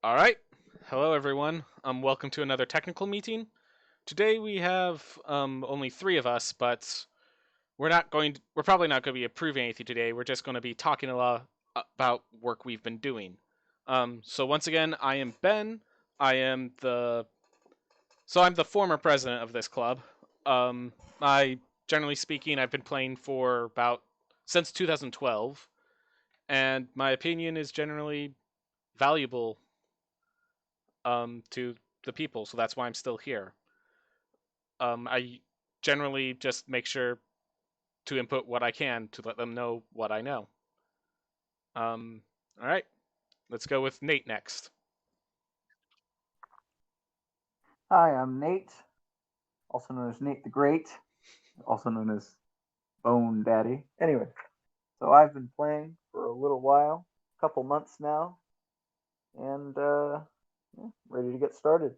All right. Hello, everyone. Welcome to another technical meeting. Today we have only three of us, but we're probably not going to be approving anything today. We're just going to be talking a lot about work we've been doing. So once again, I am Ben. I am the I'm the former president of this club. I generally speaking, I've been playing for about since 2012, and my opinion is generally valuable to the people, so that's why I'm still here. I generally just make sure to input what I can to let them know what I know. All right, let's go with Nate next. Hi, I'm Nate, also known as Nate the Great, also known as Bone Daddy. Anyway, so I've been playing for a little while, a couple months now, and yeah, ready to get started.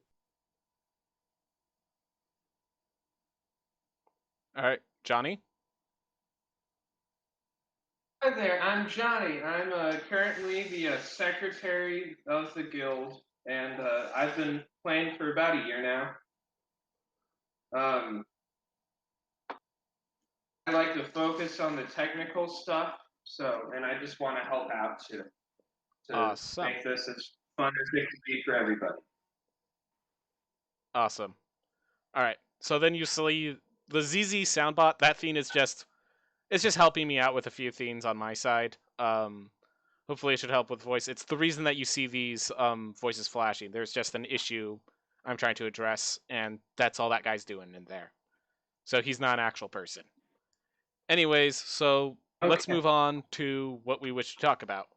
All right, Johnny. Hi there, I'm Johnny. I'm currently the secretary of the guild, and I've been playing for about a year now. I like to focus on the technical stuff, and I just want to help out to Awesome, make this as fun as it can be for everybody. awesome. All right, so then you see the ZZ soundbot. That thing is just it's just helping me out with a few things on my side. Hopefully it should help with voice. It's the reason that you see these voices flashing. There's just an issue I'm trying to address, and that's all that guy's doing in there. So he's not an actual person. Anyways, so let's Okay. move on to what we wish to talk about.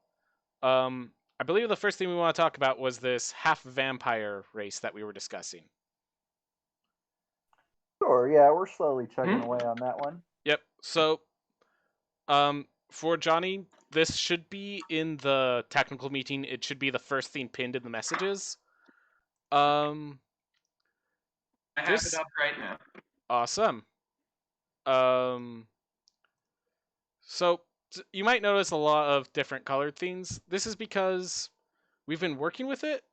I believe the first thing we want to talk about was this half vampire race that we were discussing. Sure, yeah, we're slowly chugging Hmm? away on that one. Yep. So, for Johnny, this should be in the technical meeting. It should be the first thing pinned in the messages. Um, I have it this up right now. awesome. Um, so you might notice a lot of different colored things. This is because we've been working with it,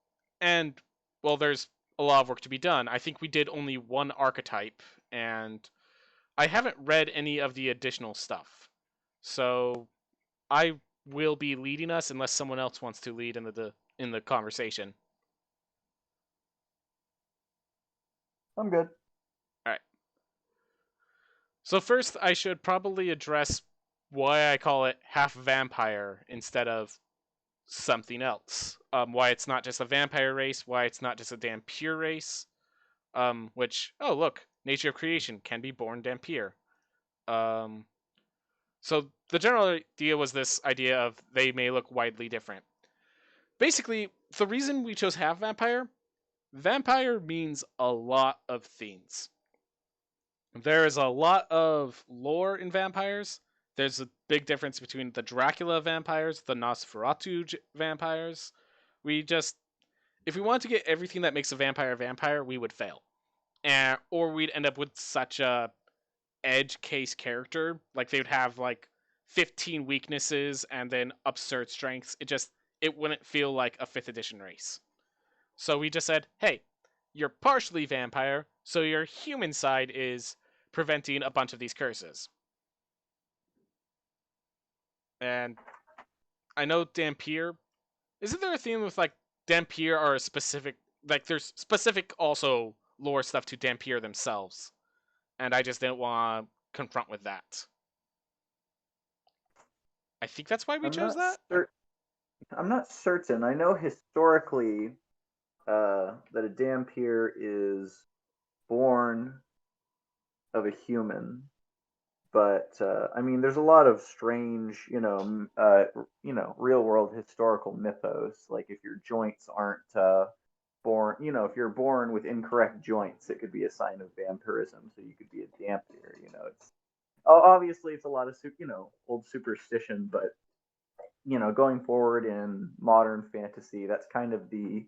and well, there's a lot of work to be done. I think we did only one archetype, and I haven't read any of the additional stuff. So I will be leading us unless someone else wants to lead in the conversation. I'm good. All right. So first, I should probably address why I call it half vampire instead of something else. Why it's not just a vampire race, why it's not just a Dhampir race. Which, oh look, nature of creation can be born Dhampir. Um, so the general idea was this idea of they may look widely different. Basically, the reason we chose half vampire, vampire means a lot of things. There is a lot of lore in vampires. There's a big difference between the Dracula vampires, the Nosferatu vampires. We just, if we wanted to get everything that makes a vampire, we would fail. Or we'd end up with such a edge case character. Like they would have like 15 weaknesses and then absurd strengths. It wouldn't feel like a 5th edition race. So we just said, hey, you're partially vampire, so your human side is preventing a bunch of these curses. And I know Dhampir. Isn't there a theme with like Dhampir are a specific like there's specific also lore stuff to Dhampir themselves, and I just didn't want to confront with that. I think that's why we I'm chose not that. certain. I'm not certain. I know historically that a Dampier is born of a human, but I mean, there's a lot of strange, real world historical mythos. Like if your joints aren't born, if you're born with incorrect joints, it could be a sign of vampirism. So you could be a dampier. It's obviously it's a lot of old superstition, but going forward in modern fantasy, that's kind of the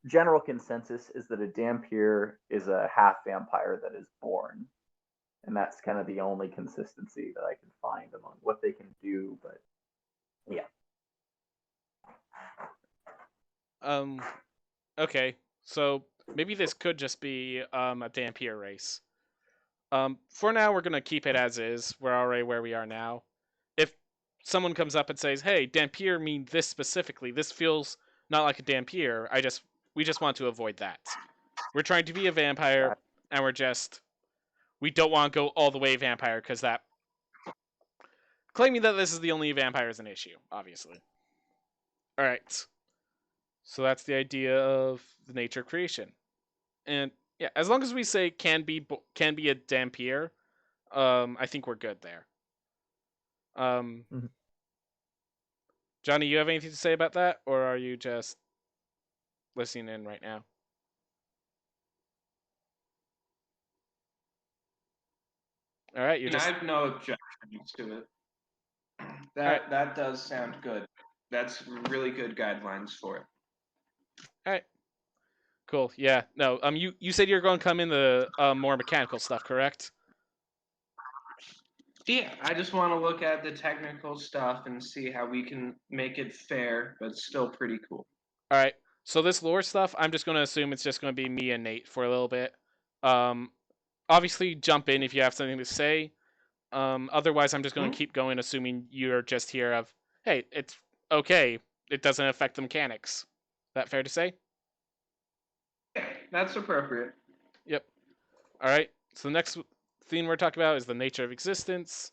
general consensus is that a dampier is a half vampire that is born, and that's kind of the only consistency that I can find among what they can do. But yeah, Okay, so maybe this could just be a Dampier race. For now, we're gonna keep it as is. We're already where we are now. If someone comes up and says, "Hey, Dampier mean this specifically. This feels not like a Dampier," we just want to avoid that. We're trying to be a vampire, and we don't want to go all the way vampire because that claiming that this is the only vampire is an issue, obviously. All right, so that's the idea of the nature of creation, and yeah, as long as we say can be a Dampier, I think we're good there. Mhm. Johnny, you have anything to say about that, or are you just listening in right now? All right, you're And I just have no objections to it. all right. That does sound good. That's really good guidelines for it. All right, cool. Yeah, no. You said you're going to come in the more mechanical stuff, correct? Yeah, I just want to look at the technical stuff and see how we can make it fair, but still pretty cool. All right. So this lore stuff, I'm just going to assume it's just going to be me and Nate for a little bit. Um, obviously, jump in if you have something to say. Otherwise, I'm just going to keep going, assuming you're just here of, hey, it's okay. It doesn't affect the mechanics. That fair to say? Yeah, that's appropriate. Yep. All right. So the next theme we're talking about is the nature of existence.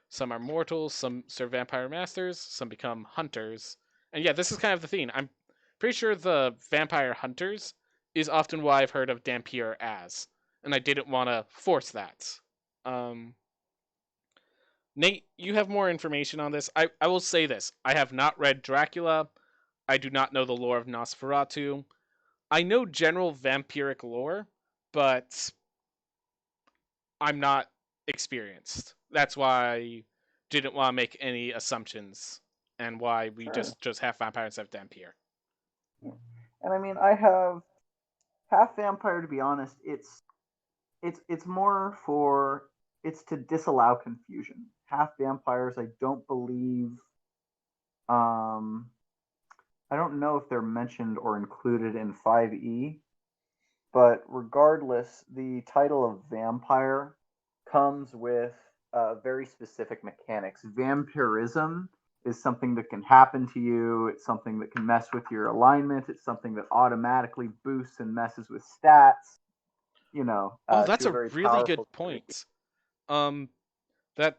Some are mortals, some serve vampire masters, some become hunters. And yeah, this is kind of the theme. I'm pretty sure the vampire hunters is often what I've heard of Dampier as, and I didn't want to force that. Um, Nate, you have more information on this. I will say this. I have not read Dracula. I do not know the lore of Nosferatu. I know general vampiric lore, but I'm not experienced. That's why I didn't want to make any assumptions and why we Sure. just have vampires have Dampier. And I mean, I have half vampire. To be honest, it's more for it's to disallow confusion. Half vampires, I don't believe. Um, I don't know if they're mentioned or included in 5e, but regardless, the title of vampire comes with very specific mechanics. Vampirism is something that can happen to you. It's something that can mess with your alignment. It's something that automatically boosts and messes with stats. Oh, that's To a a very really powerful good degree. point. Um, that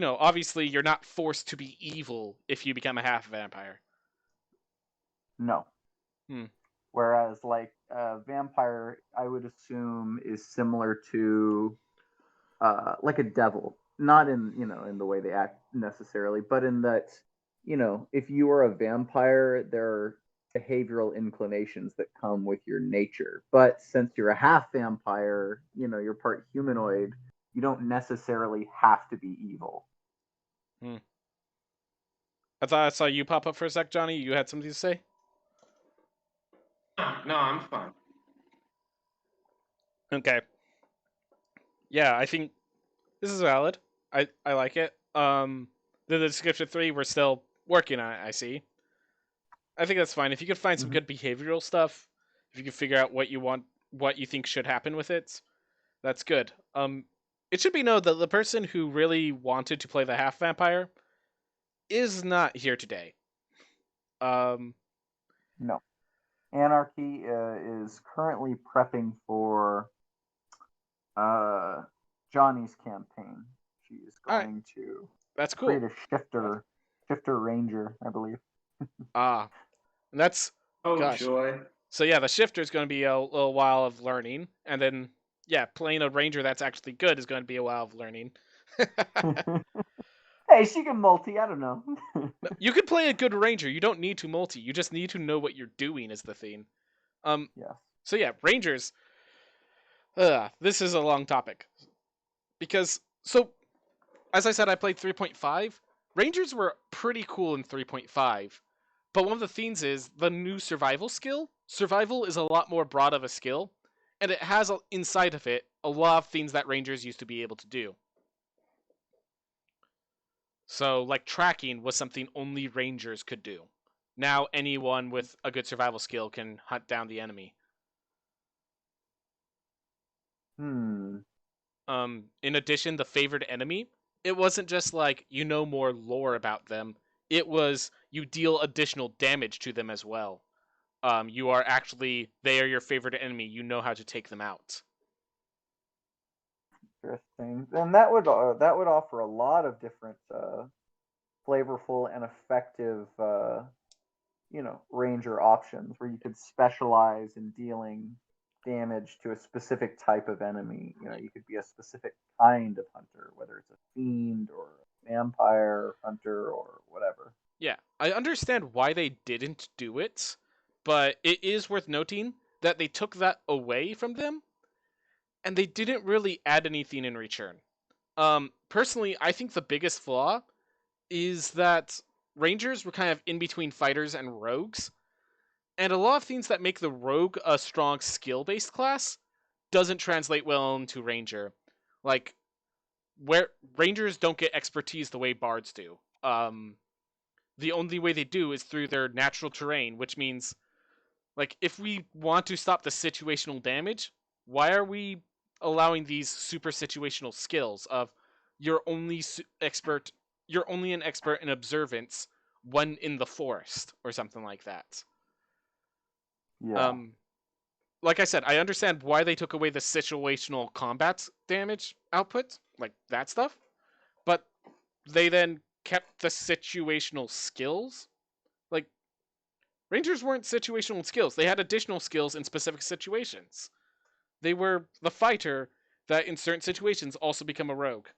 obviously you're not forced to be evil if you become a half vampire. No. Hmm. Whereas, like, vampire, I would assume is similar to like a devil, not in in the way they act necessarily, but in that if you are a vampire, there are behavioral inclinations that come with your nature. But since you're a half vampire, you're part humanoid, you don't necessarily have to be evil. Hmm. I thought I saw you pop up for a sec, Johnny. You had something to say? No, I'm fine. Okay. Yeah, I think this is valid. I like it. The description 3, we're still working on it. I see. I think that's fine. If you could find some Mm-hmm. good behavioral stuff, if you could figure out what you want, what you think should happen with it, that's good. It should be known that the person who really wanted to play the half vampire is not here today. Um, No. Anarchy is currently prepping for uh, Johnny's campaign. She is all right, going to that's create cool. a shifter ranger, I believe. Ah, and that's Oh, gosh. joy. So yeah, the shifter is going to be a little while of learning, and then yeah, playing a ranger that's actually good is going to be a while of learning. Hey, she can multi. I don't know. You can play a good ranger. You don't need to multi. You just need to know what you're doing is the thing. Um, Yes. so yeah, rangers. This is a long topic because as I said, I played 3.5. Rangers were pretty cool in 3.5, but one of the things is the new survival skill. Survival is a lot more broad of a skill, and it has inside of it a lot of things that rangers used to be able to do. So like tracking was something only rangers could do. Now anyone with a good survival skill can hunt down the enemy. Hmm. In addition, the favored enemy, it wasn't just like you know more lore about them. It was you deal additional damage to them as well. You are actually they are your favorite enemy. You know how to take them out. Interesting. And that would offer a lot of different flavorful and effective ranger options where you could specialize in dealing damage to a specific type of enemy. You could be a specific kind of hunter, whether it's a fiend or a vampire hunter or whatever. Yeah, I understand why they didn't do it, but it is worth noting that they took that away from them and they didn't really add anything in return. Personally, I think the biggest flaw is that Rangers were kind of in between fighters and rogues, and a lot of things that make the rogue a strong skill-based class doesn't translate well into Ranger. Like where Rangers don't get expertise the way bards do. The only way they do is through their natural terrain, which means like if we want to stop the situational damage, why are we allowing these super situational skills of you're only expert you're only an expert in observance when in the forest or something like that. Yeah. Um like I said, I understand why they took away the situational combat damage output, like that stuff, but they then kept the situational skills. Like Rangers weren't situational skills. They had additional skills in specific situations. They were the fighter that in certain situations also become a rogue.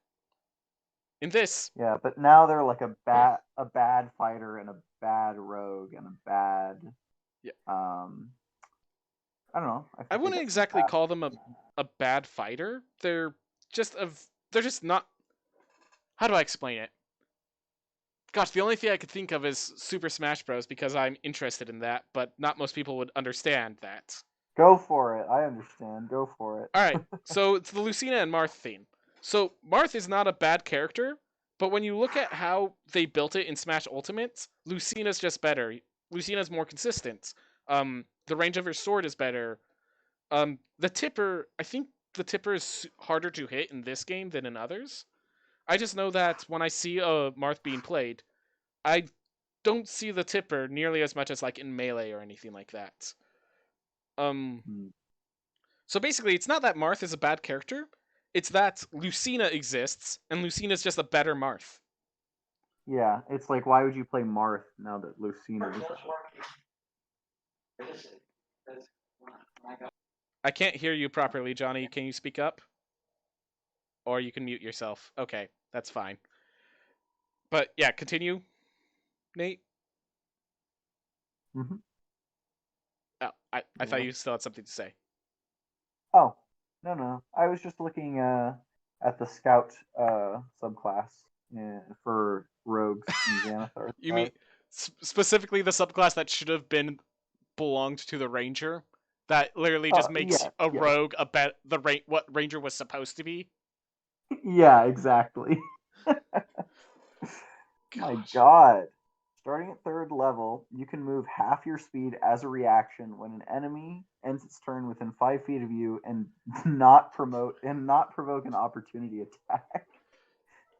In this, Yeah, but now they're like a bad fighter and a bad rogue and a bad yeah, um I don't know. I I think they wouldn't get some exactly passes. call them a bad fighter. Just they're just not. How do I explain it? Gosh, the only thing I could think of is Super Smash Bros. Because I'm interested in that, but not most people would understand that. Go for it. I understand. Go for it. All right, so it's the Lucina and Marth theme. So Marth is not a bad character, but when you look at how they built it in Smash Ultimate, Lucina's just better. Lucina's more consistent. The range of her sword is better. The tipper, I think the tipper is harder to hit in this game than in others. I just know that when I see a Marth being played, I don't see the tipper nearly as much as like in Melee or anything like that. Um, Hmm. so basically, it's not that Marth is a bad character. It's that Lucina exists, and Lucina's just a better Marth. Yeah, it's like why would you play Marth now that Lucina is out? I can't hear you properly, Johnny. Can you speak up? Or you can mute yourself. Okay, that's fine. But yeah, continue, Nate. Mm-hmm. Oh, I thought Yeah. you still had something to say. Oh, no. I was just looking at the scout subclass for rogues in Xanathar. You mean specifically the subclass that should have been belonged to the ranger? That literally just makes Yes, a yes. rogue what ranger was supposed to be. Yeah, exactly. My Gosh. God. Starting at third level, you can move half your speed as a reaction when an enemy ends its turn within 5 feet of you and not provoke an opportunity attack.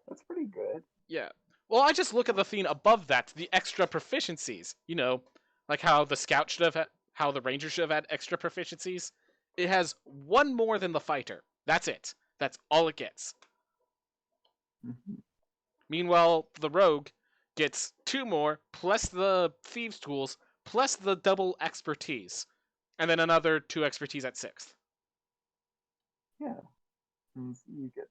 That's pretty good. Yeah. Well, I just look at the thing above that, the extra proficiencies. You know, like how the scout should have how the ranger should have had extra proficiencies. It has one more than the fighter. That's it. That's all it gets. Mhm. Meanwhile, the rogue gets two more plus the thieves' tools plus the double expertise, and then another two expertise at sixth. Yeah. And you get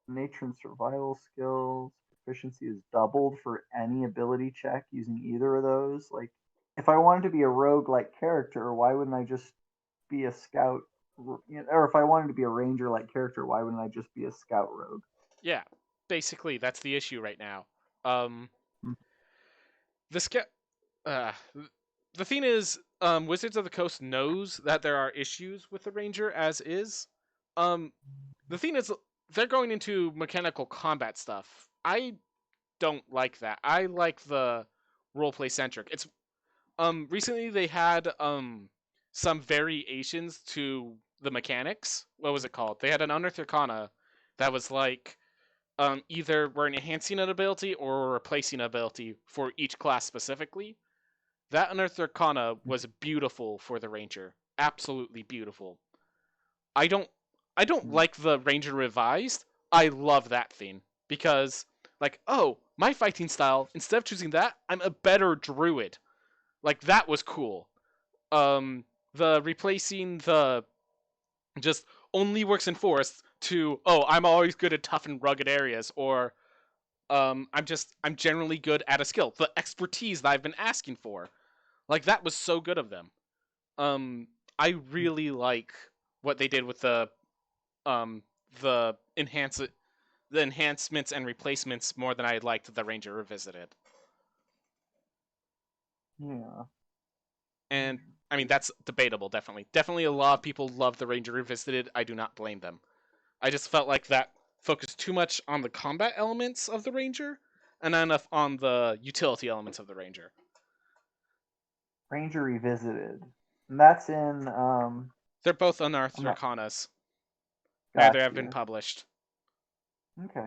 nature and survival skills. Proficiency is doubled for any ability check using either of those. Like, if I wanted to be a rogue like character, why wouldn't I just be a scout? Or if I wanted to be a ranger like character, why wouldn't I just be a scout rogue? Yeah, basically that's the issue right now. Um, Mhm. the sca- uh, the thing is, Wizards of the Coast knows that there are issues with the Ranger as is. Um, the thing is, they're going into mechanical combat stuff. I don't like that. I like the roleplay centric. It's Recently they had some variations to the mechanics. What was it called? They had an Unearthed Arcana that was like either we're enhancing an ability or replacing an ability for each class specifically. That Unearthed Arcana was beautiful for the Ranger. Absolutely beautiful. I don't I don't Mm. like the Ranger Revised. I love that thing because like, oh, my fighting style, instead of choosing that, I'm a better druid. Like that was cool. Um the replacing the just only works in forests to oh, I'm always good at tough and rugged areas or I'm generally good at a skill. The expertise that I've been asking for. Like that was so good of them. Um I really like what they did with um the enhance the enhancements and replacements more than I liked the Ranger Revisited. Yeah. And I mean that's debatable, definitely. Definitely a lot of people love the Ranger Revisited. I do not blame them. I just felt like that focused too much on the combat elements of the Ranger and not enough on the utility elements of the Ranger. Ranger Revisited. And that's in They're both unearthed I'm not arcanas. Neither got have been you. published. Okay.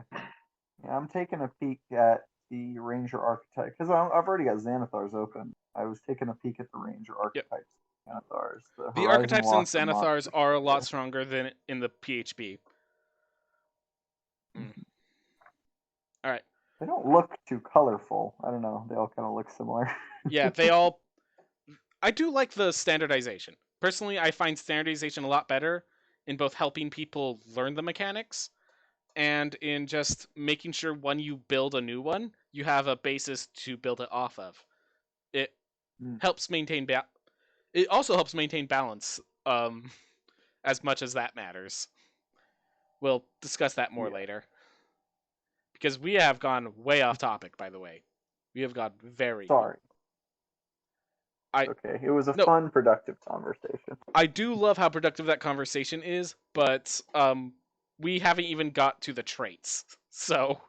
Yeah, I'm taking a peek at the Ranger archetype because I've already got Xanathars open. I was taking a peek at the Ranger Yep. archetypes. Xanathars, the The Horizon archetypes in Walker Xanathars monster. are a lot Yeah. stronger than in the PHB. Mm. Mhm. Alright. They don't look too colorful. I don't know. They all kind of look similar. Yeah, they all. I do like the standardization. Personally, I find standardization a lot better in both helping people learn the mechanics and in just making sure when you build a new one, you have a basis to build it off of. It Mm, helps maintain it also helps maintain balance as much as that matters. We'll discuss that more yeah. later because we have gone way off topic, by the way. We have gone very Sorry. I Okay. It was a no, fun, productive conversation. I do love how productive that conversation is, but we haven't even got to the traits. So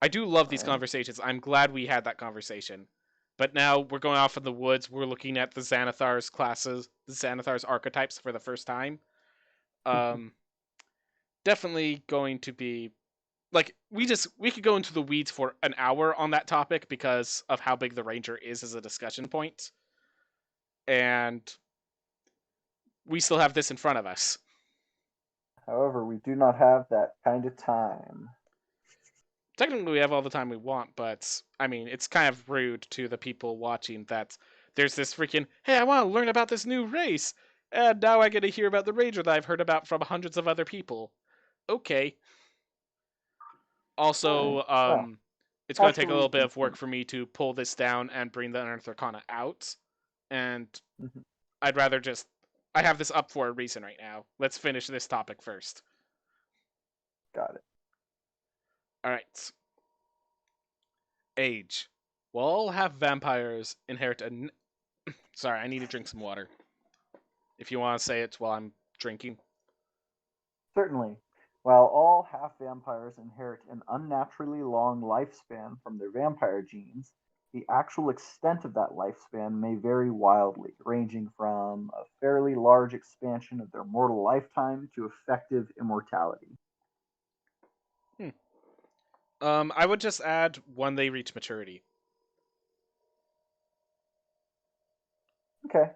I do love All these right. conversations. I'm glad we had that conversation. But now we're going off in the woods. We're looking at the Xanathar's classes, the Xanathar's archetypes for the first time. Um, Definitely going to be like we could go into the weeds for an hour on that topic because of how big the Ranger is as a discussion point, and we still have this in front of us. However, we do not have that kind of time. Technically we have all the time we want, but I mean, it's kind of rude to the people watching that there's this freaking, hey, I want to learn about this new race, and now I get to hear about the Ranger that I've heard about from hundreds of other people. Okay. All right. Also, Well, it's how going to take should a we little bit of continue? work for me to pull this down and bring the Unearthed Arcana out, and Mhm. I'd rather just. I have this up for a reason right now. Let's finish this topic first. Got it. Alright. Age. Will all have vampires inherit a Sorry, I need to drink some water. If you want to say it while I'm drinking. Certainly. While all half vampires inherit an unnaturally long lifespan from their vampire genes, the actual extent of that lifespan may vary wildly, ranging from a fairly large expansion of their mortal lifetime to effective immortality. Hmm. I would just add when they reach maturity. Okay.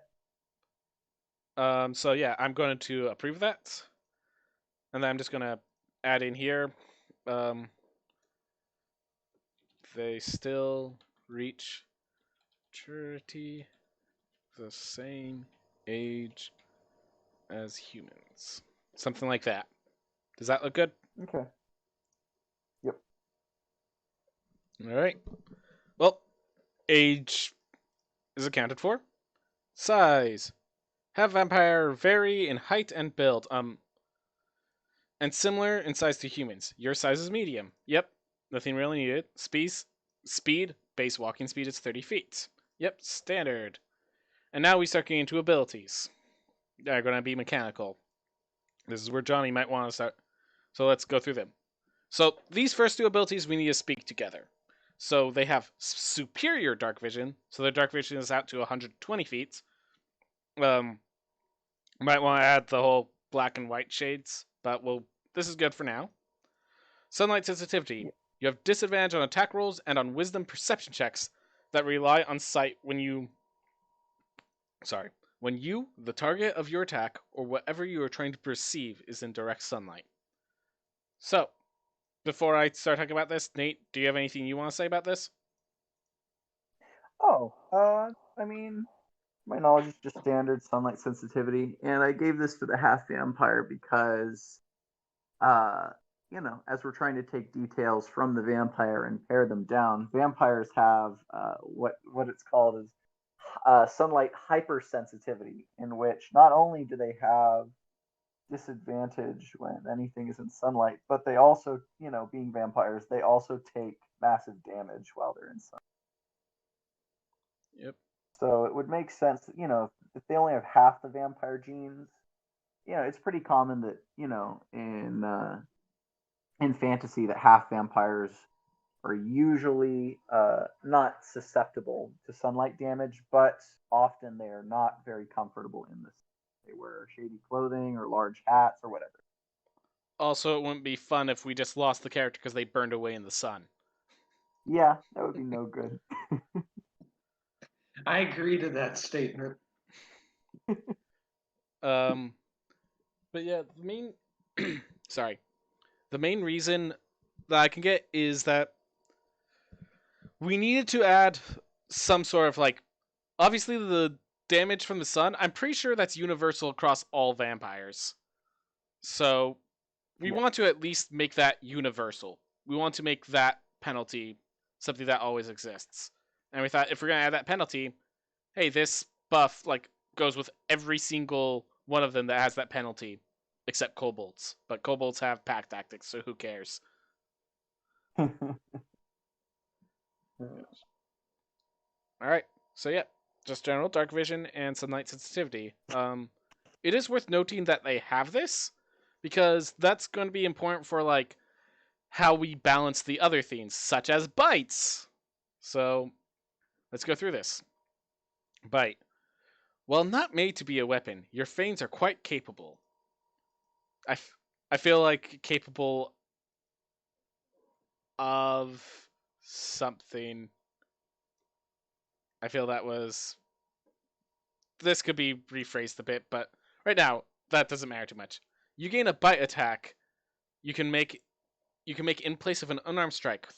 So yeah, I'm going to approve that, and then I'm just going to add in here. Um, they still reach maturity the same age as humans. Something like that. Does that look good? Okay. Yep. All right. Well, age is accounted for. Size. Have vampire vary in height and build. And similar in size to humans. Your size is medium. Yep. Nothing really needed. Speed. Base walking speed is 30 feet. Yep. Standard. And now we start getting into abilities. They're going to be mechanical. This is where Johnny might want to start. So let's go through them. So these first two abilities we need to speak together. So they have superior dark vision. So their dark vision is out to 120 feet. Might want to add the whole black and white shades, but this is good for now. Sunlight sensitivity. You have disadvantage on attack rolls and on wisdom perception checks that rely on sight when you, the target of your attack, or whatever you are trying to perceive, is in direct sunlight. So, before I start talking about this, Nate, do you have anything you want to say about this? Oh, I mean, my knowledge is just standard sunlight sensitivity, and I gave this to the half vampire because, uh, as we're trying to take details from the vampire and pare them down, vampires have what it's called is sunlight hypersensitivity, in which not only do they have disadvantage when anything is in sunlight, but they also, being vampires, they also take massive damage while they're in sunlight. Yep. So it would make sense, if they only have half the vampire genes, it's pretty common that, in fantasy that half vampires are usually not susceptible to sunlight damage, but often they are not very comfortable in this. They wear shady clothing or large hats or whatever. Also, it wouldn't be fun if we just lost the character because they burned away in the sun. Yeah, that would be no good. I agree to that statement. But yeah, the main the main reason that I can get is that we needed to add some sort of obviously the damage from the sun. I'm pretty sure that's universal across all vampires. So we want to at least make that universal. We want to make that penalty something that always exists. And we thought if we're gonna add that penalty, hey, this buff goes with every single one of them that has that penalty, except kobolds. But kobolds have pack tactics, so who cares? All right. So yeah, just general dark vision and sunlight sensitivity. It is worth noting that they have this because that's going to be important for how we balance the other themes, such as bites. So let's go through this. Bite. While not made to be a weapon, your fangs are quite capable. I feel like capable of something. I feel that was. This could be rephrased a bit, but right now that doesn't matter too much. You gain a bite attack. You can make in place of an unarmed strike,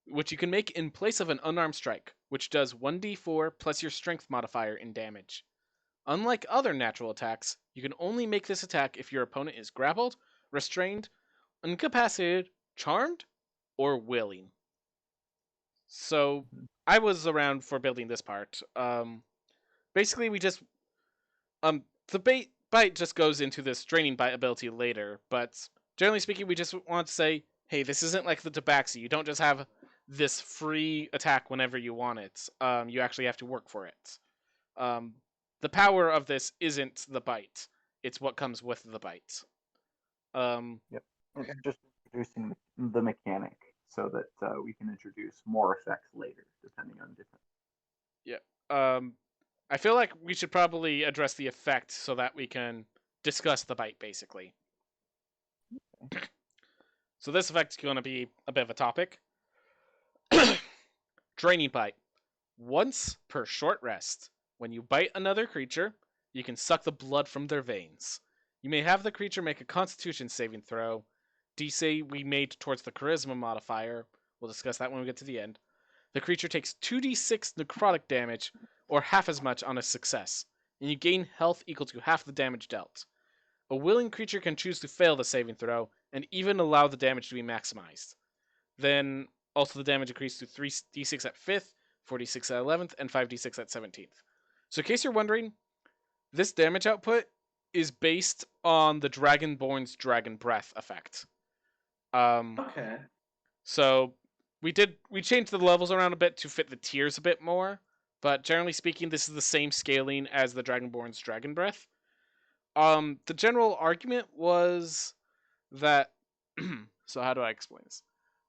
which you can make in place of an unarmed strike, which does 1d4 plus your strength modifier in damage. Unlike other natural attacks, you can only make this attack if your opponent is grappled, restrained, incapacitated, charmed, or willing. So I was around for building this part. Basically, we just the bite just goes into this draining bite ability later, but generally speaking, we just want to say, hey, this isn't like the Tabaxi. You don't just have this free attack whenever you want it. You actually have to work for it. The power of this isn't the bite; it's what comes with the bite. Yep. And just introducing the mechanic so that we can introduce more effects later, depending on different. Yeah. I feel like we should probably address the effect so that we can discuss the bite, basically. Okay. So this effect is going to be a bit of a topic. Draining bite. Once per short rest. When you bite another creature, you can suck the blood from their veins. You may have the creature make a constitution saving throw. DC we made towards the charisma modifier. We'll discuss that when we get to the end. The creature takes 2d6 necrotic damage, or half as much on a success, and you gain health equal to half the damage dealt. A willing creature can choose to fail the saving throw, and even allow the damage to be maximized. Then, also the damage increases to 3d6 at 5th, 4d6 at 11th, and 5d6 at 17th. So in case you're wondering, this damage output is based on the Dragonborn's Dragon Breath effect. Okay. So we changed the levels around a bit to fit the tiers a bit more, but generally speaking, this is the same scaling as the Dragonborn's Dragon Breath. The general argument was that so how do I explain this?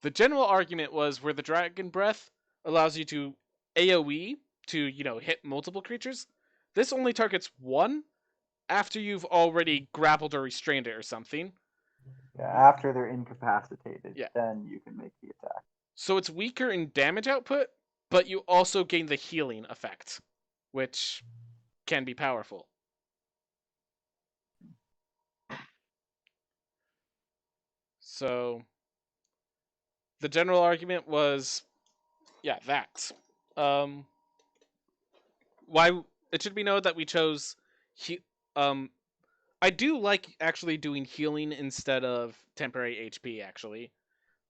The general argument was where the Dragon Breath allows you to AoE to, hit multiple creatures. This only targets one after you've already grappled or restrained it or something. Yeah, after they're incapacitated, Yeah. then you can make the attack. So it's weaker in damage output, but you also gain the healing effect, which can be powerful. So the general argument was, yeah, that. Why it should be noted that we chose I do like actually doing healing instead of temporary HP actually.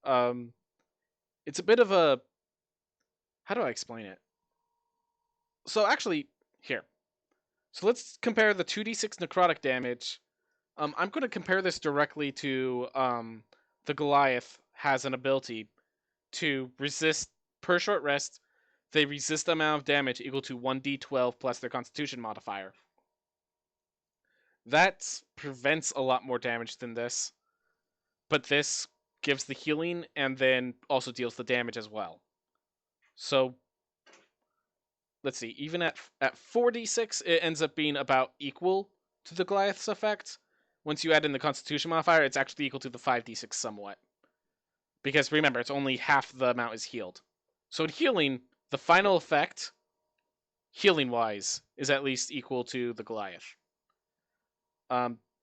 It's a bit of a, how do I explain it? So actually, here. So let's compare the 2d6 necrotic damage. I'm going to compare this directly to the Goliath has an ability to resist per short rest. They resist the amount of damage equal to 1d12 plus their Constitution modifier. That prevents a lot more damage than this, but this gives the healing and then also deals the damage as well. So let's see, even at 4d6, it ends up being about equal to the Goliath's effect. Once you add in the Constitution modifier, it's actually equal to the 5d6 somewhat. Because remember, it's only half the amount is healed. So in healing, the final effect, healing-wise, is at least equal to the Goliath.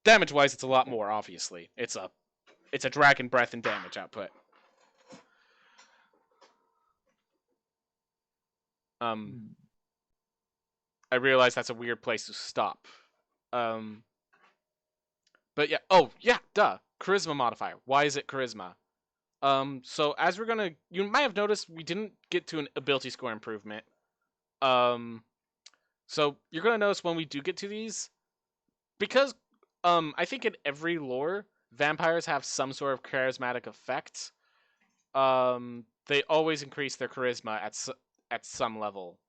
Damage-wise, it's a lot more, obviously. It's a dragon breath and damage output. I realize that's a weird place to stop. But yeah. Oh, yeah, duh. Charisma modifier. Why is it charisma? So as you might have noticed we didn't get to an ability score improvement. So you're gonna notice when we do get to these, because I think in every lore, vampires have some sort of charismatic effect. They always increase their charisma at some level.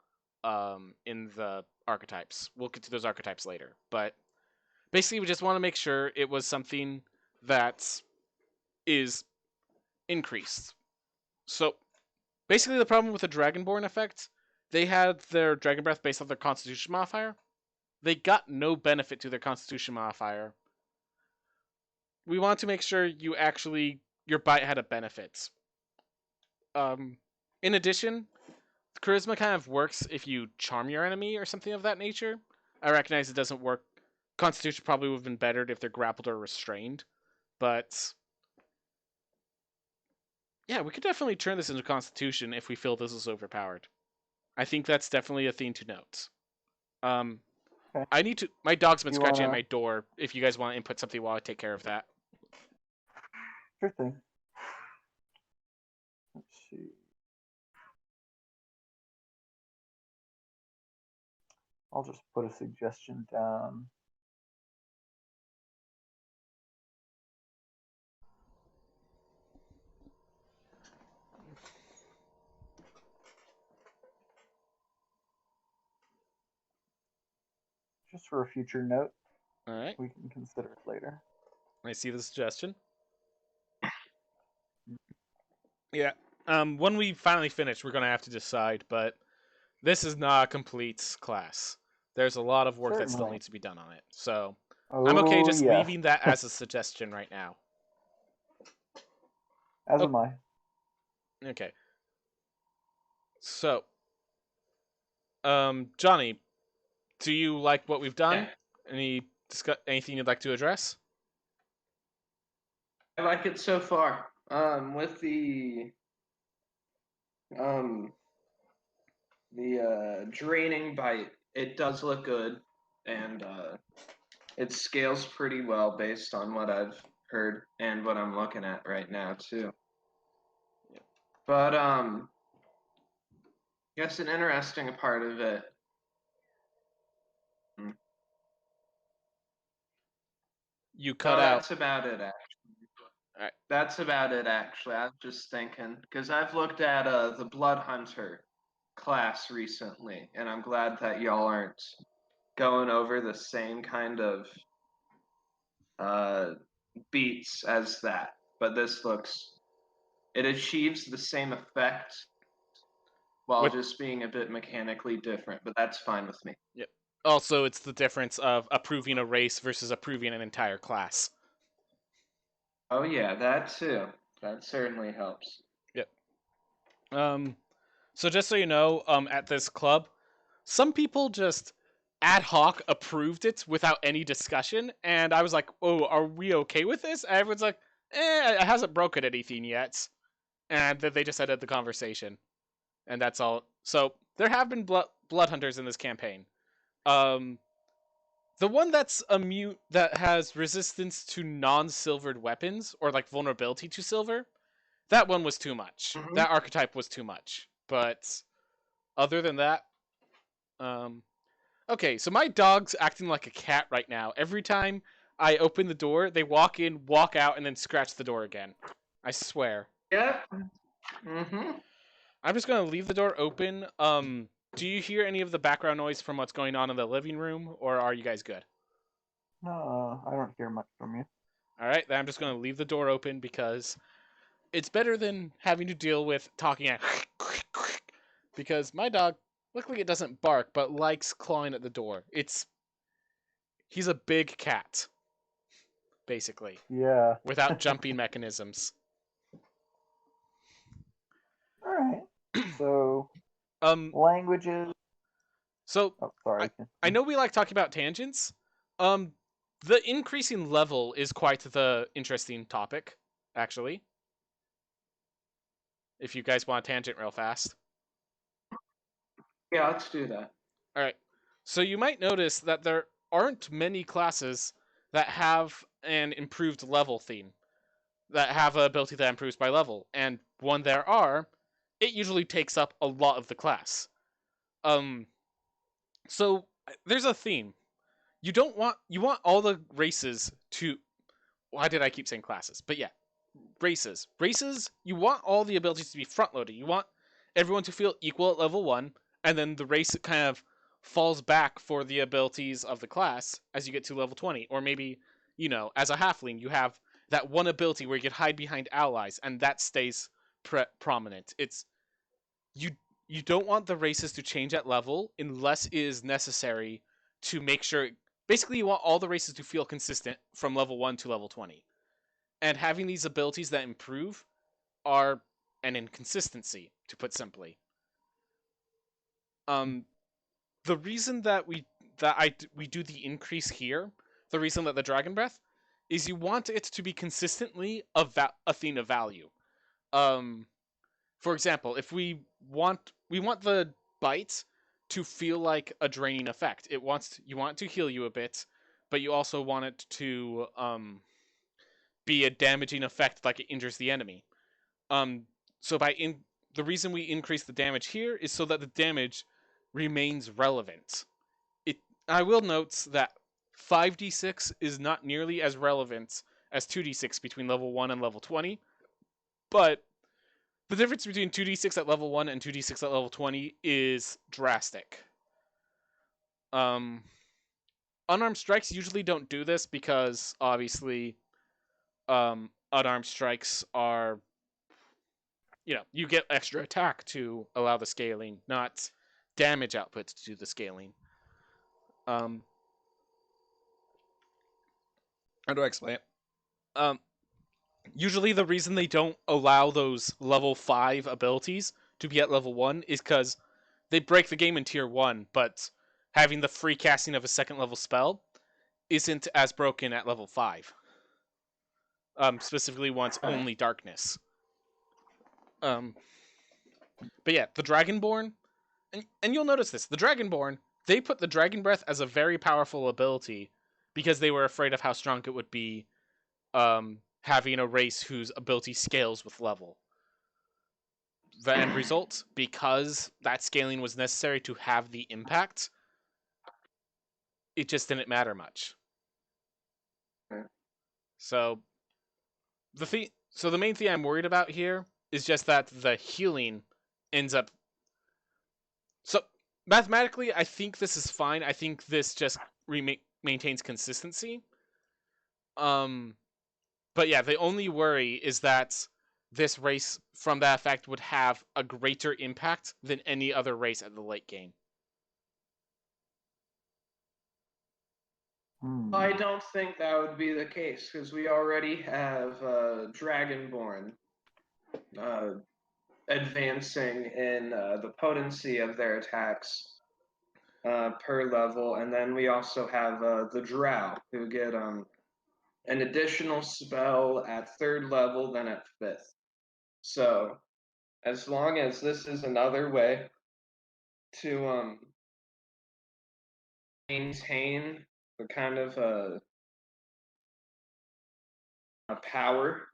In the archetypes, we'll get to those archetypes later, but basically we just want to make sure it was something that is increased. So basically the problem with the Dragonborn effect, they had their Dragon Breath based off their Constitution modifier. They got no benefit to their Constitution modifier. We want to make sure your bite had a benefit. In addition, charisma kind of works if you charm your enemy or something of that nature. I recognize it doesn't work. Constitution probably would have been better if they're grappled or restrained, but yeah, we could definitely turn this into Constitution if we feel this is overpowered. I think that's definitely a thing to note. Okay. I need to. My dog's been You scratching at wanna- my door. If you guys want to input something while I take care of that. Sure thing. Let's see. I'll just put a suggestion down. Just for a future note. All right. We can consider it later. I see the suggestion. Yeah. When we finally finish, we're gonna have to decide, but this is not a complete class. There's a lot of work that still Certainly. needs to be done on it. So I'm okay Oh, just yes. leaving that as a suggestion right now. As Oh. am I. Okay. So, Johnny, do you like what we've done? Yeah. Anything you'd like to address? I like it so far. With the draining bite, it does look good, and it scales pretty well based on what I've heard and what I'm looking at right now too. Yeah. But I guess an interesting part of it. You cut out. That's about it, actually. All right. That's about it, actually. I was just thinking because I've looked at the Blood Hunter class recently, and I'm glad that y'all aren't going over the same kind of beats as that. But this looks it achieves the same effect while With just being a bit mechanically different, but that's fine with me. Yep. Also, it's the difference of approving a race versus approving an entire class. Oh yeah, that too. That certainly helps. Yep. So just so you know, at this club, some people just ad hoc approved it without any discussion, and I was like, "Oh, are we okay with this?" And everyone's like, it hasn't broken anything yet," and then they just ended the conversation, and that's all. So there have been blood hunters in this campaign. Um, the one that's immune, that has resistance to non-silvered weapons or like vulnerability to silver, that one was too much. Mm-hmm. That archetype was too much. But other than that, um, okay. So my dog's acting like a cat right now. Every time I open the door, they walk in, walk out, and then scratch the door again. I swear. Yeah. Mm-hmm. I'm just gonna leave the door open. Do you hear any of the background noise from what's going on in the living room, or are you guys good? No, I don't hear much from you. All right, then I'm just gonna leave the door open because it's better than having to deal with talking at because my dog, luckily it doesn't bark, but likes clawing at the door. He's a big cat, basically, Yeah. without jumping mechanisms. All right. So Um, languages. so Oh, sorry. I know we like talking about tangents. Um, the increasing level is quite the interesting topic, actually. If you guys want a tangent real fast. Yeah, let's do that. All right. So you might notice that there aren't many classes that have an improved level theme, that have an ability that improves by level, and when there are, it usually takes up a lot of the class. Um, so there's a theme. You want all the races to. Why did I keep saying classes? But yeah, races. You want all the abilities to be front loaded. You want everyone to feel equal at level 1, and then the race kind of falls back for the abilities of the class as you get to level 20. Or maybe, as a halfling, you have that one ability where you can hide behind allies, and that stays prominent. You you don't want the races to change at level unless it is necessary to make sure. Basically, you want all the races to feel consistent from level 1 to level 20. And having these abilities that improve are an inconsistency, to put simply. The reason that we do the increase here, the reason that the Dragon Breath, is you want it to be consistently a thing of value. For example, if we want the bite to feel like a draining effect. You want it to heal you a bit, but you also want it to be a damaging effect, like it injures the enemy. So the reason we increase the damage here is so that the damage remains relevant. I will note that 5d6 is not nearly as relevant as 2d6 between level 1 and level 20, but the difference between 2d6 at level 1 and 2d6 at level 20 is drastic. Unarmed strikes usually don't do this because obviously unarmed strikes are, you get extra attack to allow the scaling, not damage output to do the scaling. How do I explain it? Usually the reason they don't allow those level 5 abilities to be at level 1 is because they break the game in tier 1, but having the free casting of a second level spell isn't as broken at level 5. Specifically once only darkness. But yeah, the Dragonborn, and you'll notice this, the Dragonborn, they put the Dragon Breath as a very powerful ability because they were afraid of how strong it would be having a race whose ability scales with level. The end result, because that scaling was necessary to have the impact, it just didn't matter much. So the main thing I'm worried about here is just that the healing ends up. So mathematically, I think this is fine. I think this just maintains consistency. But yeah, the only worry is that this race from that effect would have a greater impact than any other race at the late game. I don't think that would be the case because we already have Dragonborn advancing in the potency of their attacks per level, and then we also have the Drow who get an additional spell at 3rd level than at 5th. So, as long as this is another way to maintain the kind of a power,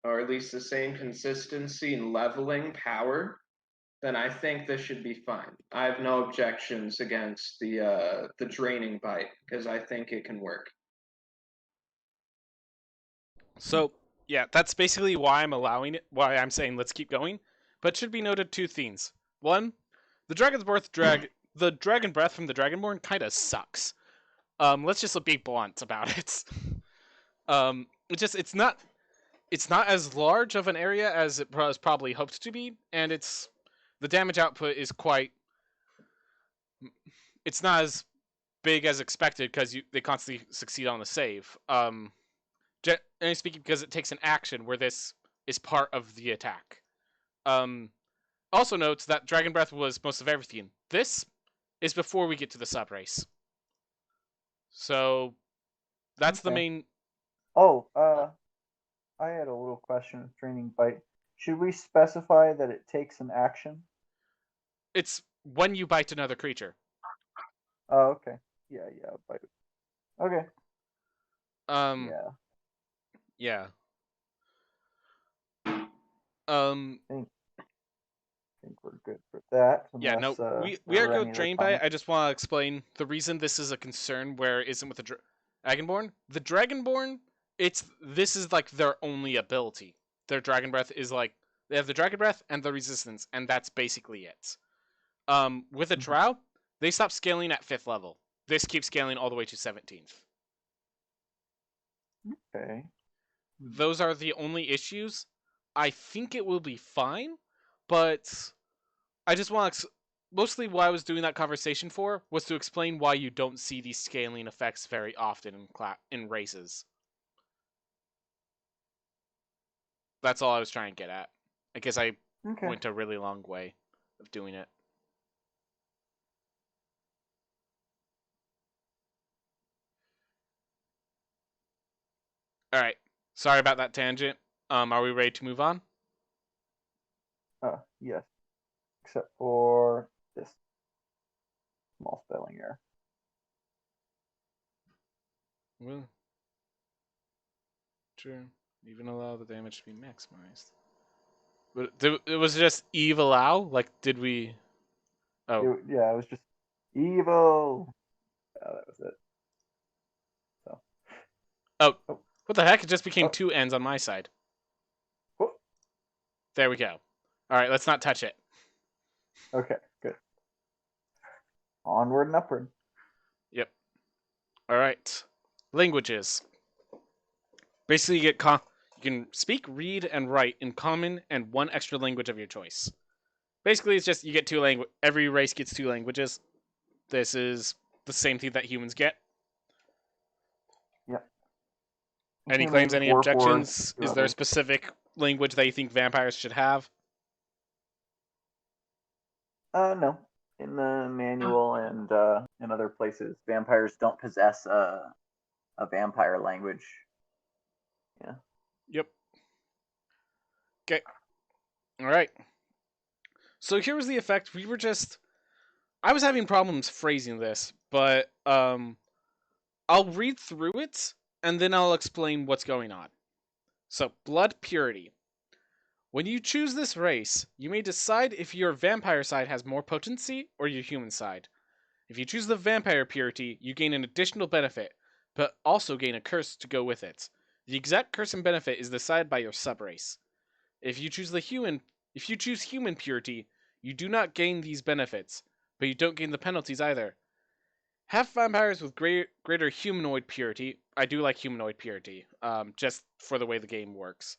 or at least the same consistency in leveling power, then I think this should be fine. I have no objections against the draining bite because I think it can work. So, yeah, that's basically why I'm allowing it, why I'm saying let's keep going. But it should be noted 2 things. One, the the dragon breath from the Dragonborn kind of sucks. Let's just be blunt about it. It's not as large of an area as it was probably hoped to be, and the damage output is it's not as big as expected because they constantly succeed on the save. Generally speaking, because it takes an action where this is part of the attack. Also notes that Dragon Breath was most of everything. This is before we get to the sub race. So that's the main. Oh, I had a little question with Draining Bite. Should we specify that it takes an action? It's when you bite another creature. Oh, okay. Yeah, bite. Okay. Yeah. Yeah. I think we're good for that. Yeah, no, we are good drain by. I just want to explain the reason this is a concern where it isn't with the Dragonborn. The Dragonborn, this is like their only ability. Their Dragon Breath is like they have the Dragon Breath and the Resistance, and that's basically it. With a Drow, they stop scaling at 5th level. This keeps scaling all the way to 17th. Okay. Those are the only issues. I think it will be fine, but I just want to. Mostly what I was doing that conversation for was to explain why you don't see these scaling effects very often in races. That's all I was trying to get at. I guess I went a really long way of doing it. All right. Sorry about that tangent. Are we ready to move on? Yes. Except for this small spelling error. Well, sure. Even allow the damage to be maximized. But it was just Eve allow? Like, did we? Oh. It was just evil. Yeah, that was it. So. Oh. What the heck? It just became 2 ends on my side. Oh. There we go. All right, let's not touch it. Okay, good. Onward and upward. Yep. All right. Languages. Basically, you can speak, read, and write in common and 1 extra language of your choice. Basically, it's just you get 2 language. Every race gets 2 languages. This is the same thing that humans get. Yep. Any claims? Any objections? Is there a specific language that you think vampires should have? No. In the manual and in other places, vampires don't possess a vampire language. Yeah. Yep. Okay. All right. So here was the effect. I was having problems phrasing this, but I'll read through it and then I'll explain what's going on. So, blood purity. When you choose this race, you may decide if your vampire side has more potency or your human side. If you choose the vampire purity, you gain an additional benefit, but also gain a curse to go with it. The exact curse and benefit is decided by your subrace. If you choose human purity, you do not gain these benefits, but you don't gain the penalties either. Half vampires with greater humanoid purity. I do like humanoid purity, just for the way the game works.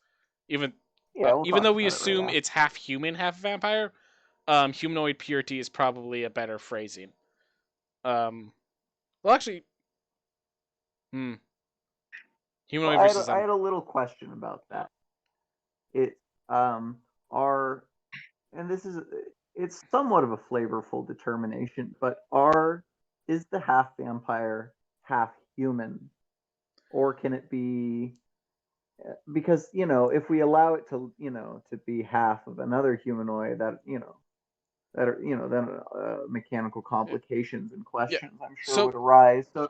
Even Yeah, we'll even talk though we about it right assume after. it's half human, half vampire, humanoid purity is probably a better phrasing. Well, actually, hmm, Well, humanoid versus I had a little question about that. It are and this is it's somewhat of a flavorful determination, but are is the half vampire half human, or can it be because if we allow it to to be half of another humanoid that that are then mechanical complications and yeah. questions I'm sure So would arise. So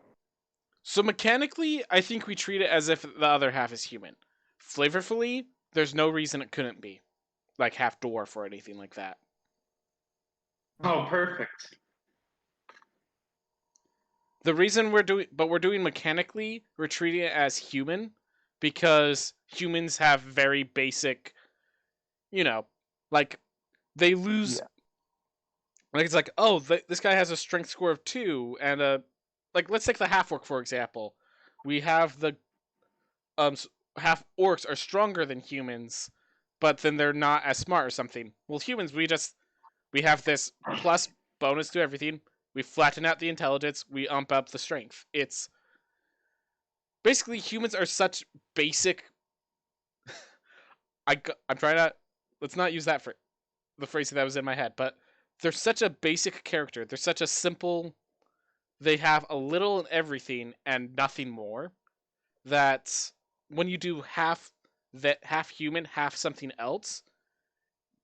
so mechanically, I think we treat it as if the other half is human. Flavorfully, there's no reason it couldn't be like half dwarf or anything like that. Oh, perfect. The reason we're doing mechanically, we're treating it as human because humans have very basic, you know, like they lose. yeah, Like it's like, oh, this guy has a strength score of 2, and like let's take the half orc for example. We have the um half orcs are stronger than humans, but then they're not as smart or something. Well, humans we have this plus bonus to everything. We flatten out the intelligence. We ump up the strength. It's basically humans are such basic. I'm trying to let's not use that for the phrase that was in my head, but they're such a basic character. They're such a simple. They have a little in everything and nothing more. That when you do half human, half something else,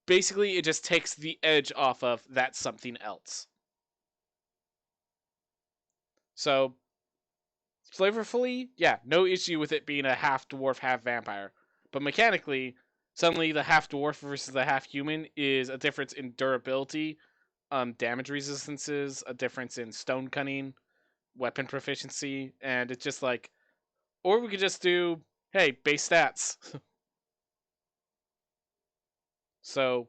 basically it just takes the edge off of that something else. So flavorfully, yeah, no issue with it being a half dwarf, half vampire. But mechanically, suddenly the half dwarf versus the half human is a difference in durability, damage resistances, a difference in stone cunning, weapon proficiency, and it's just like, or we could just do, hey, base stats. So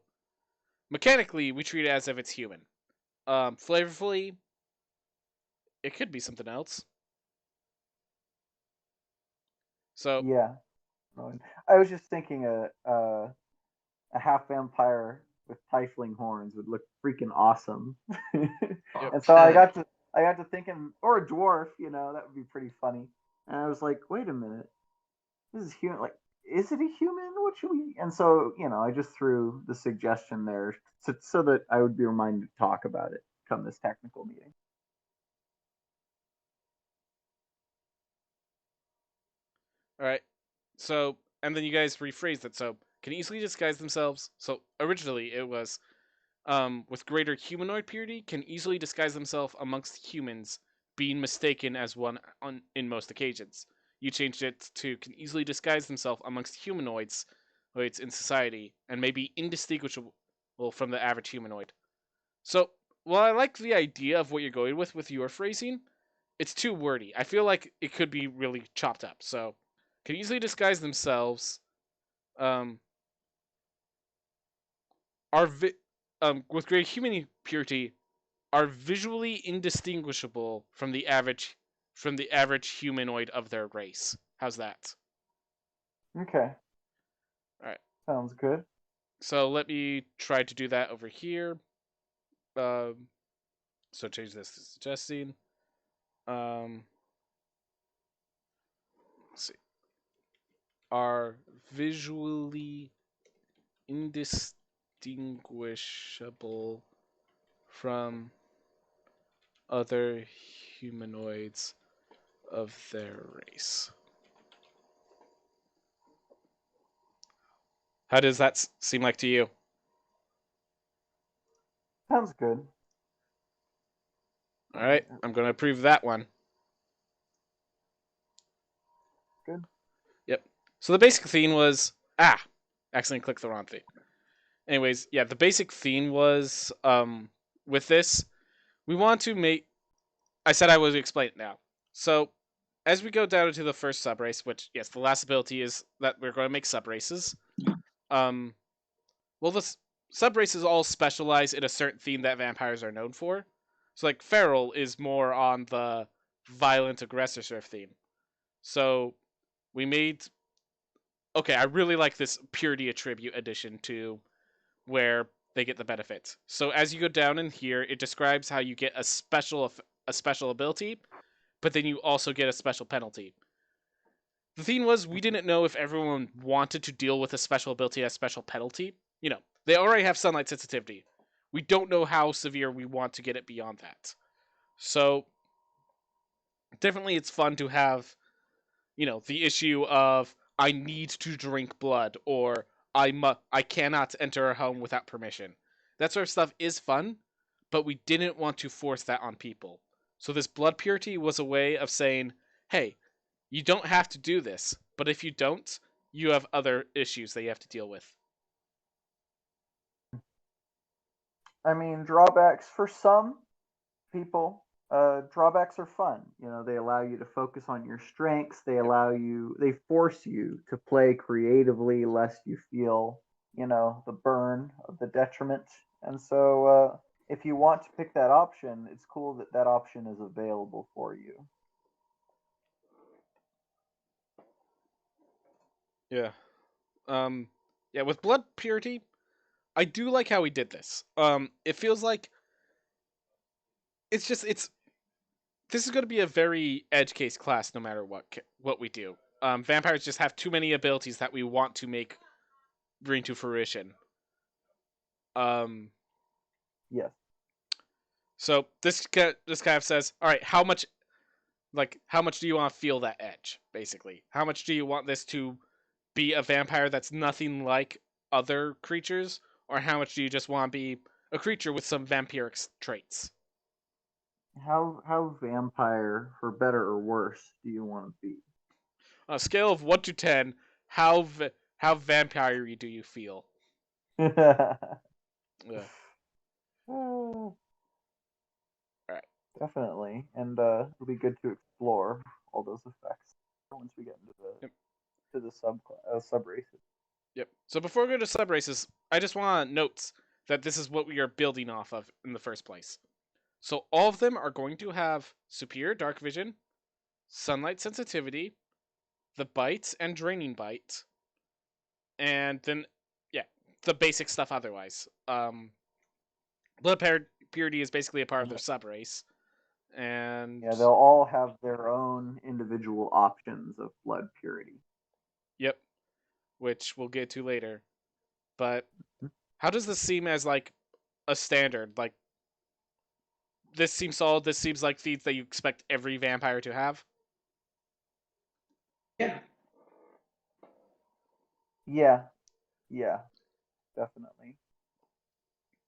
mechanically, we treat it as if it's human. Flavorfully, it could be something else. So yeah. I was just thinking a half vampire with tiefling horns would look freaking awesome. yep. And so Okay. I got to thinking, or a dwarf, that would be pretty funny. And I was like, wait a minute, this is human. Like, is it a human? What should we? And so I just threw the suggestion there so that I would be reminded to talk about it come this technical meeting. All right. So and then you guys rephrased it. So can easily disguise themselves. So originally it was with greater humanoid purity can easily disguise themselves amongst humans, being mistaken as one in most occasions. You changed it to can easily disguise themselves amongst humanoids in society and may be indistinguishable from the average humanoid. So, while I like the idea of what you're going with your phrasing, it's too wordy. I feel like it could be really chopped up. So, can easily disguise themselves. Um, are with great human purity are visually indistinguishable from the average humanoid of their race. How's that? Okay, All right. sounds good. So let me try to do that over here. Um, so change this to suggesting. Um, let's see. Are visually indistinguishable from other humanoids of their race. How does that seem like to you? Sounds good. All right, I'm going to approve that one. Good. Yep. So the basic theme was accidentally clicked the wrong thing. Anyways, yeah, the basic theme was with this, we want to make. I said I would explain it now. So as we go down into the first subrace, which yes, the last ability is that we're going to make subraces. Um, well, the subraces all specialize in a certain theme that vampires are known for. So like feral is more on the violent aggressor surf theme. So we made okay, I really like this purity attribute addition to where they get the benefits. So as you go down in here, it describes how you get a special ability, but then you also get a special penalty. The thing was, we didn't know if everyone wanted to deal with a special ability as special penalty. They already have sunlight sensitivity. We don't know how severe we want to get it beyond that. So definitely it's fun to have, the issue of I need to drink blood or I cannot enter a home without permission. That sort of stuff is fun, but we didn't want to force that on people. So this blood purity was a way of saying, "Hey, you don't have to do this, but if you don't, you have other issues that you have to deal with." I mean, drawbacks for some people. Drawbacks are fun. They allow you to focus on your strengths. They force you to play creatively, lest you feel, the burn of the detriment. And so, if you want to pick that option, it's cool that that option is available for you. Yeah. Um yeah, with blood purity, I do like how we did this. It feels like it's this is going to be a very edge case class no matter what we do. Vampires just have too many abilities that we want to make bring to fruition. Um, Yes. so this kind of says, all right, how much do you want to feel that edge? Basically, how much do you want this to be a vampire that's nothing like other creatures, or how much do you just want to be a creature with some vampiric traits? How vampire, for better or worse, do you want to be? On a scale of 1 to 10, how vampire do you feel? Yeah. Oh, All right. definitely, and it'll be good to explore all those effects once we get into the Yep. sub races. Yep. So before we go to sub races, I just want to note that this is what we are building off of in the first place. So all of them are going to have superior dark vision, sunlight sensitivity, the bite and draining bite, and then yeah, the basic stuff otherwise. Blood purity is basically a part of their sub race, and Yeah, they'll all have their own individual options of blood purity. yep, which we'll get to later. But how does this seem as like a standard? Like this seems solid. This seems like feats that you expect every vampire to have. Yeah. Yeah, yeah, definitely.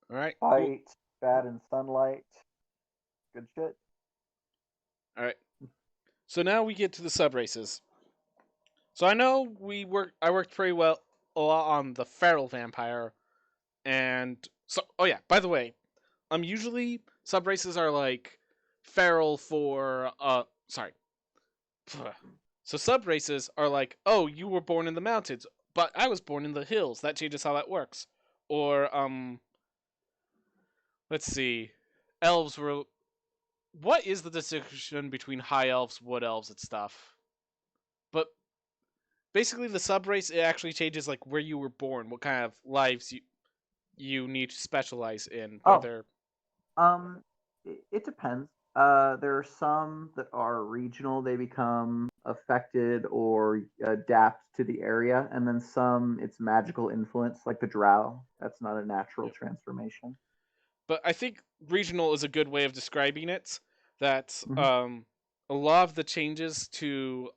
All right, cool. Fight, bad in sunlight, good shit. All right. So now we get to the sub races. So I know I worked pretty well a lot on the feral vampire, and so oh yeah. By the way, usually sub races are like feral for sorry. So sub races are like, oh, you were born in the mountains, but I was born in the hills. That changes how that works. Or let's see, elves were. What is the distinction between high elves, wood elves, and stuff? But basically, the sub race it actually changes like where you were born, what kind of lives you need to specialize in. Oh, Whether it depends. There are some that are regional; they become affected or adapt to the area, and then some it's magical influence, like the Drow. That's not a natural yep. transformation. But I think regional is a good way of describing it. That Hmm. a lot of the changes to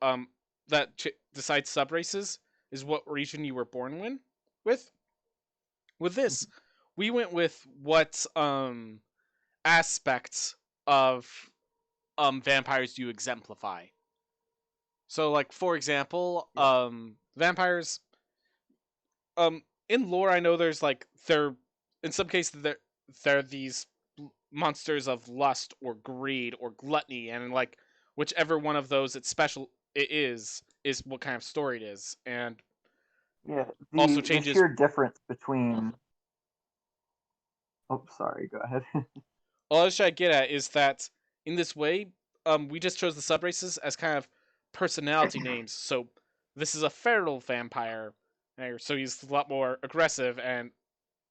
decides sub races is what region you were born with. With this, we went with what aspects of vampires do you exemplify. So, like for example, Yeah. vampires. In lore, I know there's like they're in some cases they're these monsters of lust or greed or gluttony, and like whichever one of those it's special it is what kind of story it is, and Yeah, also the changes. sheer difference between. Oh, sorry. Go ahead. All I was trying to get at is that in this way, we just chose the sub races as kind of personality names. So this is a feral vampire, so he's a lot more aggressive and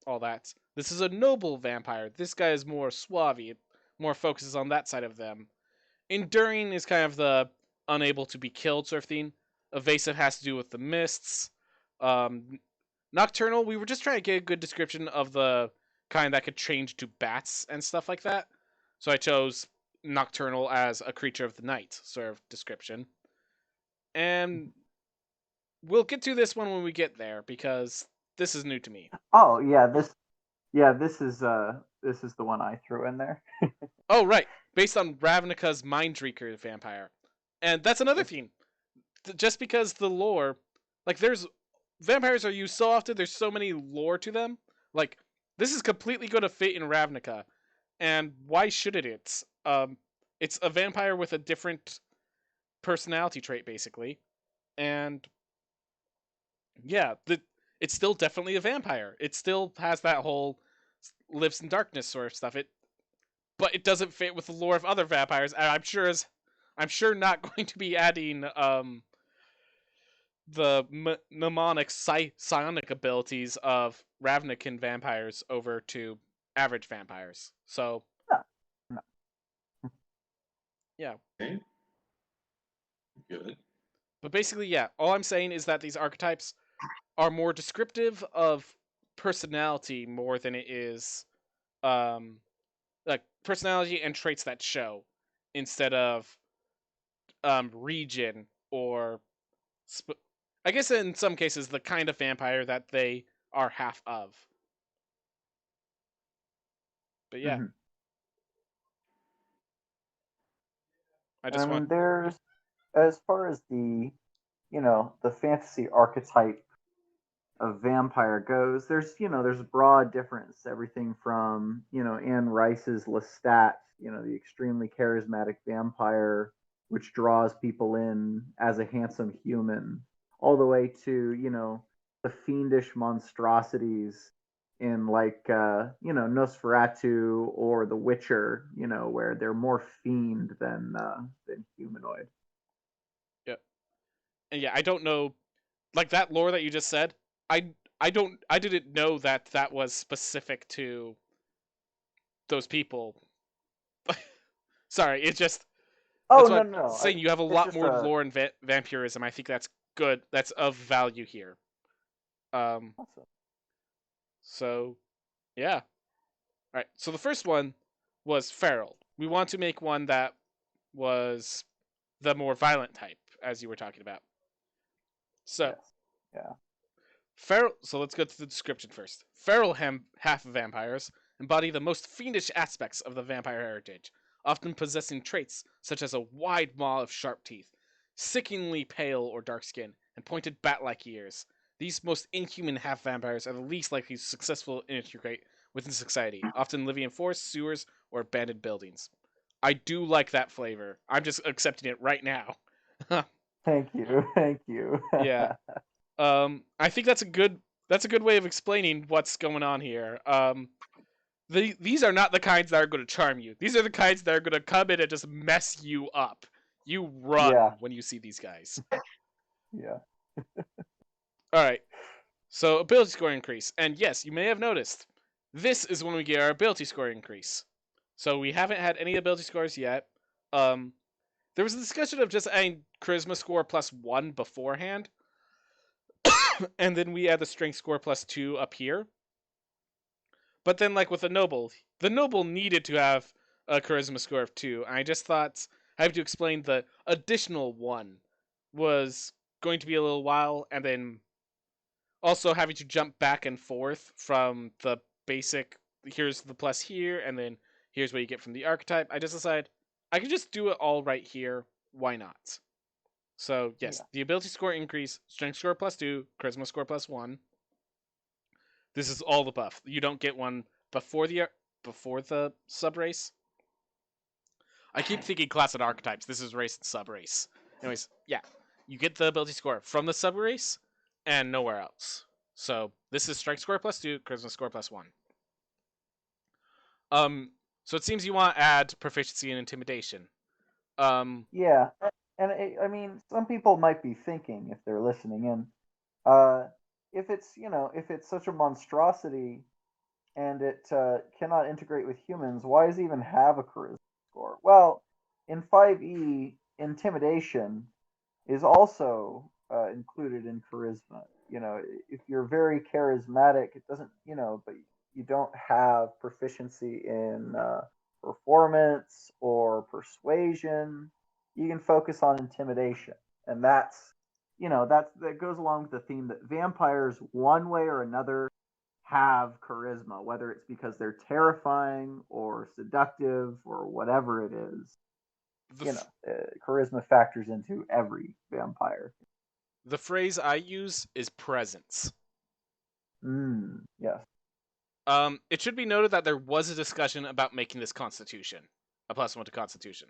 all that. This is a noble vampire. This guy is more suave, more focuses on that side of them. Enduring is kind of the unable to be killed sort of thing. Evasive has to do with the mists. Um, Nocturnal, we were just trying to get a good description of the kind that could change to bats and stuff like that. So I chose Nocturnal as a creature of the night sort of description. And we'll get to this one when we get there because this is new to me. Oh this is the one I threw in there. Oh, right. Based on Ravnica's Mindreaker vampire. And that's another theme. Just because the lore, like, there's vampires are used so often, there's so many lore to them. Like, this is completely going to fit in Ravnica. And why shouldn't it? It's a vampire with a different personality trait, basically. And yeah, it's still definitely a vampire. It still has that whole lives in darkness sort of stuff. But it doesn't fit with the lore of other vampires. And I'm sure not going to be adding the mnemonic psionic abilities of Ravnican vampires over to average vampires. So No, no. yeah. Okay. Good. But basically, yeah, all I'm saying is that these archetypes are more descriptive of personality more than it is like personality and traits that show instead of region or I guess in some cases the kind of vampire that they are half of. But yeah, Mm-hmm. I And I just want mean, there's as far as the fantasy archetype of vampire goes, there's broad difference. Everything from Anne Rice's Lestat, the extremely charismatic vampire, which draws people in as a handsome human, all the way to the fiendish monstrosities in like Nosferatu or The Witcher, where they're more fiend than humanoid. yeah. And yeah, I don't know like that lore that you just said. I I didn't know that that was specific to those people. Sorry, it's just Oh that's no what no, no. saying you have a It's lot just more a lore in vampirism. I think that's good. That's of value here. Um, awesome. so yeah. All right. So the first one was feral. We want to make one that was the more violent type, as you were talking about. So Yes. Yeah. feral. So let's go to the description first. Feral half vampires embody the most fiendish aspects of the vampire heritage, often possessing traits such as a wide maw of sharp teeth, sickeningly pale or dark skin, and pointed bat-like ears. These most inhuman half vampires are the least likely to successfully integrate within society, often living in forests, sewers, or abandoned buildings. I do like that flavor. I'm just accepting it right now. Thank you. Thank you. Yeah. I think that's a good way of explaining what's going on here. These are not the kinds that are going to charm you. These are the kinds that are going to come in and just mess you up. You Yeah. run when you see these guys. Yeah. All right. So ability score increase, and yes, you may have noticed this is when we get our ability score increase. So we haven't had any ability scores yet. Um, there was a discussion of just adding charisma score +1 beforehand, and then we add the strength score +2 up here. But then, like with the noble needed to have a charisma score of 2. And I just thought I have to explain the additional one was going to be a little while, and then also having to jump back and forth from the basic. Here's the plus here, and then here's what you get from the archetype. I just decided I could just do it all right here. Why not? So yes, Yeah. the ability score increase, strength score +2, charisma score +1. This is all the buff. You don't get one before the sub race. I keep thinking class and archetypes. This is race and sub race. Anyways, yeah, you get the ability score from the sub race and nowhere else. So this is strength score +2, charisma score +1. Um, so it seems you want to add proficiency and intimidation. Um, Yeah. And I mean, some people might be thinking if they're listening in, uh, if it's if it's such a monstrosity and it cannot integrate with humans, why does it even have a charisma score? Well, in 5e, intimidation is also included in charisma. If you're very charismatic, it doesn't, but you don't have proficiency in performance or persuasion, you can focus on intimidation. And that goes along with the theme that vampires, one way or another, have charisma, whether it's because they're terrifying or seductive or whatever it is. The f- Charisma factors into every vampire. the phrase I use is presence. Yes. It should be noted that there was a discussion about making this constitution a +1 to constitution.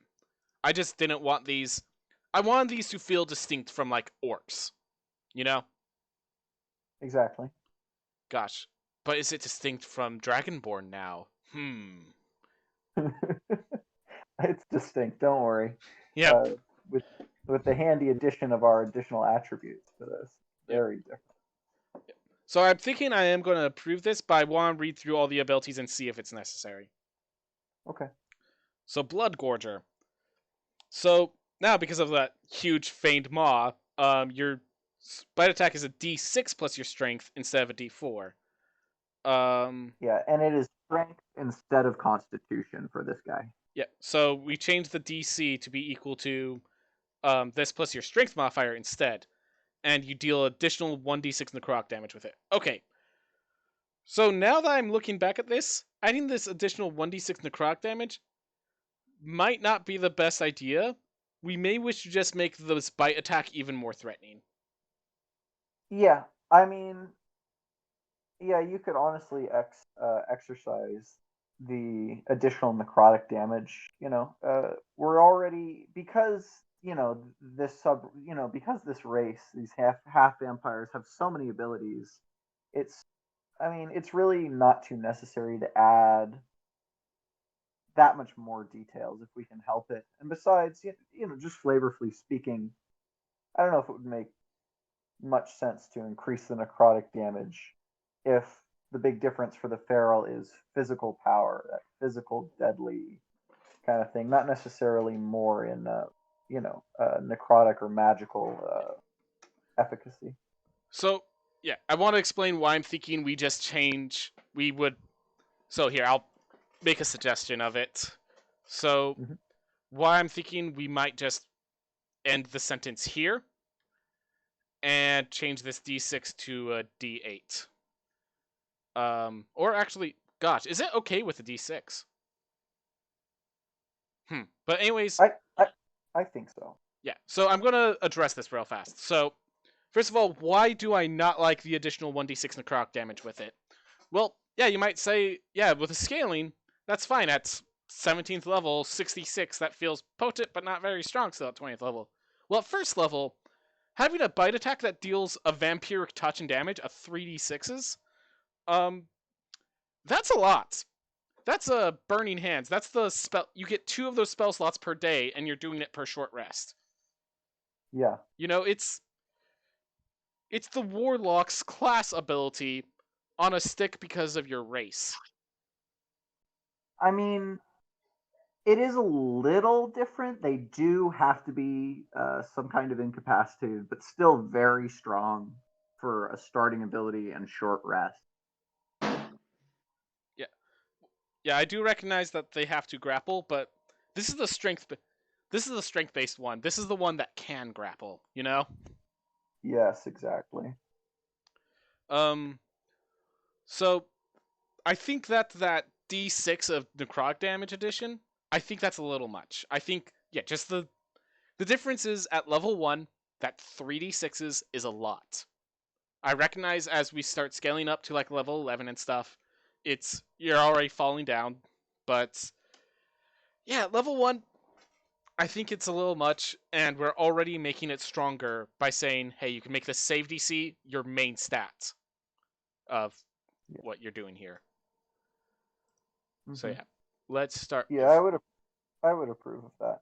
I just didn't want these. I wanted these to feel distinct from like orcs, you know? Exactly. Gosh, but is it distinct from Dragonborn now? It's distinct. Don't worry. Yep. Uh, with the handy addition of our additional attributes to this, Yep. very different. So I'm thinking I am going to approve this, but I want to read through all the abilities and see if it's necessary. Okay. So Blood Gorger. So now because of that huge feigned maw, your bite attack is a D6 plus your strength instead of a D4. Yeah, and it is strength instead of constitution for this guy. Yeah. So we changed the DC to be equal to this plus your strength modifier instead, and you deal additional 1d6 necrotic damage with it. Okay. So now that I'm looking back at this, adding this additional 1d6 necrotic damage might not be the best idea. We may wish to just make this bite attack even more threatening. Yeah, I mean, yeah, you could honestly exercise the additional necrotic damage. We're already because because this race, these half vampires have so many abilities. It's I mean, it's really not too necessary to add that much more details if we can help it. And besides, just flavorfully speaking, I don't know if it would make much sense to increase the necrotic damage if the big difference for the feral is physical power, that physical deadly kind of thing, not necessarily more in necrotic or magical efficacy. So, yeah, I want to explain why I'm thinking we just change. We would. So, here, I'll make a suggestion of it. So, Mm-hmm. why I'm thinking we might just end the sentence here and change this D6 to a D8. Or actually, gosh, is it okay with a D6? But anyways, I, I I think so. yeah. So I'm gonna address this real fast. So, first of all, why do I not like the additional 1d6 necrotic damage with it? Well, yeah, you might say, yeah, with the scaling, that's fine. At 17th level, 66, that feels potent but not very strong still at 20th level. Well, at first level, having a bite attack that deals a vampiric touch and damage of 3d6s, um, that's a lot. That's a burning hands. That's the spell. You get 2 of those spell slots per day, and you're doing it per short rest. Yeah. It's the warlock's class ability on a stick because of your race. I mean, it is a little different. They do have to be some kind of incapacitated, but still very strong for a starting ability and short rest. Yeah, yeah, I do recognize that they have to grapple, but this is the strength. This is the strength-based one. This is the one that can grapple. Yes, exactly. Um. So I think that D6 of necrotic damage addition. I think that's a little much. I think just the difference is at level 1 that 3d6s is a lot. I recognize as we start scaling up to like level 11 and stuff, you're already falling down, but yeah, level 1 I think it's a little much, and we're already making it stronger by saying, hey, you can make the save DC your main stat of Yeah. what you're doing here. So Mm-hmm. yeah, let's start. Yeah, I would approve of that.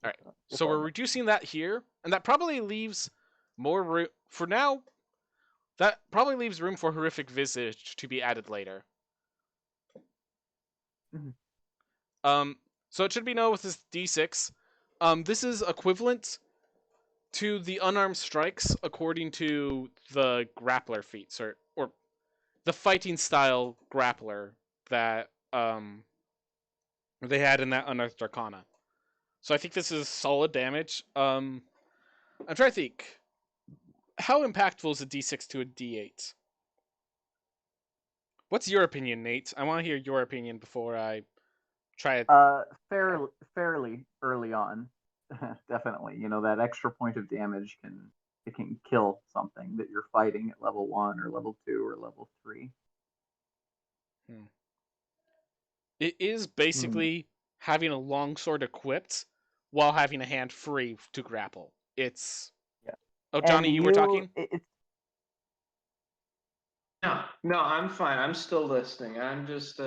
All right. We'll So we're find reducing that here, and that probably leaves more room for now. That probably leaves room for horrific visage to be added later. Mhm. So it should be known with this D6. This is equivalent to the unarmed strikes according to the grappler feats, or the fighting style grappler that they had in that Unearthed Arcana. So I think this is solid damage. I'm trying to think. How impactful is a D6 to a D8? What's your opinion, Nate? I want to hear your opinion before I try it. fairly early on, definitely. You know, that extra point of damage can kill something that you're fighting at level 1 or level 2 or level 3. It is Hmm. basically having a long sword equipped while having a hand free to grapple. It's Yeah. Oh, And Johnny, you were talking? it's No, I'm fine. I'm still listening. I'm just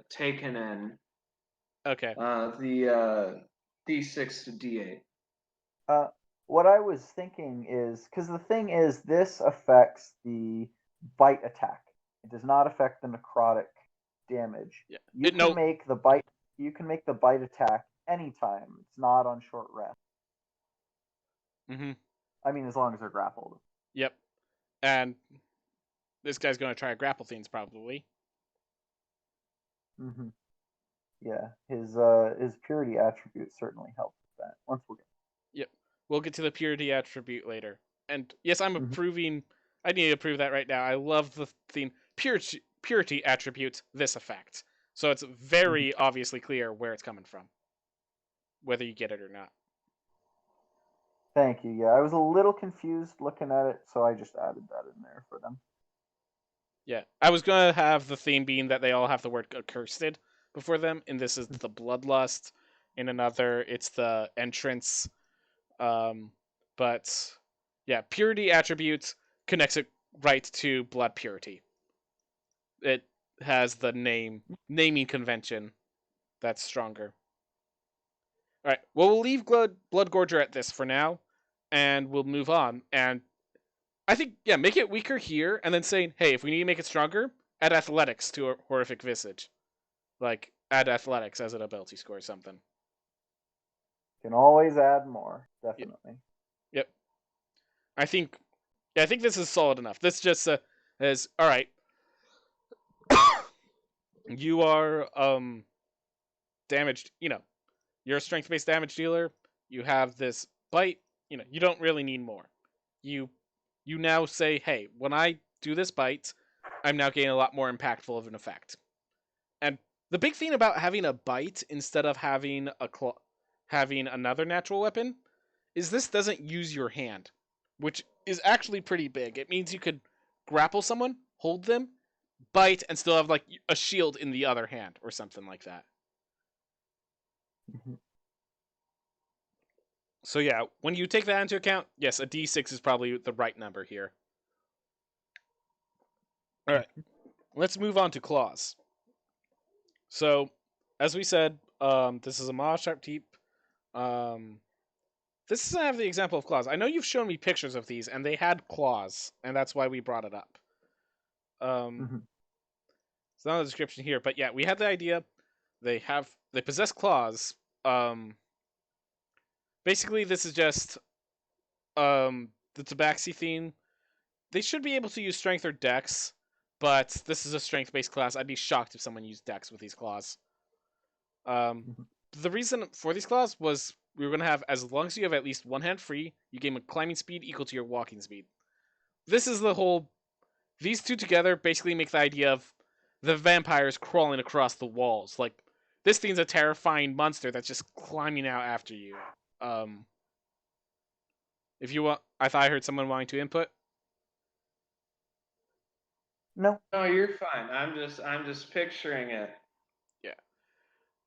taking in Okay. the D6 to D8. uh, what I was thinking is because the thing is, this affects the bite attack. It does not affect the necrotic damage. Yeah. You can No. make the bite. You can make the bite attack anytime. It's not on short rest. Mm-hmm. I mean, as long as they're grappled. Yep. And this guy's going to try to grapple things probably. Hmm. Yeah, his purity attribute certainly helps with that. Once we'll get. Yep. We'll get to the purity attribute later. And yes, I'm Mhm. approving. I need to approve that right now. I love the theme. Purity attributes this effect. So it's Mhm. very obviously clear where it's coming from, whether you get it or not. Thank you. Yeah, I was a little confused looking at it, so I just added that in there for them. Yeah. I was going to have the theme being that they all have the word accursed before them, and this is the bloodlust. In another, it's the entrance. Um, but yeah, purity attributes connects it right to blood purity. It has the naming convention that's stronger. All right. Well, we'll leave Blood Gorger at this for now, and we'll move on. And I think make it weaker here, and then saying, hey, if we need to make it stronger, add athletics to a horrific visage, like add athletics as an ability score or something. Can always add more, Yep. definitely. Yep. I think. Yeah, I think this is solid enough. This just is all right. You are damaged. You're a strength-based damage dealer. You have this bite. You don't really need more. You you now say, hey, when I do this bite, I'm now getting a lot more impactful of an effect. And the big thing about having a bite instead of having having another natural weapon is this doesn't use your hand, which is actually pretty big. It means you could grapple someone, hold them, bite, and still have like a shield in the other hand or something like that. Mhm. So yeah, when you take that into account, yes, a D6 is probably the right number here. All right, let's move on to claws. So, as we said, this is a Maw Sharp Teep. Um, this doesn't have the example of claws. I know you've shown me pictures of these, and they had claws, and that's why we brought it up. Mhm. It's not in the description here, but yeah, we had the idea. They possess claws. Um, Basically, this is just the Tabaxi theme. They should be able to use strength or dex, but this is a strength-based class. I'd be shocked if someone used dex with these claws. Um, Mhm. the reason for these claws was we were going to have, as long as you have at least one hand free, you gain a climbing speed equal to your walking speed. This is the whole. These two together basically make the idea of the vampires crawling across the walls. Like, this thing's a terrifying monster that's just climbing out after you. Um, if you want, I thought I heard someone wanting to input. No. No, you're fine. I'm just picturing it. Yeah.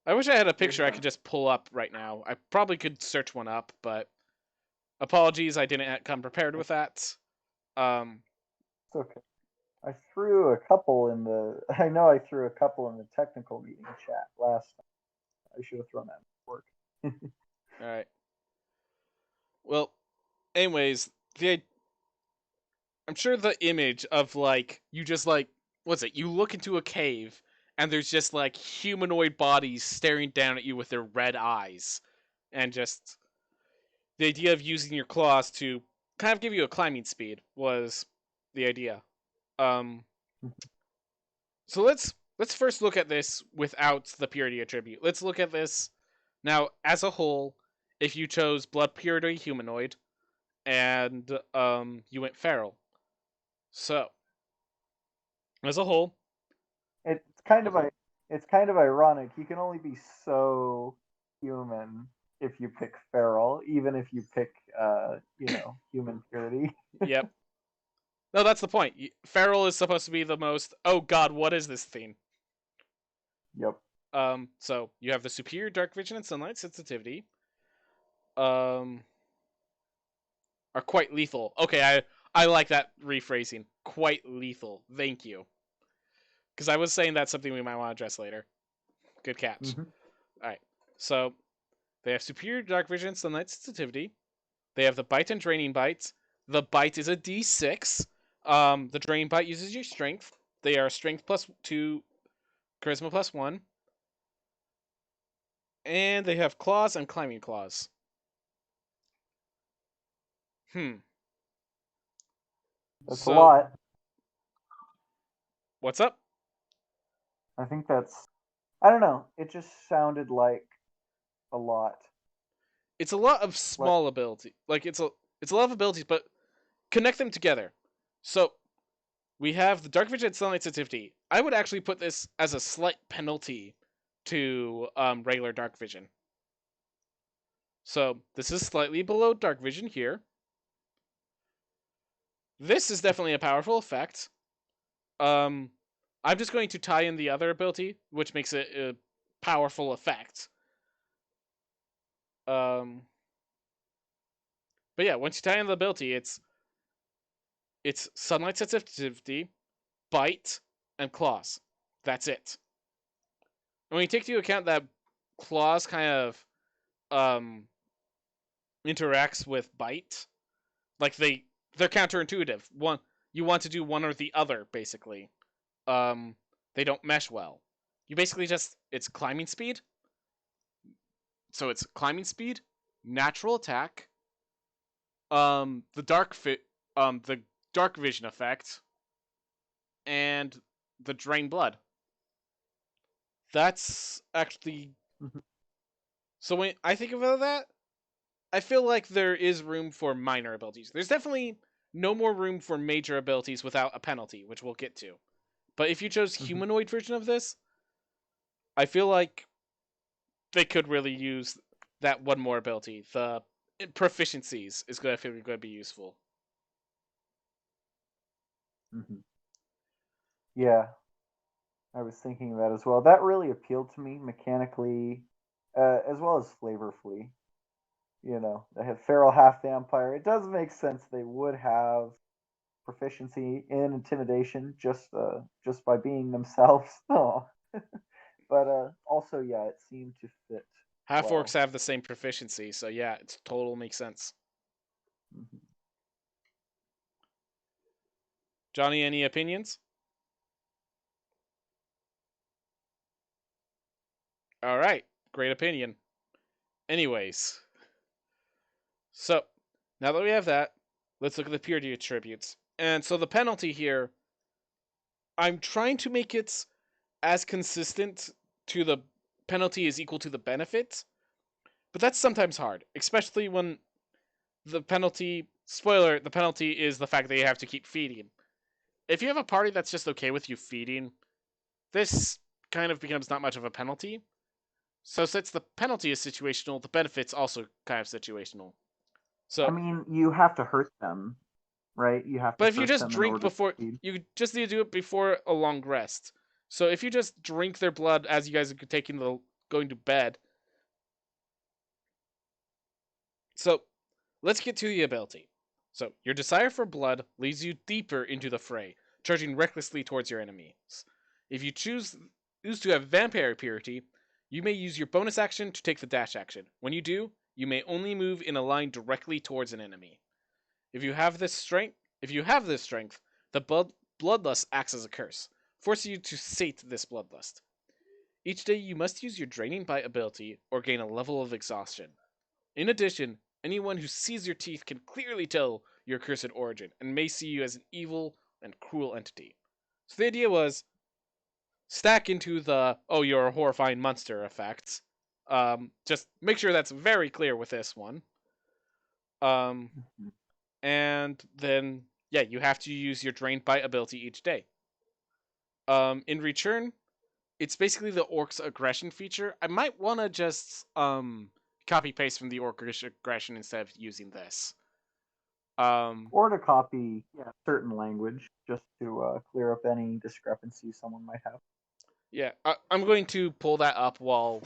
I wish I had a You're picture I fine. could just pull up right now. I probably could search one up, but apologies, I didn't come prepared with that. Um, It's okay. I threw a couple in the. I know I threw a couple in the technical meeting chat last time. I should have thrown that in work. all right. Well, anyways, I'm sure the image of like you just like what's it? You look into a cave and there's just like humanoid bodies staring down at you with their red eyes, and just the idea of using your claws to kind of give you a climbing speed was the idea. Um, so let's first look at this without the purity attribute. Let's look at this now as a whole. If you chose blood purity humanoid and you went feral, so as a whole, It's kind of it's kind of ironic. You can only be so human if you pick feral, even if you pick human purity. yep. No, that's the point. Feral is supposed to be the most. Oh God, what is this thing? Yep. So you have the superior dark vision and sunlight sensitivity. Um, are quite lethal. Okay, I like that rephrasing. Quite lethal. Thank you. Because I was saying that's something we might want to address later. Good catch. Mm-hmm. All right. So they have superior dark vision, sunlight sensitivity. They have the bite and draining bites. The bite is a D6. The draining bite uses your strength. They are strength +2, charisma +1, and they have claws and climbing claws. That's a So lot. what's up? I think that's. I don't know. It just sounded like a lot. It's a lot of Like. small ability. Like it's a lot of abilities, but connect them together. So we have the dark vision and sunlight sensitivity. I would actually put this as a slight penalty to regular dark vision. So this is slightly below dark vision here. This is definitely a powerful effect. Um, I'm just going to tie in the other ability, which makes it a powerful effect. Um, but yeah, once you tie in the ability, it's sunlight sensitivity, bite, and claws. That's it. And when you take into account that claws kind of um interacts with bite, like they're counterintuitive. One you want to do one or the other, basically. They don't mesh well. You basically just it's climbing speed. So it's climbing speed, natural attack, the the dark vision effect, and the drain blood. That's actually Mm-hmm. so when I think about that, I feel like there is room for minor abilities. There's definitely no more room for major abilities without a penalty, which we'll get to. But if you chose Mm-hmm. humanoid version of this, I feel like they could really use that one more ability. The proficiencies is going to be useful. Mm-hmm. Yeah, I was thinking that as well. That really appealed to me mechanically, as well as flavorfully. They have feral half vampire. It does make sense they would have proficiency in intimidation just by being themselves. Oh. But also, yeah, it seemed to fit Half orcs well. have the same proficiency, so yeah, it total makes sense. Mm-hmm. Johnny, any opinions? All right, great opinion. Anyways, so now that we have that, let's look at the purity attributes. And so the penalty here, I'm trying to make it as consistent to the penalty is equal to the benefit, but that's sometimes hard, especially when the penalty spoiler, the penalty is the fact that you have to keep feeding. If you have a party that's just okay with you feeding, this kind of becomes not much of a penalty. So since the penalty is situational, the benefit's also kind of situational. I So, mean, you have to hurt them, right? You have to but if you hurt just them in drink order to before, feed. you just need to do it before a long rest. So if you just drink their blood as you guys are taking the going to bed. So let's get to the ability. So your desire for blood leads you deeper into the fray, charging recklessly towards your enemies. If you choose to have vampire purity, you may use your bonus action to take the dash action. When you do, You may only move in a line directly towards an enemy. If you have this strength, the bloodlust acts as a curse, forcing you to sate this bloodlust. Each day you must use your draining bite ability or gain a level of exhaustion. In addition, anyone who sees your teeth can clearly tell your cursed origin and may see you as an evil and cruel entity. So the idea was stack into the "oh, you're a horrifying monster" effects. Just make sure that's very clear with this one. Um, and then yeah, you have to use your drained bite ability each day. In return, it's basically the orc's aggression feature. I might want to just copy paste from the orcish aggression instead of using this. Or to copy certain language just to clear up any discrepancies someone might have. Yeah, I'm going to pull that up while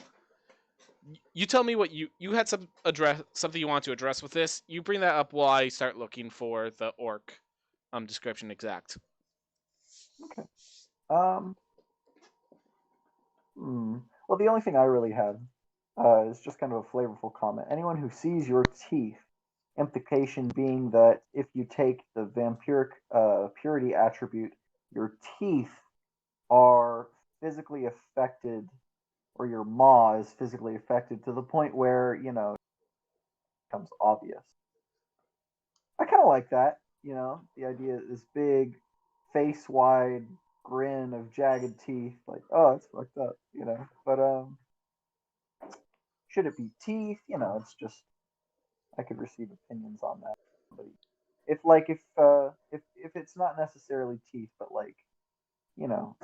you tell me what you had something you want to address with this. You bring that up while I start looking for the orc description exact. Okay. Well, the only thing I really have is just kind of a flavorful comment. Anyone who sees your teeth, implication being that if you take the vampiric purity attribute, your teeth are physically affected, or your maw is physically affected to the point where, it becomes obvious. I kind of like that, the idea is this big, face wide grin of jagged teeth, like, oh, it's fucked up, But should it be teeth? It's just I could receive opinions on that. But if it's not necessarily teeth, but like you know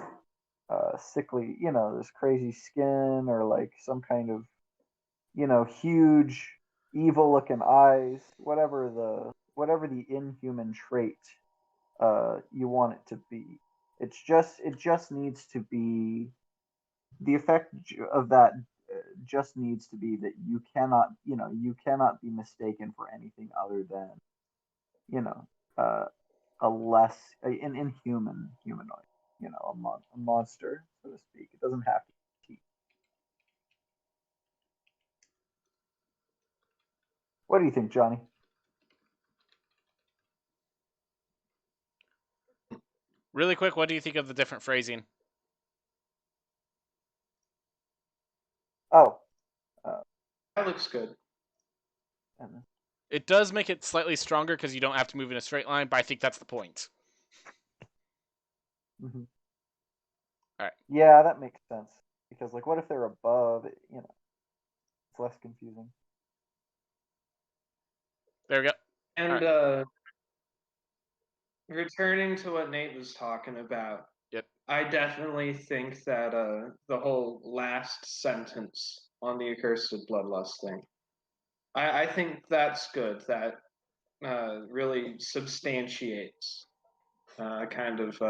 sickly, this crazy skin or like some kind of huge evil looking eyes, whatever the inhuman trait you want it to be. It just needs to be the effect of that just needs to be that you cannot be mistaken for anything other than you know uh, an inhuman humanoid, a monster, so to speak. It doesn't have to be teeth. What do you think, Johnny? Really quick, what do you think of the different phrasing? Oh, That looks good. It does make it slightly stronger because you don't have to move in a straight line, but I think that's the point. mm-hmm. All right. Yeah, that makes sense. Because like, what if they're above? It's less confusing. There we go. And right. Returning to what Nate was talking about, Yep. I definitely think that the whole last sentence on the accursed bloodlust thing, I think that's good. That really substantiates kind of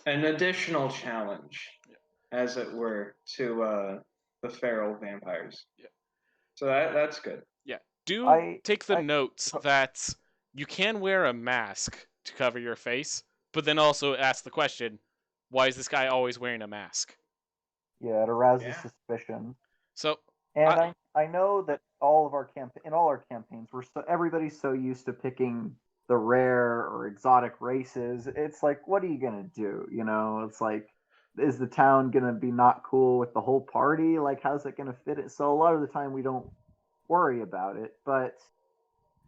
an additional challenge, as it were, to the feral vampires. Yeah. So that's good. Yeah. Do take the I notes that you can wear a mask to cover your face, but then also ask the question, why is this guy always wearing a mask? Yeah, it arouses suspicion. So, And I know that in all our campaigns, everybody's so used to picking the rare or exotic races. It's like, what are you gonna do? It's like, is the town gonna be not cool with the whole party? Like, how's it gonna fit it? So a lot of the time we don't worry about it. But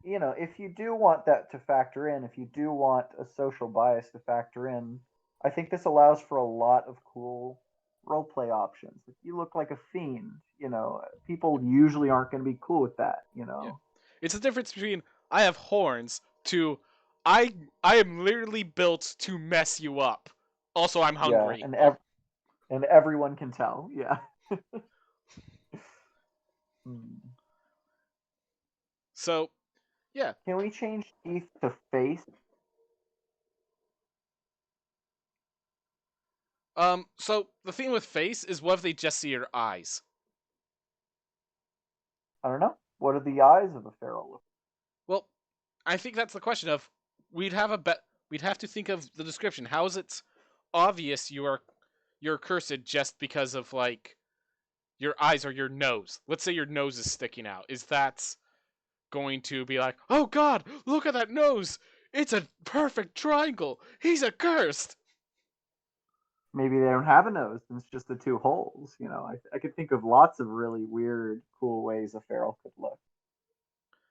if you do want that to factor in, if you do want a social bias to factor in, I think this allows for a lot of cool roleplay options. If you look like a fiend, people usually aren't going to be cool with that. Yeah. It's the difference between I have horns to I am literally built to mess you up. Also, I'm hungry. Yeah, and everyone can tell. Yeah. So, yeah. Can we change teeth to face? So the thing with face is what if they just see your eyes? I don't know. What are the eyes of a feral look? Well, I think that's the question of we'd have to think of the description. How is it obvious you're cursed just because of like your eyes or your nose. Let's say your nose is sticking out. Is that going to be like, oh god, look at that nose! It's a perfect triangle! He's accursed! Maybe they don't have a nose, and it's just the two holes. I could think of lots of really weird, cool ways a feral could look.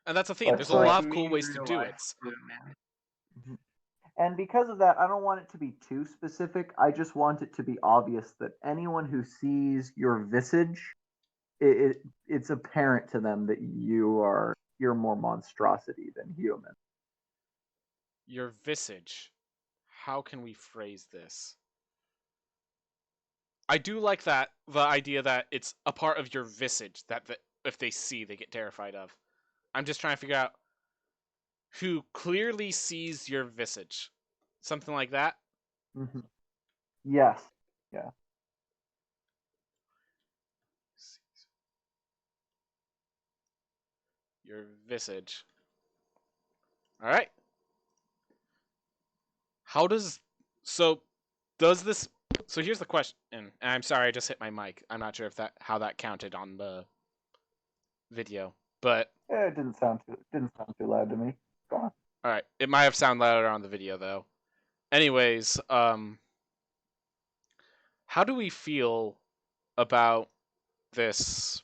And that's the thing. But There's It's a like lot of me cool in ways to real do life, it. man. And because of that, I don't want it to be too specific. I just want it to be obvious that anyone who sees your visage, it's apparent to them that you're more monstrosity than human. Your visage. How can we phrase this? I do like the idea that it's a part of your visage that if they see, they get terrified of. I'm just trying to figure out who clearly sees your visage. Something like that. Mm-hmm. Yes. Yeah. Your visage. All right. How does does this? So here's the question. And I'm sorry, I just hit my mic. I'm not sure if how that counted on the video, but It didn't sound too loud to me. Go on. all right. It might have sounded louder on the video though. Anyways, how do we feel about this?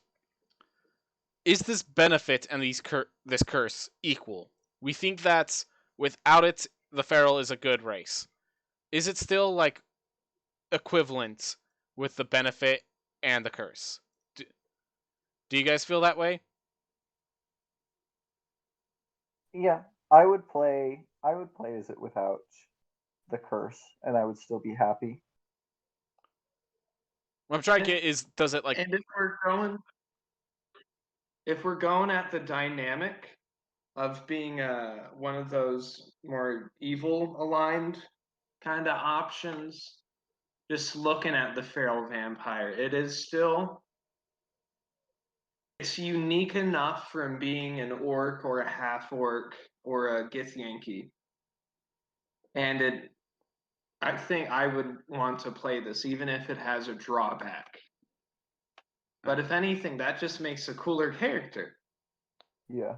Is this benefit and this curse equal? We think that without it, the feral is a good race. Is it still like equivalent with the benefit and the curse? Do you guys feel that way? Yeah, I would play. I would play as it without the curse, and I would still be happy. What I'm trying to get is, does it like? And if we're going at the dynamic of being one of those more evil aligned kind of options, just looking at the feral vampire, it's unique enough from being an orc or a half orc or a Githyanki. And I think I would want to play this even if it has a drawback. But if anything, that just makes a cooler character. Yeah.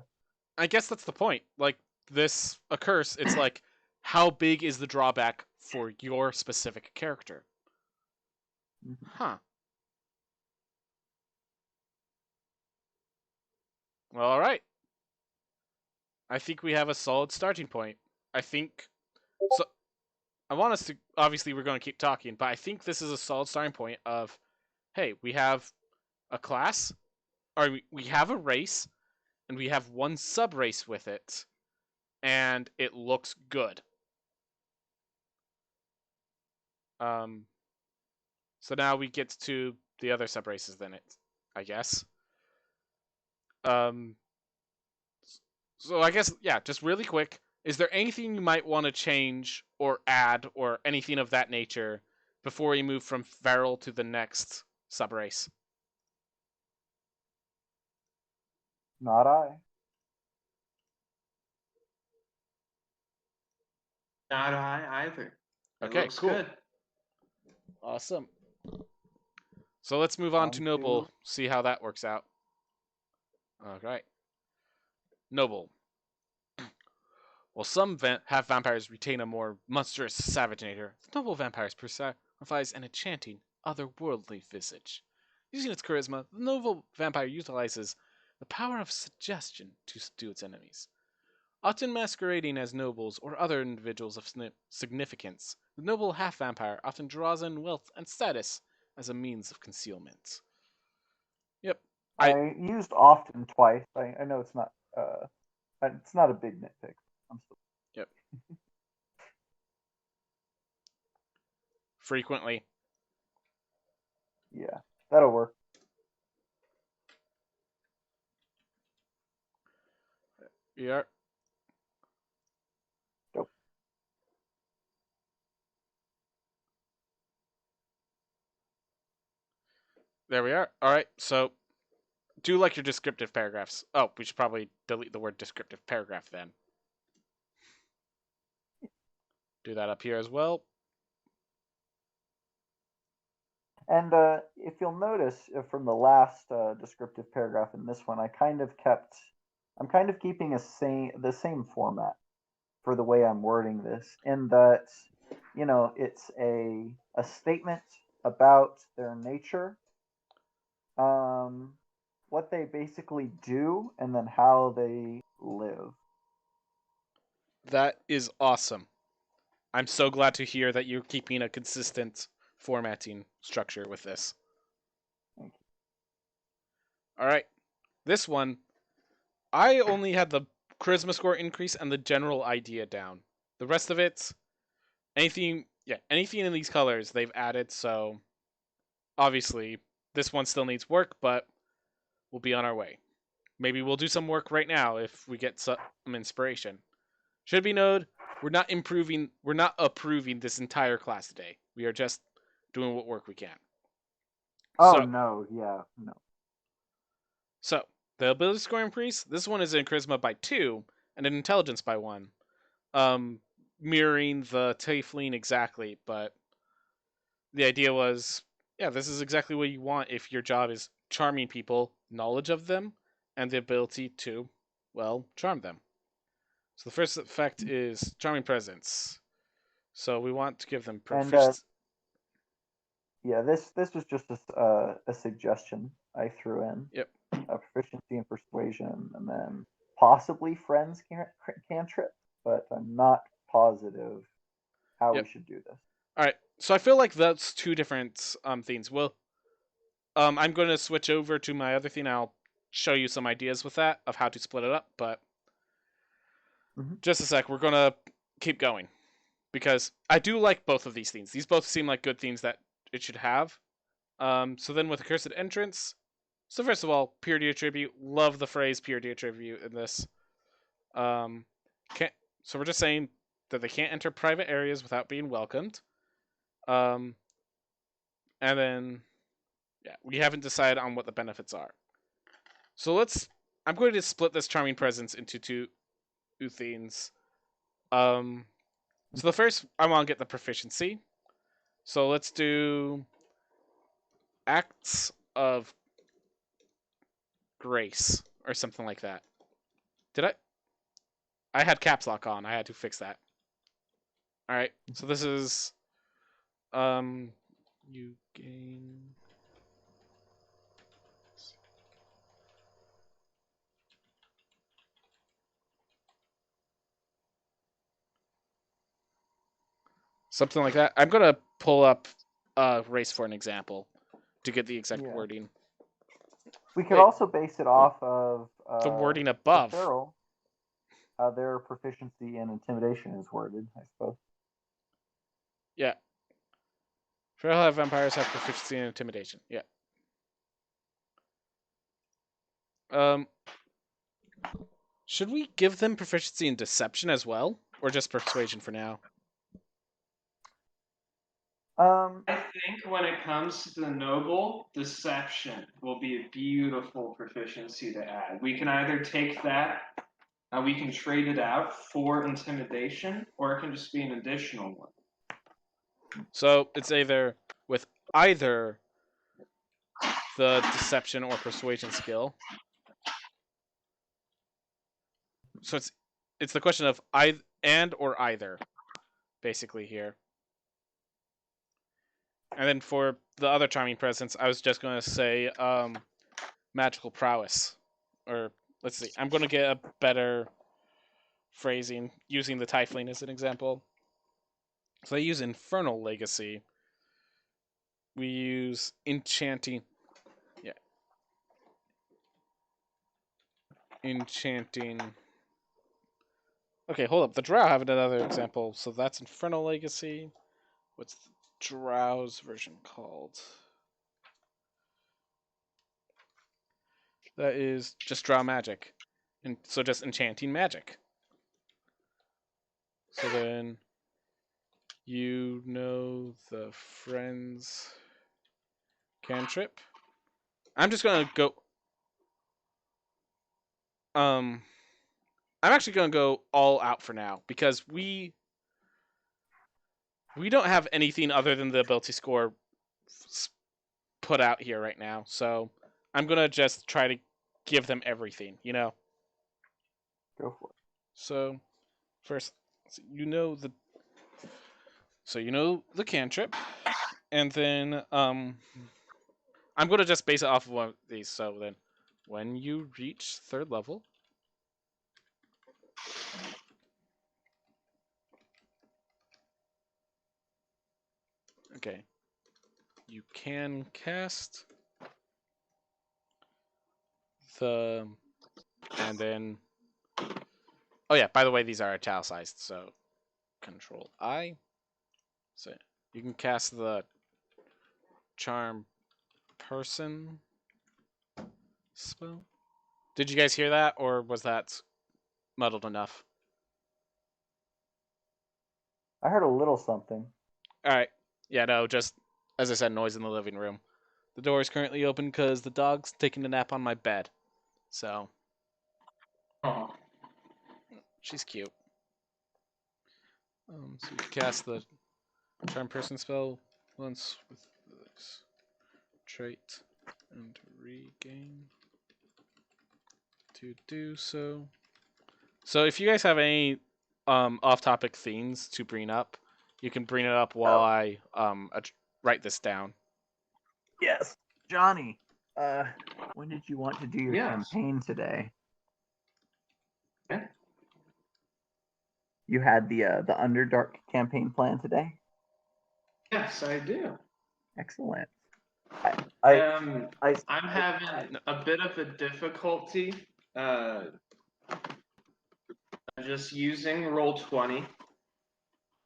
I guess that's the point. Like this a curse, it's like how big is the drawback for your specific character? Mm-hmm. Huh. Well, all right. I think we have a solid starting point. I think so. I want us to obviously we're going to keep talking, but I think this is a solid starting point of, hey, we have a class, or we have a race, and we have one sub race with it, and it looks good. Um, so now we get to the other sub races. Then I guess. Um, so I guess yeah, just really quick. Is there anything you might want to change or add or anything of that nature before we move from feral to the next sub race? Not I. Not I either. It Okay, looks cool. good. Awesome. So let's move on to On Noble, to see how that works out. Alright. Noble. While some half vampires retain a more monstrous savage nature, the noble vampires personifies an enchanting, otherworldly visage. Using its charisma, the noble vampire utilizes the power of suggestion to subdue its enemies. Often masquerading as nobles or other individuals of significance, the noble half vampire often draws in wealth and status as a means of concealment. Yep. I I used often twice. I know it's not a big nitpick. I'm still Yep. Frequently. Yeah, that'll work. Yeah. Nope. There we are. All right. So do like your descriptive paragraphs. Oh, we should probably delete the word descriptive paragraph then. Do that up here as well. And if you'll notice from the last descriptive paragraph in this one, I'm kind of keeping the same format for the way I'm wording this, in that, it's a statement about their nature, um, what they basically do, and then how they live. That is awesome. I'm so glad to hear that you're keeping a consistent formatting structure with this. Thank you. All right. This one, I only had the charisma score increase and the general idea down. The rest of it, anything in these colors they've added, so obviously this one still needs work, but we'll be on our way. Maybe we'll do some work right now if we get some inspiration. Should be noted, we're not approving this entire class today. We are just doing what work we can. Oh So, no, yeah, no. so the ability score increase. This one is in charisma by 2 and in intelligence by 1. Mirroring the tiefling exactly, but the idea was, yeah, this is exactly what you want if your job is charming people, knowledge of them, and the ability to, well, charm them. So the first effect is charming presence. So we want to give them And proficiency. yeah, this was just a suggestion I threw in. Yep. Proficiency in persuasion, and then possibly friends cantrip, but I'm not positive how Yep. we should do this. All right. So I feel like that's two different things. Well, I'm going to switch over to my other thing. I'll show you some ideas with that of how to split it up. But just a sec. We're going to keep going because I do like both of these things. These both seem like good things that it should have. So then with accursed entrance. So first of all, purity attribute. Love the phrase purity attribute in this. Can't, so we're just saying that they can't enter private areas without being welcomed. And then, yeah, we haven't decided on what the benefits are. So I'm going to split this charming presence into two things. So the first, I want to get the proficiency. So let's do acts of grace or something like that. Did I? I had caps lock on. I had to fix that. All right. So this is you gain something like that. I'm gonna pull up race for an example to get the exact wording. We could also base it off of the wording for above. Feral, how their proficiency in intimidation is worded, I suppose. Yeah. Feral vampires have proficiency in intimidation. Yeah. Should we give them proficiency in deception as well, or just persuasion for now? I think when it comes to the noble, deception will be a beautiful proficiency to add. We can either take that, we can trade it out for intimidation, or it can just be an additional one. So it's either with either the deception or persuasion skill. So it's the question of or either, basically here. And then for the other charming presence, I was just going to say magical prowess. Or, let's see, I'm going to get a better phrasing using the Tiefling as an example. So I use Infernal Legacy. We use Enchanting. Yeah. Enchanting. Okay, hold up. The Drow have another example. So that's Infernal Legacy. What's the Drow's version called? That is just Drow magic. And so just enchanting magic. So then you know the friends cantrip. I'm just gonna go I'm actually gonna go all out for now because we don't have anything other than the ability score put out here right now. So I'm gonna just try to give them everything, you know. Go for it. So first, you know the cantrip, and then I'm gonna just base it off of one of these. So then, when you reach 3rd level, okay, you can cast the, and then, oh yeah, by the way, these are italicized, so Control I. So you can cast the charm person spell. Did you guys hear that, or was that muddled enough? I heard a little something. All right. Yeah, no, just as I said, noise in the living room. The door is currently open because the dog's taking a nap on my bed. So Oh, she's cute. So you can cast the charm person spell once with this trait and regain to do so. So if you guys have any off-topic themes to bring up, you can bring it up while I write this down. Yes, Johnny. When did you want to do your yes. campaign today? Okay. You had the Underdark campaign plan today. Yes, I do. Excellent. I'm having a bit of a difficulty just using Roll20,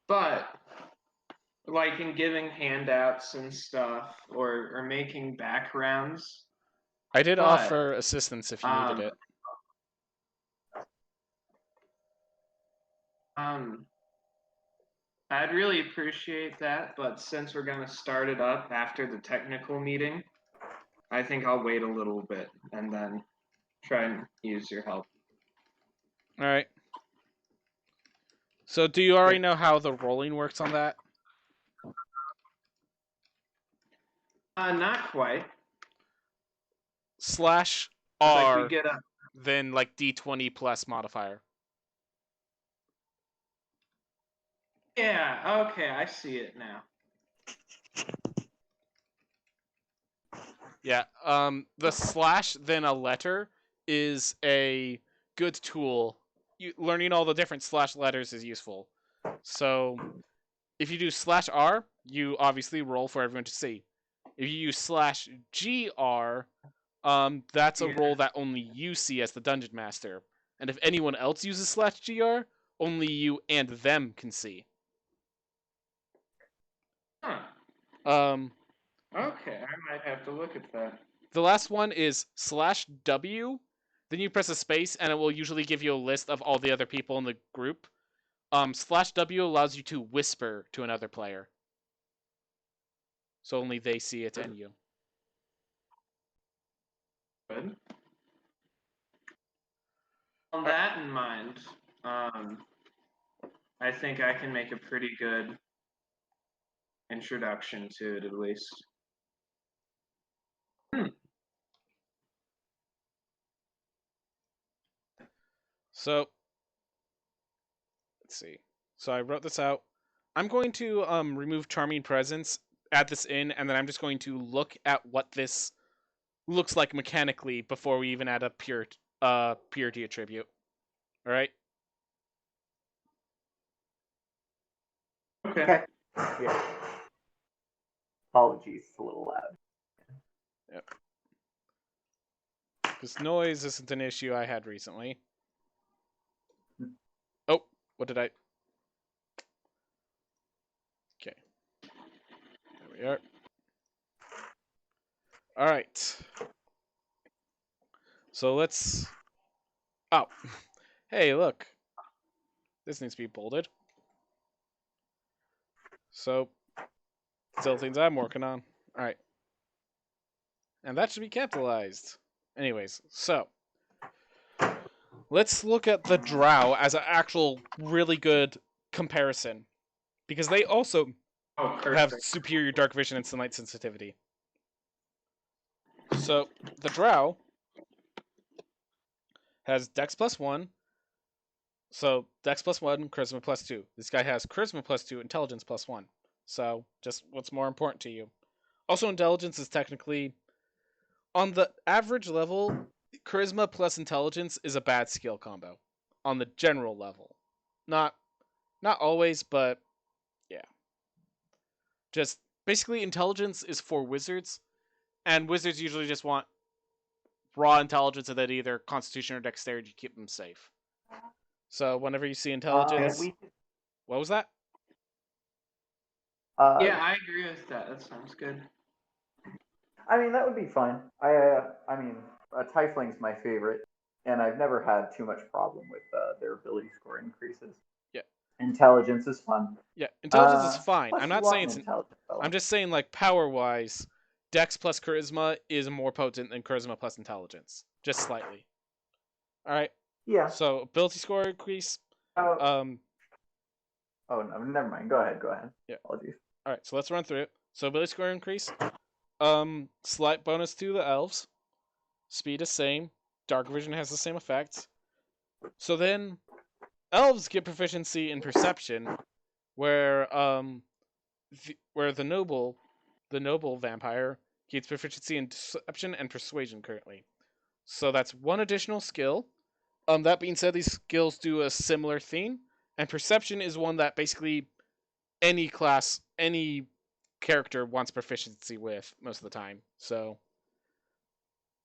but like in giving handouts and stuff or making backgrounds. I did But, offer assistance if you needed it. I'd really appreciate that, but since we're gonna start it up after the technical meeting, I think I'll wait a little bit and then try and use your help. All right. So do you already know how the rolling works on that? Not quite. /R, like we get a... then like D20 plus modifier. Yeah, okay, I see it now. Yeah, the / then a letter is a good tool. Learning all the different / letters is useful. So if you do /R, you obviously roll for everyone to see. If you use /GR, that's a roll that only you see as the dungeon master. And if anyone else uses /GR, only you and them can see. Huh. Okay, I might have to look at that. The last one is /W. Then you press a space, and it will usually give you a list of all the other people in the group. /W allows you to whisper to another player, so only they see it and you. Good. On that in mind, I think I can make a pretty good introduction to it, at least. So, let's see. So I wrote this out. I'm going to remove Charming Presence, add this in, and then I'm just going to look at what this looks like mechanically before we even add a purity attribute. All right? Okay. Yeah. Apologies, it's a little loud. Yep. Because noise isn't an issue I had recently. Oh, what did I... Okay. There we are. All right. So let's... Oh. Hey, look. This needs to be bolded. So, still things I'm working on. All right. And that should be capitalized. Anyways, so let's look at the Drow as an actual really good comparison, because they also have superior dark vision and sunlight sensitivity. So the Drow has Dex +1, so Dex +1, Charisma +2. This guy has Charisma +2, Intelligence +1. So just what's more important to you? Also, Intelligence is technically on the average level. Charisma plus Intelligence is a bad skill combo on the general level. Not always, but yeah. Just basically, Intelligence is for wizards, and wizards usually just want raw intelligence and then either Constitution or Dexterity to keep them safe. So whenever you see Intelligence, We what was that? Yeah, I agree with that. That sounds good. I mean, that would be fun. I mean, Tiefling's my favorite, and I've never had too much problem with their ability score increases. Yeah. Intelligence is fun. Yeah, Intelligence is fine. Plus, I'm you not want saying an it's. intelligent I'm fellow. just saying, like, power-wise, Dex plus Charisma is more potent than Charisma plus Intelligence, just slightly. All right. Yeah. So ability score increase. Oh no, never mind. Go ahead. Yeah. Apologies. All right. So let's run through it. So ability score increase. Slight bonus to the elves. Speed is same. Dark vision has the same effect. So then, elves get proficiency in perception, where the noble vampire gets proficiency in deception and persuasion currently. So that's one additional skill. That being said, these skills do a similar thing, and perception is one that basically any class, any character wants proficiency with most of the time. So,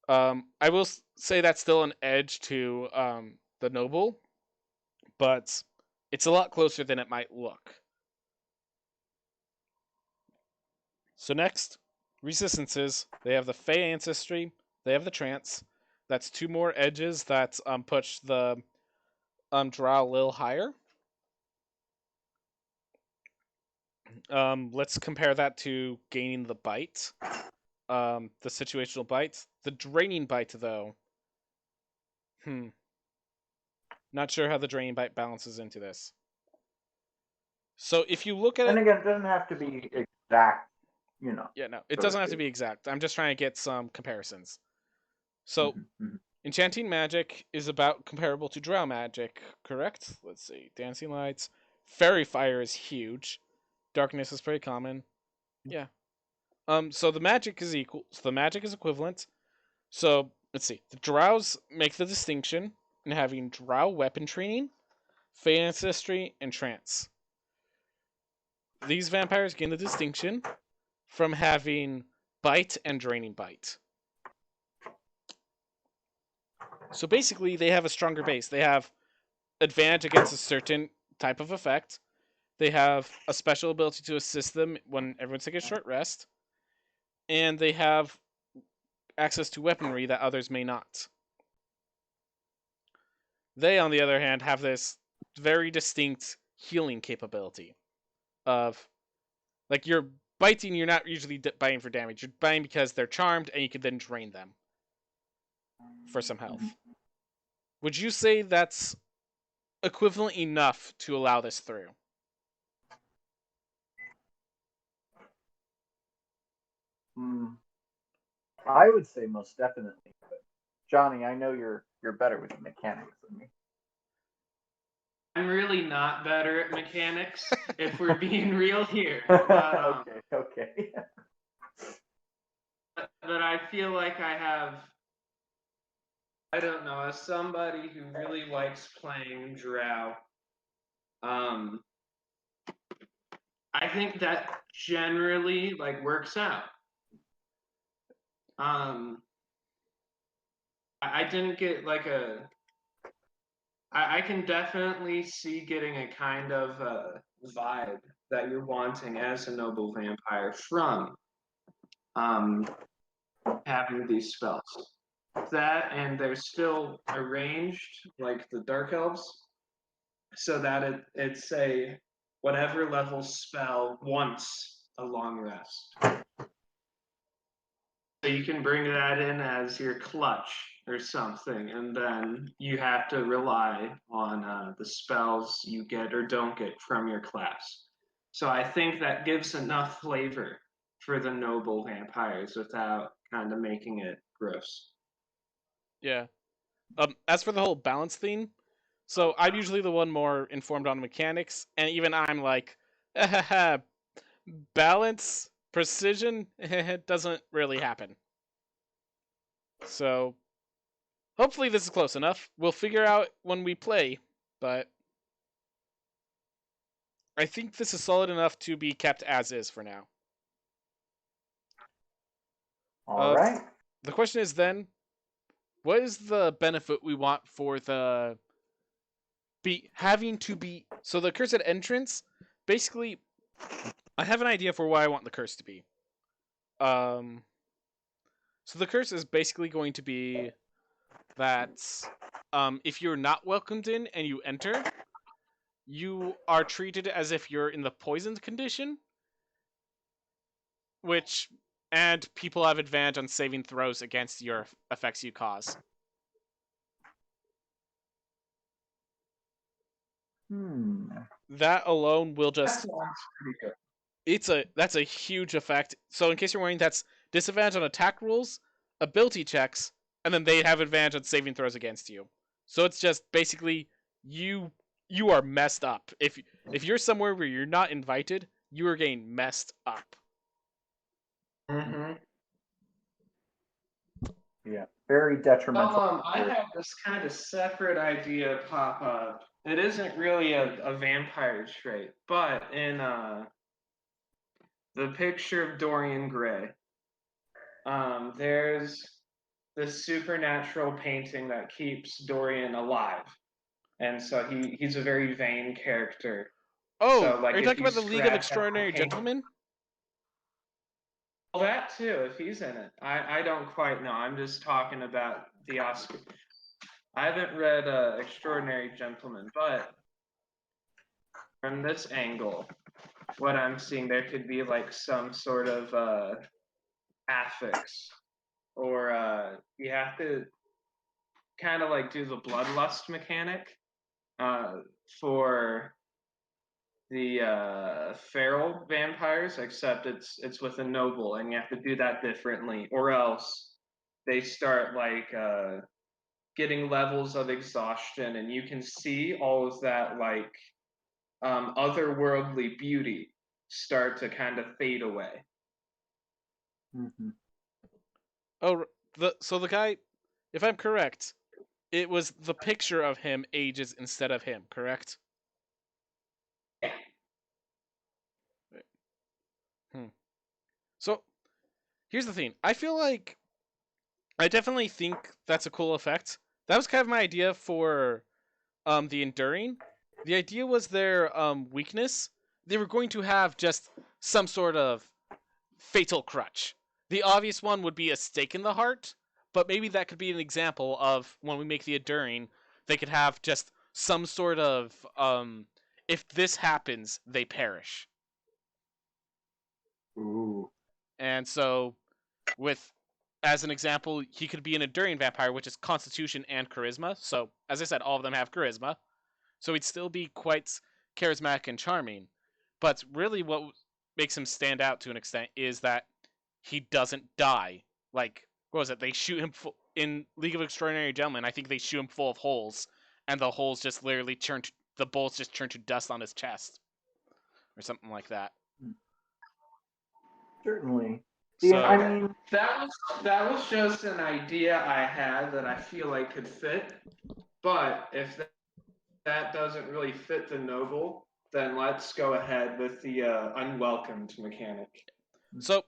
I will say that's still an edge to the noble, but it's a lot closer than it might look. So next, resistances. They have the Fey ancestry. They have the trance. That's two more edges that push the Drow a little higher. Let's compare that to gaining the bite. The situational bite. The draining bite, though. Not sure how the draining bite balances into this. So if you look at And it, again, it doesn't have to be exact, you know. yeah, no, it so to doesn't have to speak. be exact. I'm just trying to get some comparisons. So Mhm. enchanting magic is about comparable to drow magic, correct? Let's see. Dancing lights. Fairy fire is huge. Darkness is pretty common. Yeah. So the magic is equal. So the magic is equivalent. So let's see. The drows make the distinction in having drow weapon training, fey ancestry, and trance. These vampires gain the distinction from having bite and draining bite. So basically, they have a stronger base. They have advantage against a certain type of effect. They have a special ability to assist them when everyone's taking a short rest. And they have access to weaponry that others may not. They, on the other hand, have this very distinct healing capability of, like, you're biting, you're not usually biting for damage. You're biting because they're charmed and you can then drain them for some health. Would you say that's equivalent enough to allow this through? I would say most definitely. But Johnny, I know you're better with the mechanics than me. I'm really not better at mechanics, if we're being real here. But, Okay. but I feel like I have, I don't know, as somebody who really likes playing Drow, I think that generally like works out. I didn't get like I can definitely see getting a kind of vibe that you're wanting as a noble vampire from having these spells. That, and they're still arranged like the dark elves, so that it's a whatever level spell once a long rest. So you can bring that in as your clutch or something, and then you have to rely on the spells you get or don't get from your class. So I think that gives enough flavor for the noble vampires without kind of making it glyphs. Yeah. As for the whole balance thing, so I'm usually the one more informed on mechanics, and even I'm like, balance, precision, it doesn't really happen. So hopefully this is close enough. We'll figure out when we play, but I think this is solid enough to be kept as is for now. All right. The question is then, what is the benefit we want for the having to be so the cursed entrance? Basically, I have an idea for what I want the curse to be. Um, so the curse is basically going to be that if you're not welcomed in and you enter, you are treated as if you're in the poisoned condition, which and people have advantage on saving throws against your effects you cause. That alone will just Pretty good. that's a huge effect. So in case you're wondering, that's disadvantage on attack rolls, ability checks, and then they have advantage on saving throws against you. So it's just basically you are messed up. If you're somewhere where you're not invited, you are getting messed up. Mm-hmm. Yeah, very detrimental. I have this kind of separate idea pop up. It isn't really a vampire trait, but in the picture of Dorian Gray, there's this supernatural painting that keeps Dorian alive, and so he's a very vain character. Oh, So like are you if talking you about the League of scratch out the Extraordinary paint, Gentlemen? well, that too, if he's in it, I don't quite know. I'm just talking about the Oscar. I haven't read Extraordinary Gentlemen, but from this angle, what I'm seeing, there could be like some sort of affix, or you have to kind of like do the bloodlust mechanic uh, for the feral vampires, except it's with a noble, and you have to do that differently, or else they start like getting levels of exhaustion, and you can see all of that like otherworldly beauty start to kind of fade away. Mm-hmm. Oh, so the guy, if I'm correct, it was the picture of him ages instead of him, correct? Yeah. Hmm. So here's the thing. I definitely think that's a cool effect. That was kind of my idea for the enduring. The idea was their weakness. They were going to have just some sort of fatal crutch. The obvious one would be a stake in the heart, but maybe that could be an example of when we make the enduring, they could have just some sort of if this happens, they perish. Ooh. And so with as an example, he could be an enduring vampire, which is constitution and charisma. So as I said, all of them have charisma. So he'd still be quite charismatic and charming. But really what makes him stand out to an extent is that he doesn't die. Like, what was it? They shoot him in League of Extraordinary Gentlemen. I think they shoot him full of holes, and the holes just literally the bullets just turn to dust on his chest, or something like that. Certainly. I So, mean, That was just an idea I had that I feel like could fit. But if that doesn't really fit the noble, then let's go ahead with the unwelcomed mechanic. so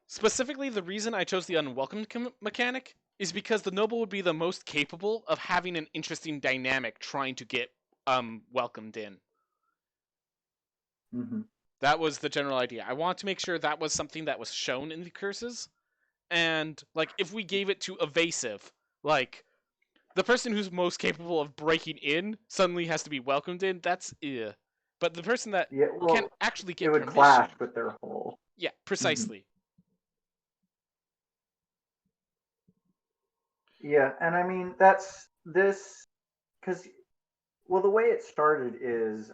specifically, the reason I chose the unwelcomed mechanic is because the noble would be the most capable of having an interesting dynamic trying to get welcomed in. mm-hmm. That was the general idea. I want to make sure that was something that was shown in the curses. And like if we gave it to evasive, like the person who's most capable of breaking in suddenly has to be welcomed in, that's but the person that Yeah, can well, actually it get would permission. clash with their whole. Yeah, Mm-hmm. precisely. Yeah, and I mean that's this because well, the way it started is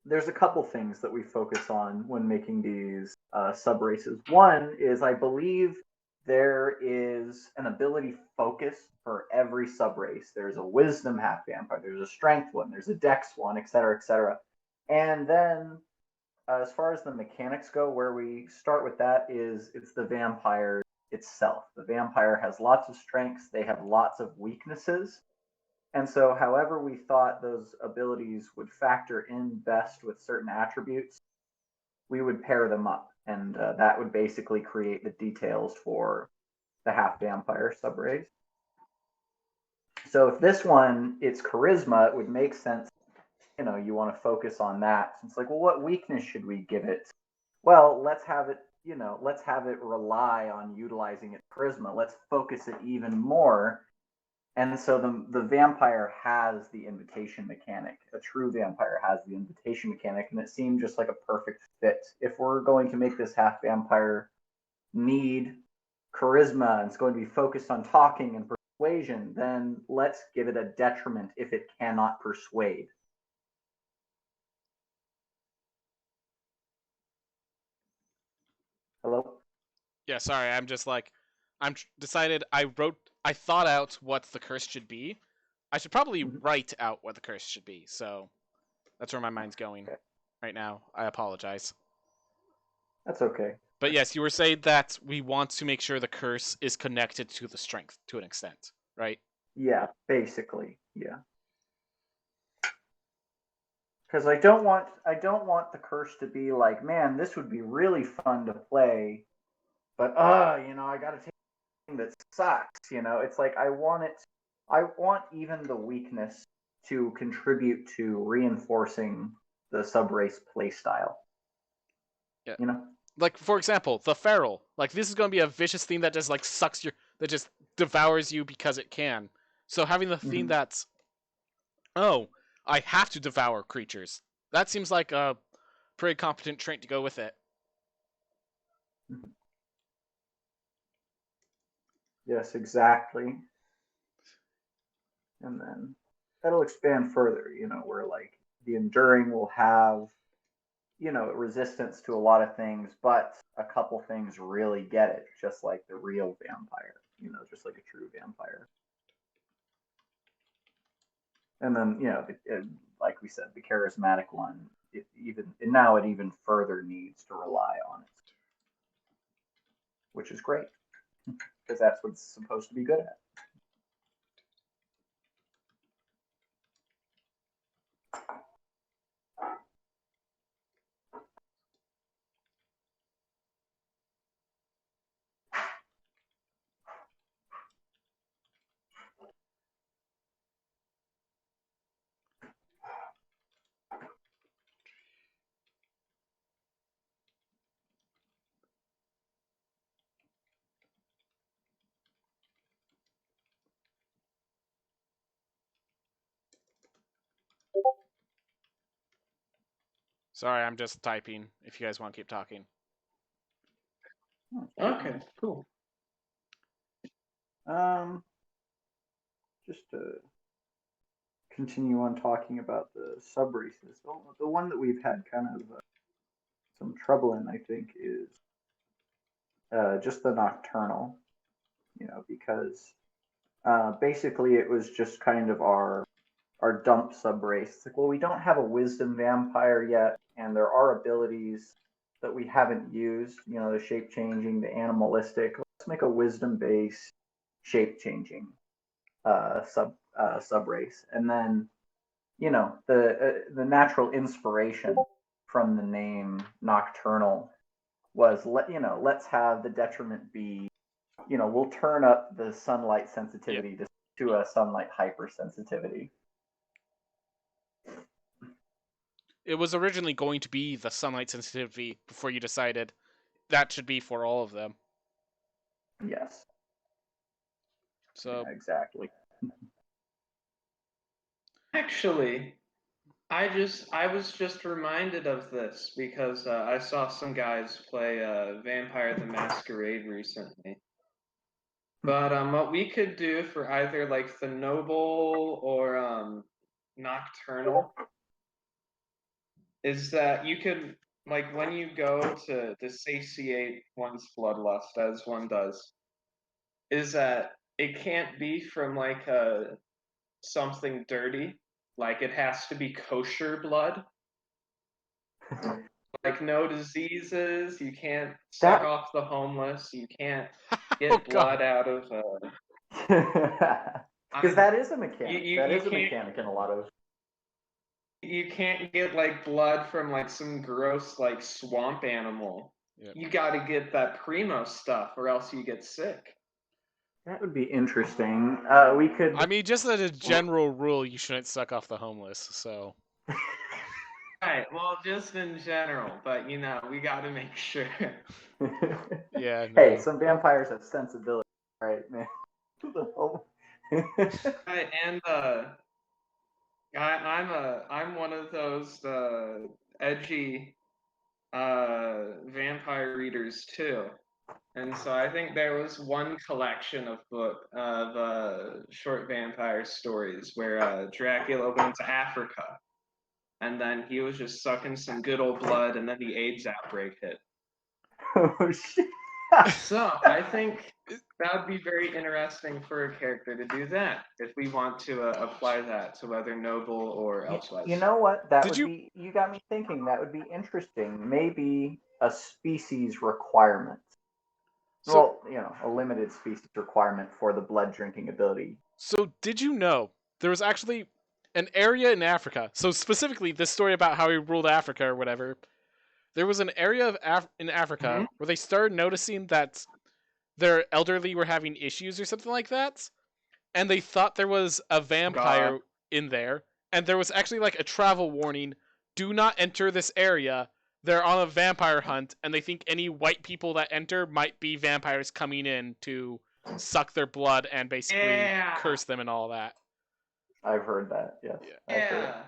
there's a couple things that we focus on when making these sub races. One is I believe there is an ability focus for every subrace. There's a wisdom half vampire, there's a strength one, there's a dex one, etc., etc. And then, as far as the mechanics go, where we start with that is it's the vampire itself. The vampire has lots of strengths, they have lots of weaknesses. And so, however, we thought those abilities would factor in best with certain attributes, we would pair them up. And that would basically create the details for the half vampire subrace. So if this one it's charisma, it would make sense. You want to focus on that. It's like, well, what weakness should we give it? Well, let's have it. Let's have it rely on utilizing its charisma. Let's focus it even more. And so the vampire has the invitation mechanic. A true vampire has the invitation mechanic, and it seemed just like a perfect fit. If we're going to make this half vampire need charisma and it's going to be focused on talking and persuasion, then let's give it a detriment if it cannot persuade. Hello? Yeah, sorry. I'm just like, decided. I thought out what the curse should be. I should probably Mhm. write out what the curse should be. So that's where my mind's going Okay. right now. I apologize. That's okay. But yes, you were saying that we want to make sure the curse is connected to the strength to an extent, right? Yeah, basically. Yeah. Because I don't want the curse to be like, man, this would be really fun to play, but I gotta take something that sucks. It's like I want even the weakness to contribute to reinforcing the subrace playstyle. Yeah. You know? Like for example, the feral. Like this is going to be a vicious theme that just like that just devours you because it can. So having the theme Mm-hmm. that's, oh, I have to devour creatures. That seems like a pretty competent trait to go with it. Mm-hmm. Yes, exactly. And then that'll expand further. Where like the enduring will have resistance to a lot of things, but a couple things really get it, just like the real vampire, just like a true vampire. And then, like we said, the charismatic one, it even further needs to rely on it, which is great because that's what it's supposed to be good at. Sorry, I'm just typing. If you guys want to keep talking. Okay, cool. Um, just to continue on talking about the sub races, the one that we've had kind of some trouble in, I think, is just the nocturnal. Because basically it was just kind of our dump sub race. It's like, well, we don't have a wisdom vampire yet, and there are abilities that we haven't used. The shape changing, the animalistic. Let's make a wisdom based shape changing sub race, and then the natural inspiration from the name nocturnal was let's have the detriment be we'll turn up the sunlight sensitivity to a sunlight hypersensitivity. It was originally going to be the sunlight sensitivity before you decided that should be for all of them. Yes. So Yeah, exactly. Actually, I was just reminded of this because I saw some guys play Vampire the Masquerade recently. But what we could do for either like the Noble or Nocturnal is that you could, like, when you go to satiate one's bloodlust, as one does, is that it can't be from like something dirty. Like it has to be kosher blood. Like no diseases. You can't suck That off the homeless. You can't Oh get god. blood out of. because that is a You, mechanic. you That you is a can't mechanic in a lot of. you can't get like blood from like some gross like swamp animal. Yep. You got to get that primo stuff, or else you get sick. That would be interesting. We could. I mean, just as a general rule, you shouldn't suck off the homeless. So Right. Well, just in general, but we got to make sure. yeah, Hey, no. some vampires have sensibility, right, man? Right, and I'm one of those edgy vampire readers too. And so I think there was one collection of short vampire stories where Dracula went to Africa, and then he was just sucking some good old blood, and then the AIDS outbreak hit. Oh shit! So I think that would be very interesting for a character to do that if we want to apply that to whether noble or elsewise. You know what? That Did would you- be. You got me thinking. That would be interesting. Maybe a species requirement. So Well, a limited species requirement for the blood drinking ability. so did you know there was actually an area in Africa? So specifically, this story about how he ruled Africa or whatever. There was an area in Africa where they started noticing that their elderly were having issues or something like that, and they thought there was a vampire in there, and there was actually like a travel warning: do not enter this area. They're on a vampire hunt, and they think any white people that enter might be vampires coming in to suck their blood and basically curse them and all that. I've heard that. Yes. Yeah. I've heard it. Yeah.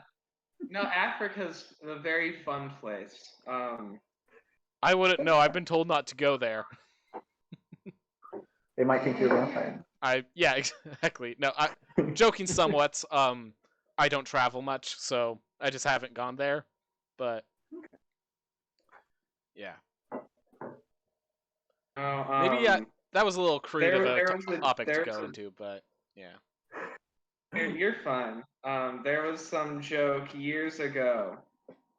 No, Africa's a very fun place. I wouldn't know. I've been told not to go there. They might think you're a vampire. Yeah, exactly. No, joking somewhat. I don't travel much, so I just haven't gone there. But yeah, maybe that was a little crude of a topic to go into, but yeah. You're fine. There was some joke years ago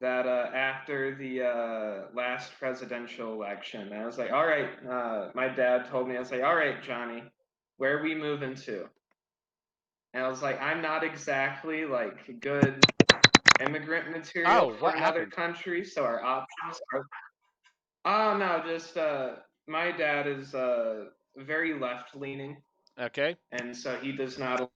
that after the last presidential election, I was like, all right, my dad told me, I was like, all right, Johnny, where are we moving to? And I was like, I'm not exactly like good immigrant material for another country, so our options are. Oh no, just my dad is very left leaning. Okay. And so he does not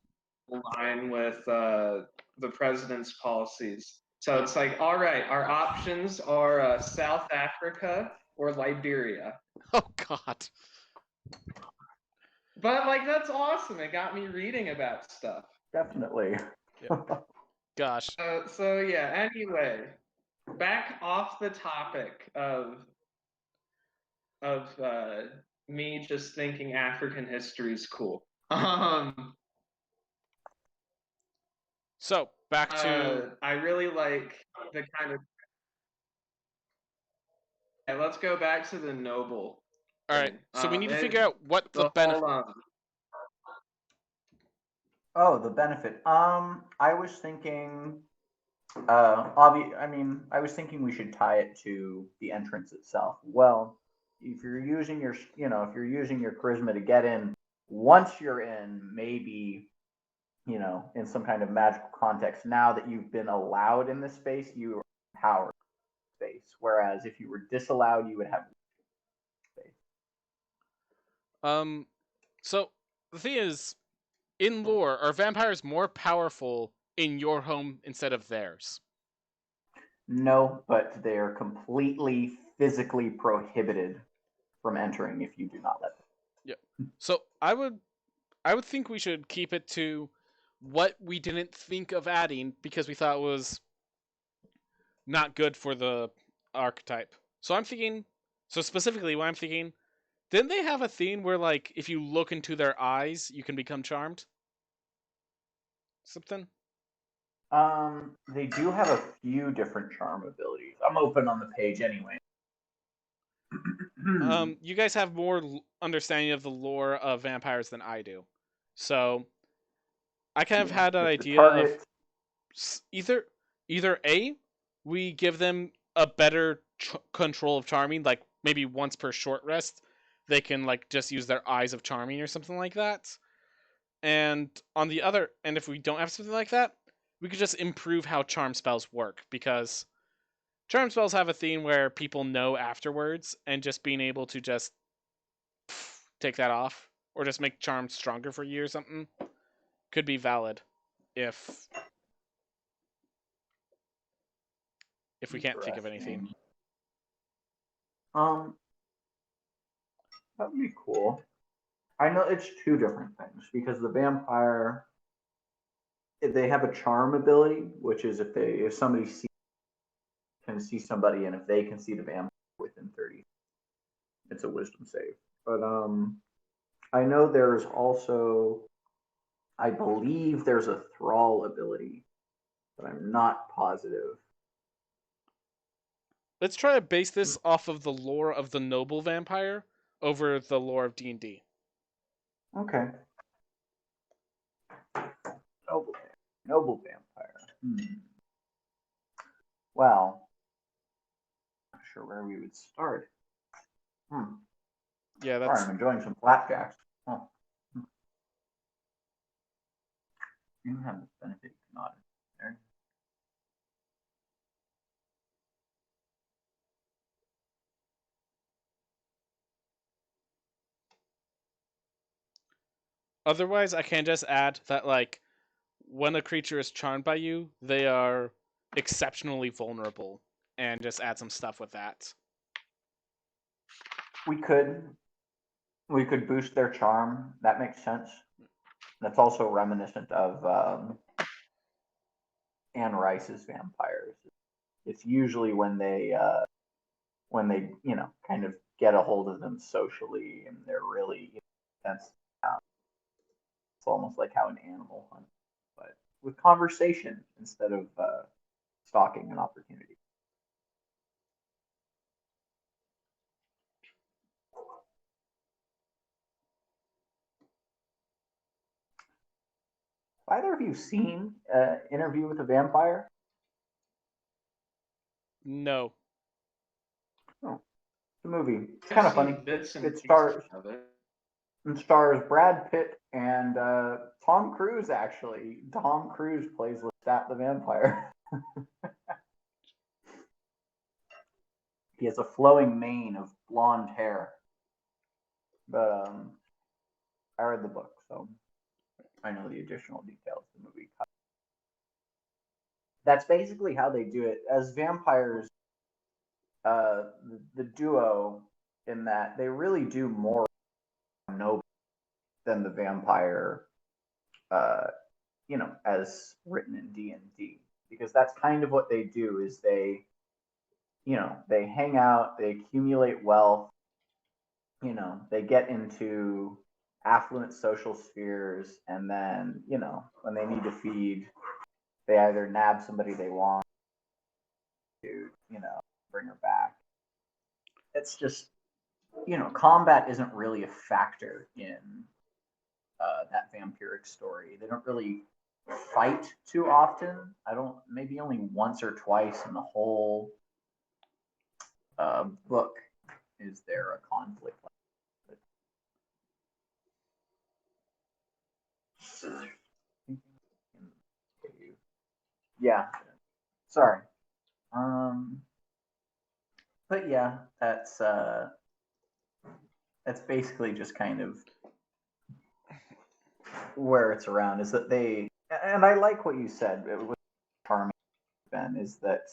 align with the president's policies. So it's like, all right, our options are South Africa or Liberia. Oh God. But like, that's awesome. It got me reading about stuff. Definitely. Yep. Gosh. So yeah. Anyway, back off the topic of me just thinking African history is cool. So back to. I really like the kind of. Yeah, let's go back to the noble. All right. So we need to figure out what the benefit. Oh, the benefit. I was thinking. I was thinking we should tie it to the entrance itself. Well, if you're using your charisma to get in, once you're in, maybe, in some kind of magical context, now that you've been allowed in this space, you are empowered space. Whereas if you were disallowed, you would have space. So the thing is, in lore, are vampires more powerful in your home instead of theirs? No, but they are completely physically prohibited from entering if you do not let them. Yeah. So I would think we should keep it to what we didn't think of adding because we thought was not good for the archetype. So I'm thinking, so specifically what I'm thinking, didn't they have a theme where like if you look into their eyes, you can become charmed? Something? They do have a few different charm abilities. I'm open on the page anyway. You guys have more understanding of the lore of vampires than I do, so I kind of Yeah. had an If the idea of target, either a we give them a better control of charming, like maybe once per short rest they can like just use their eyes of charming or something like that, and on the other and if we don't have something like that, we could just improve how charm spells work, because charm spells have a theme where people know afterwards, and just being able to just take that off or just make charms stronger for you or something could be valid if we can't think of anything. interesting. Um, that would be cool. I know it's two different things because the vampire they have a charm ability, which is if somebody can see somebody and if they can see the vampire within 30, it's a wisdom save. But I know there's also I believe there's a thrall ability, but I'm not positive. Let's try to base this off of the lore of the noble vampire over the lore of D&D. Okay. Noble, noble vampire. Well, not sure where we would start. Yeah, Sorry, that's I'm enjoying some flapjacks. Oh. You have the benefit not there. otherwise I can just add that like when a creature is charmed by you, they are exceptionally vulnerable, and just add some stuff with that. We could boost their charm. That makes sense. That's also reminiscent of Anne Rice's vampires. It's usually when they kind of get a hold of them socially and they're really intense. It's almost like how an animal hunts, but with conversation instead of stalking an opportunity. Have either of you seen Interview with a Vampire? No. Oh, it's a movie. It's I've kind of funny. seen bits and It pieces stars of it. it stars Brad Pitt and Tom Cruise. Actually, Tom Cruise plays Lestat the vampire. He has a flowing mane of blonde hair. But I read the book, so I know the additional details of the movie. That's basically how they do it. As vampires, the duo in that they really do more noble than the vampire, uh, as written in D&D, because that's kind of what they do. Is they hang out, they accumulate wealth, they get into affluent social spheres, and then when they need to feed, they either nab somebody they want to, bring her back. It's just, combat isn't really a factor in that vampiric story. They don't really fight too often. I don't, maybe only once or twice in the whole book is there a conflict like that. Yeah, sorry. Um, but yeah, that's basically just kind of where it's around. Is that they and I like what you said. It was charming. Ben is that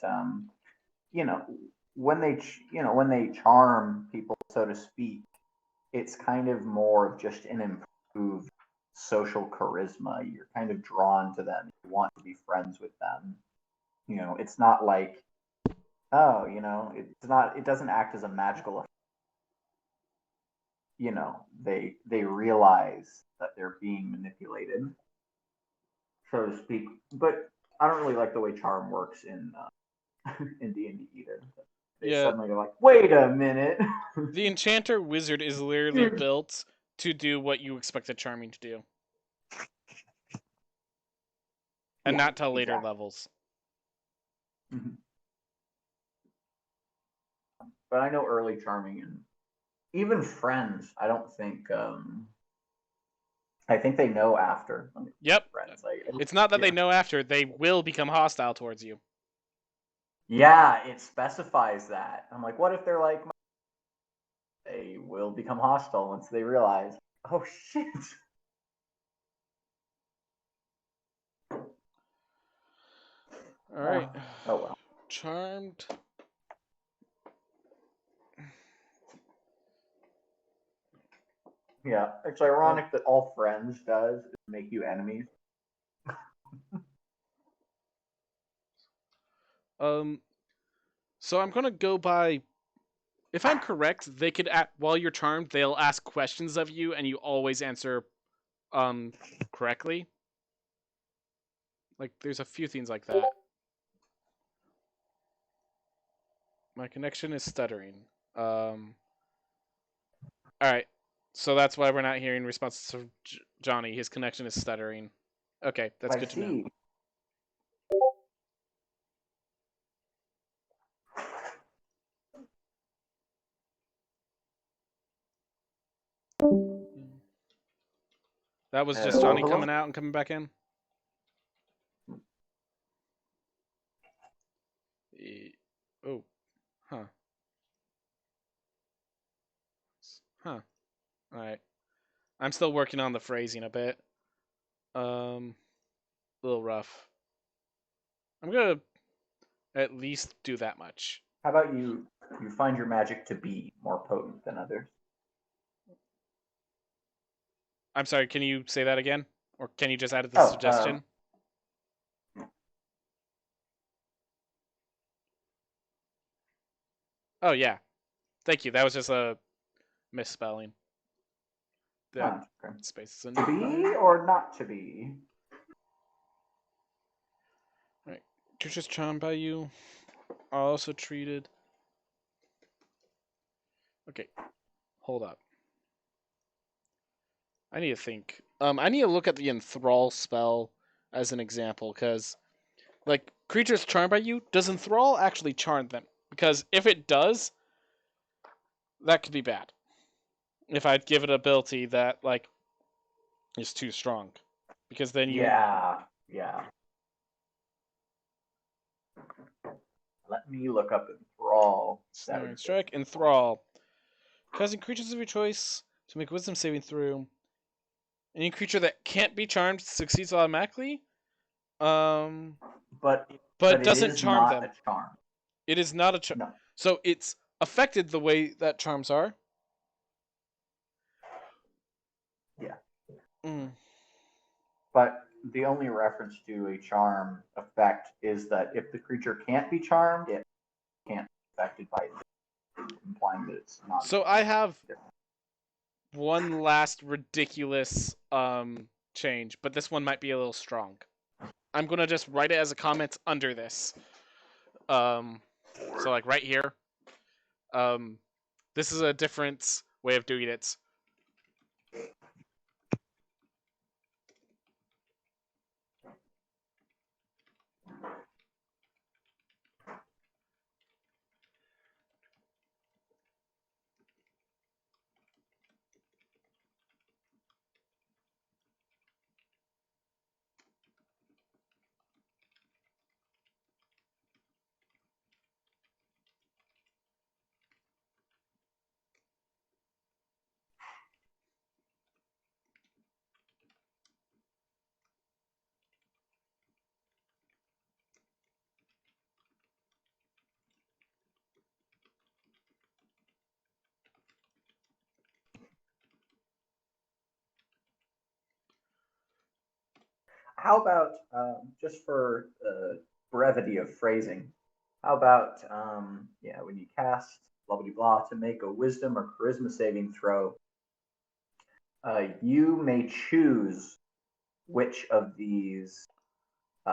you know when they charm people, so to speak, it's kind of more of just an improved social charisma. You're kind of drawn to them. You want to be friends with them. It's not like, oh, it doesn't act as a magical effect. They realize that they're being manipulated, so to speak. But I don't really like the way charm works in in D&D either. They Yeah. suddenly are like, wait a minute. The enchanter wizard is literally built to do what you expect a charming to do. And Yeah, not till later exactly. levels. Mm-hmm. But I know early charming and even friends, I don't think I think they know after. Yep. Friends. Like, It's not that yeah. they know after, they will become hostile towards you. Yeah, it specifies that. I'm like, what if they're like, they will become hostile once they realize, oh shit. Alright. Oh well. Charmed. Yeah, it's ironic that all friends does is make you enemies. So I'm gonna go by. If I'm correct, they could while you're charmed, they'll ask questions of you, and you always answer, correctly. Like there's a few things like that. My connection is stuttering. All right, so that's why we're not hearing responses from Johnny. His connection is stuttering. Okay, that's I good to know. see. That was just Johnny coming out and coming back in. Oh, huh. Huh. All right. I'm still working on the phrasing a bit. A little rough. I'm gonna at least do that much. How about you find your magic to be more potent than others? I'm sorry, can you say that again? Or can you just add the suggestion? Oh, yeah. Thank you. That was just a misspelling. That okay. space is to be or not to be? Right. Creatures charmed by you are also treated. Okay. Hold up. I need to think. I need to look at the enthrall spell as an example, because like creatures charmed by you, does enthrall actually charm them? Because if it does, that could be bad. If I'd give it an ability that like is too strong, because then you Yeah. Let me look up enthrall. Snaring Strike, Enthrall. Causing creatures of your choice to make wisdom saving throw. Any creature that can't be charmed succeeds automatically. But But it doesn't is charm not them. a charm. It is not a charm. No. So it's affected the way that charms are. Yeah. Mm. But the only reference to a charm effect is that if the creature can't be charmed, it can't be affected by it, implying that it's not. So I have one last ridiculous change, but this one might be a little strong. I'm gonna just write it as a comment under this. So like right here. This is a different way of doing it. How about just for brevity of phrasing? How about when you cast blah blah blah to make a Wisdom or Charisma saving throw, you may choose which of these.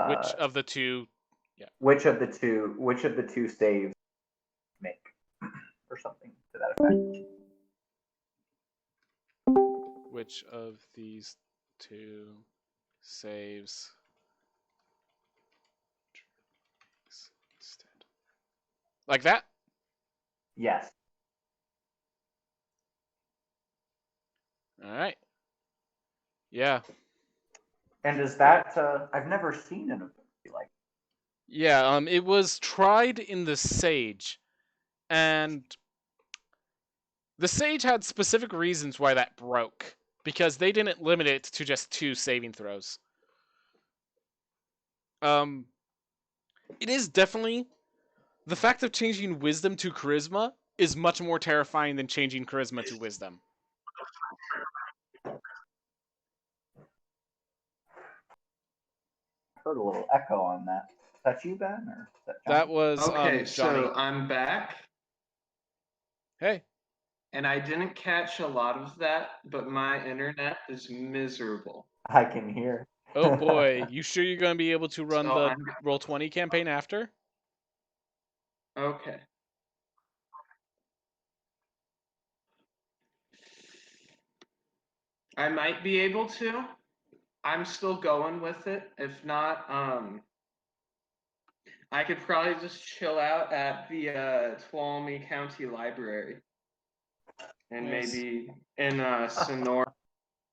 Which of the two? Yeah. Which of the two saves make? that effect. Which of these two saves instead? Like that? Yes. All right. Yeah. And is that I've never seen an ability like. Yeah. It was tried in the Sage, and the Sage had specific reasons why that broke, because they didn't limit it to just 2 saving throws. It is definitely the fact of changing Wisdom to Charisma is much more terrifying than changing Charisma to Wisdom. I heard a little echo on that. Is that you, Ben, or is that Johnny? That was Okay, Johnny. so I'm back, Hey. and I didn't catch a lot of that, but my internet is miserable. I can hear. Oh boy, you sure you're going to be able to run So the I'm Roll20 campaign after? okay. I might be able to. I'm still going with it. If not, I could probably just chill out at the Tuolumne County Library, and Nice. maybe in Sonora.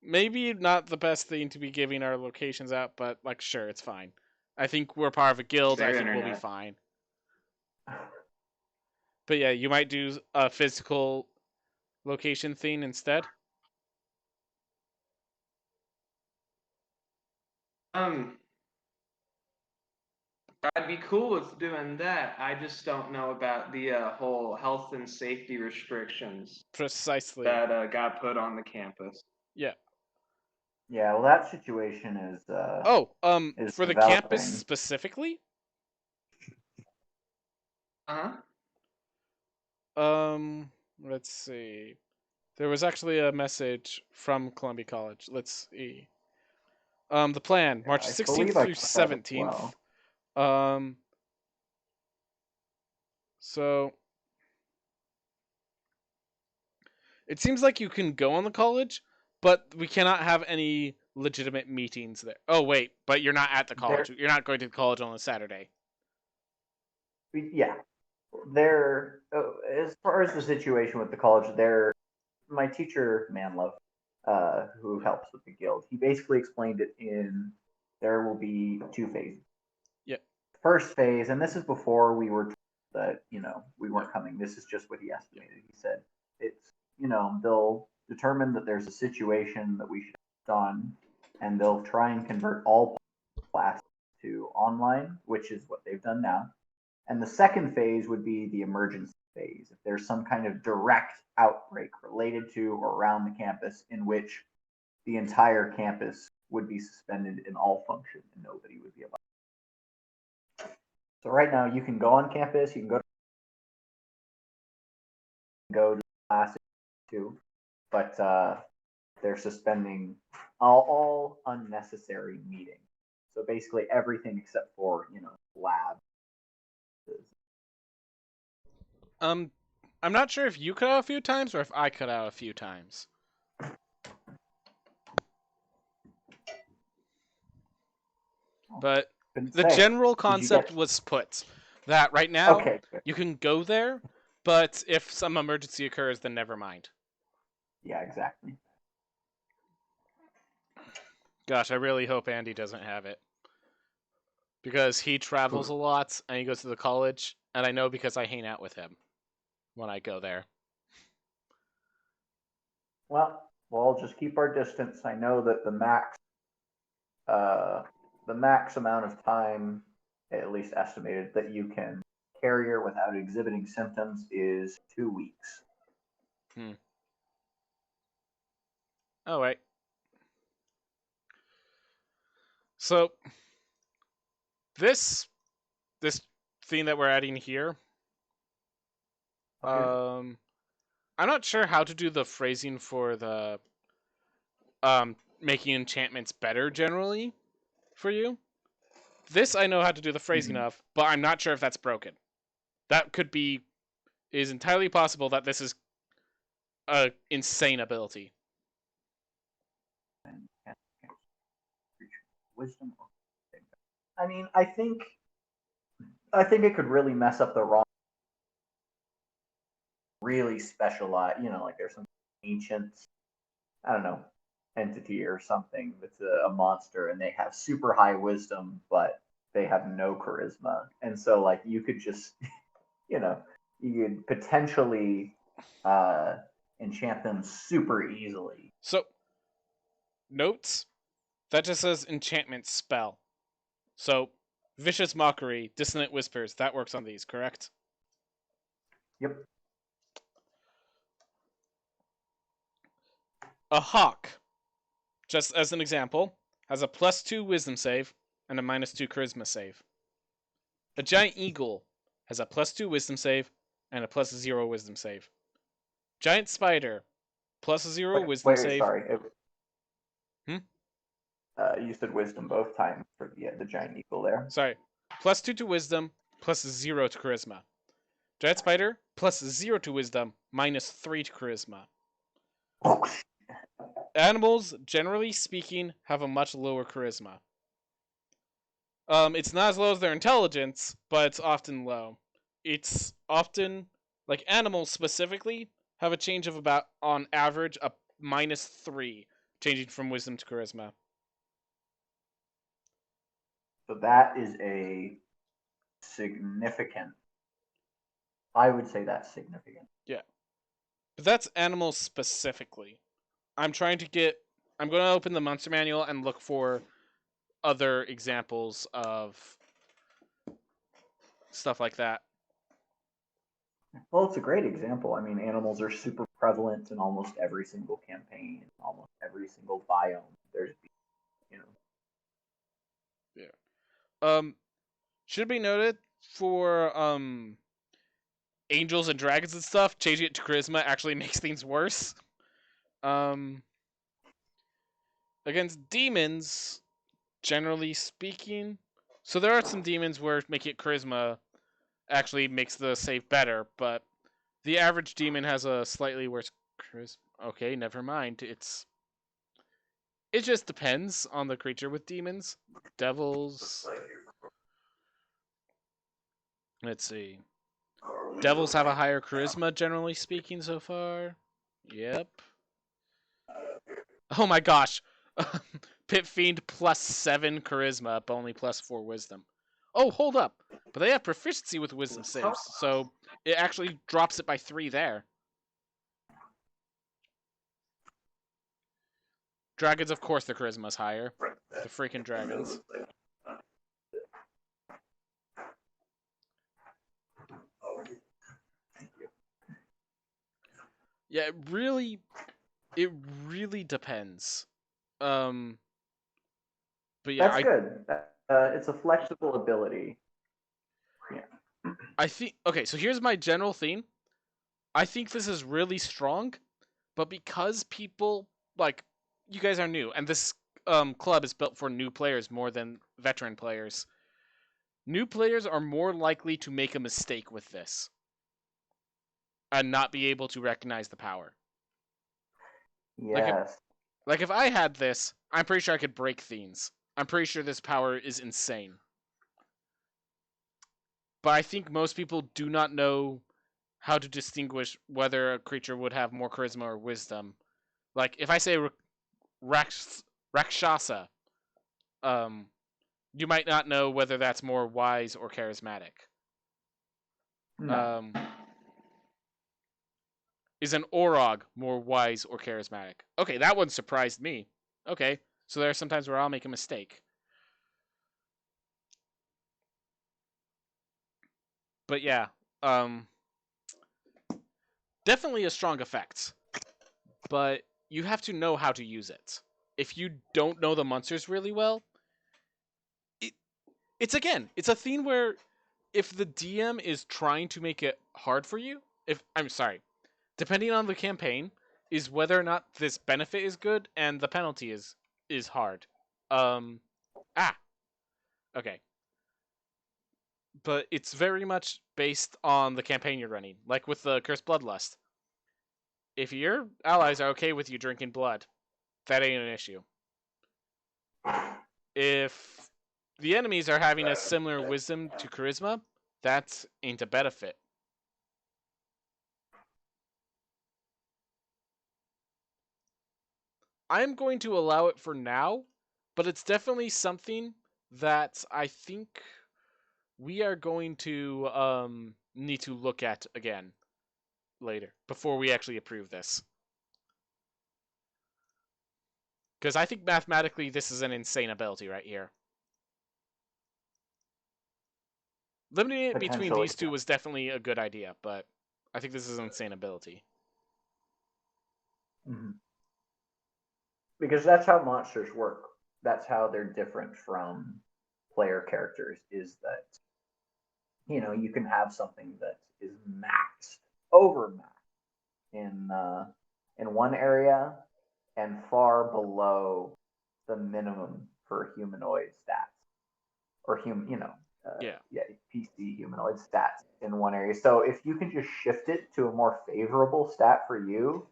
Maybe not the best thing to be giving our locations out, but like, sure, it's fine. I think we're part of a guild. Their I think we'll be internet. fine. But yeah, you might do a physical location thing instead. I'd be cool with doing that. I just don't know about the whole health and safety restrictions Precisely. that got put on the campus. Yeah. Yeah, well, that situation is. Is For the developing. campus specifically. Let's see. There was actually a message from Columbia College. Let's see. The plan, March I 16th believe I through got that as 17th. well. So it seems like you can go on the college, but we cannot have any legitimate meetings there. Oh wait, but you're not at the college. You're not going to the college on a Saturday. Yeah, as far as the situation with the college, my teacher Manlove, who helps with the guild, he basically explained it in there will be 2 phases. Yep. First phase, and this is before we were told that we weren't coming. This is just what he estimated. He said it's they'll determine that there's a situation that we should have done, and they'll try and convert all classes to online, which is what they've done now. And the second phase would be the emergency phase. If there's some kind of direct outbreak related to or around the campus in which the entire campus would be suspended in all function and nobody would be allowed. So right now you can go on campus, you can go to class too, but they're suspending all unnecessary meetings. So basically everything except for lab. I'm not sure if you cut out a few times or if I cut out a few times. But the general concept was put that right now you can go there, but if some emergency occurs, then never mind. Yeah, exactly. Gosh, I really hope Andy doesn't have it. Because he travels a lot and he goes to the college, and I know because I hang out with him when I go there. Well, we'll just keep our distance. I know that the max amount of time, at least estimated, that you can carrier without exhibiting symptoms is 2 weeks. All right. So this thing that we're adding here, I'm not sure how to do the phrasing for the making enchantments better generally for you. This I know how to do the phrasing of, but I'm not sure if that's broken. That is entirely possible that this is a insane ability. Wisdom. I mean, I think it could really mess up the wrong, really specialized. Like there's some ancient, I don't know, entity or something that's a monster, and they have super high wisdom, but they have no charisma, and so like you could just, you know, you could potentially uh, enchant them super easily. So, notes that just says enchantment spell. So, vicious mockery, dissonant whispers, that works on these, correct? Yep. A hawk, just as an example, has a +2 wisdom save and a -2 charisma save. A giant eagle has a +2 wisdom save and a +0 wisdom save. Giant spider, +0 wisdom Wait, save. sorry. Hmm? You said wisdom both times for the giant eagle there. Sorry. +2 to wisdom, +0 to charisma. Giant spider, +0 to wisdom, -3 to charisma. Animals, generally speaking, have a much lower charisma. It's not as low as their intelligence, but it's often low. It's often, like animals specifically, have a change of about, on average, a -3, changing from wisdom to charisma. So that is a significant. I would say that's significant. Yeah. But that's animals specifically. I'm going to open the monster manual and look for other examples of stuff like that. Well, it's a great example. I mean, animals are super prevalent in almost every single campaign, almost every single biome. There's, you know, Yeah. Should be noted for angels and dragons and stuff, changing it to charisma actually makes things worse. Um, Against demons, generally speaking, so there are some demons where making it charisma actually makes the save better, but the average demon has a slightly worse charisma. Okay, never mind. It just depends on the creature with demons. Devils. Let's see. Devils have a higher charisma, generally speaking, so far. Yep. Oh my gosh. Pit Fiend +7 charisma, but only +4 wisdom. Oh, hold up. But they have proficiency with wisdom saves, so it actually drops it by 3 there. Dragons, of course, their charisma is higher. The freaking dragons. Yeah, it really depends. Um, but yeah, that's good. It's a flexible ability. Yeah. I think okay. So here's my general theme. I think this is really strong, but because people like you guys are new, and this club is built for new players more than veteran players. New players are more likely to make a mistake with this and not be able to recognize the power. Like Yes. like if I had this, I'm pretty sure I could break things. I'm pretty sure this power is insane. But I think most people do not know how to distinguish whether a creature would have more charisma or wisdom. Like if I say Rakshasa, um, you might not know whether that's more wise or charismatic. No. Is an Orog more wise or charismatic? Okay, that one surprised me. Okay, so there are some times where I'll make a mistake. But yeah, definitely a strong effect. But you have to know how to use it. If you don't know the monsters really well, it's a theme where if the DM is trying to make it hard for you, if I'm sorry, depending on the campaign, is whether or not this benefit is good and the penalty is hard. Um, ah, okay, but it's very much based on the campaign you're running. Like with the Cursed Bloodlust, if your allies are okay with you drinking blood, that ain't an issue. If the enemies are having a similar wisdom to charisma, that ain't a benefit. I'm going to allow it for now, but it's definitely something that I think we are going to need to look at again later before we actually approve this. Because I think mathematically this is an insane ability right here. Limiting it between Potentially. these two was definitely a good idea, but I think this is an insane ability. Mm-hmm. Because that's how monsters work. That's how they're different from player characters. Is that you can have something that is maxed, over maxed in one area and far below the minimum for humanoid stats or Yeah. PC humanoid stats in one area. So if you can just shift it to a more favorable stat for you,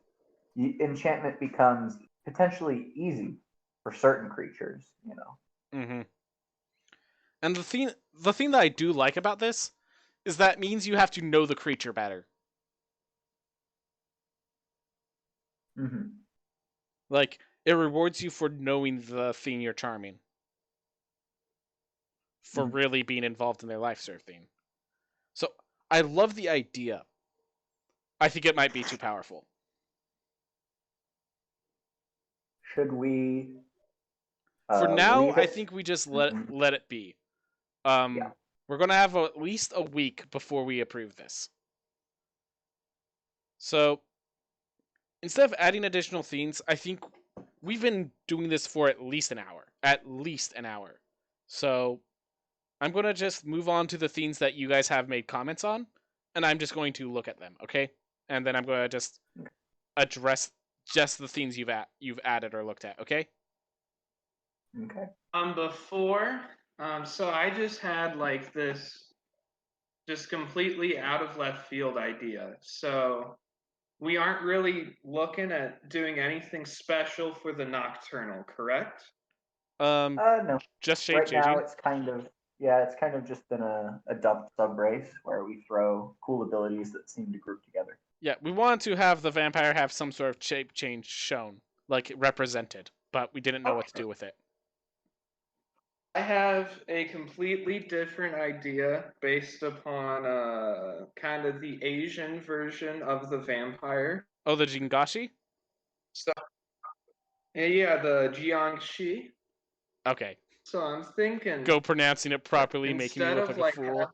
enchantment becomes potentially easy for certain creatures. Mm-hmm. And the thing that I do like about this is that means you have to know the creature better. Mm-hmm. Like, it rewards you for knowing the thing you're charming. For Mm-hmm. really being involved in their life sort of thing. So I love the idea. I think it might be too powerful. Should we For now, leave I it? think we just Mm-hmm. let it be. Yeah. We're gonna have at least a week before we approve this. So instead of adding additional themes, I think we've been doing this for at least an hour. At least an hour. So I'm gonna just move on to the themes that you guys have made comments on, and I'm just going to look at them, okay? And then I'm gonna just address just the themes you've added or looked at, okay? Okay. Before, so I just had like this just completely out of left field idea. So we aren't really looking at doing anything special for the nocturnal, correct? Um, No. just shape Right now, changing. it's kind of just been a dump sub race where we throw cool abilities that seem to group together. Yeah, we wanted to have the vampire have some sort of shape change shown, like represented, but we didn't know what to do with it. I have a completely different idea based upon kind of the Asian version of the vampire. Oh, the Jingashi? So yeah, the Jiangxi. Okay. So I'm thinking Go pronouncing it properly, making me instead look of like a like fool.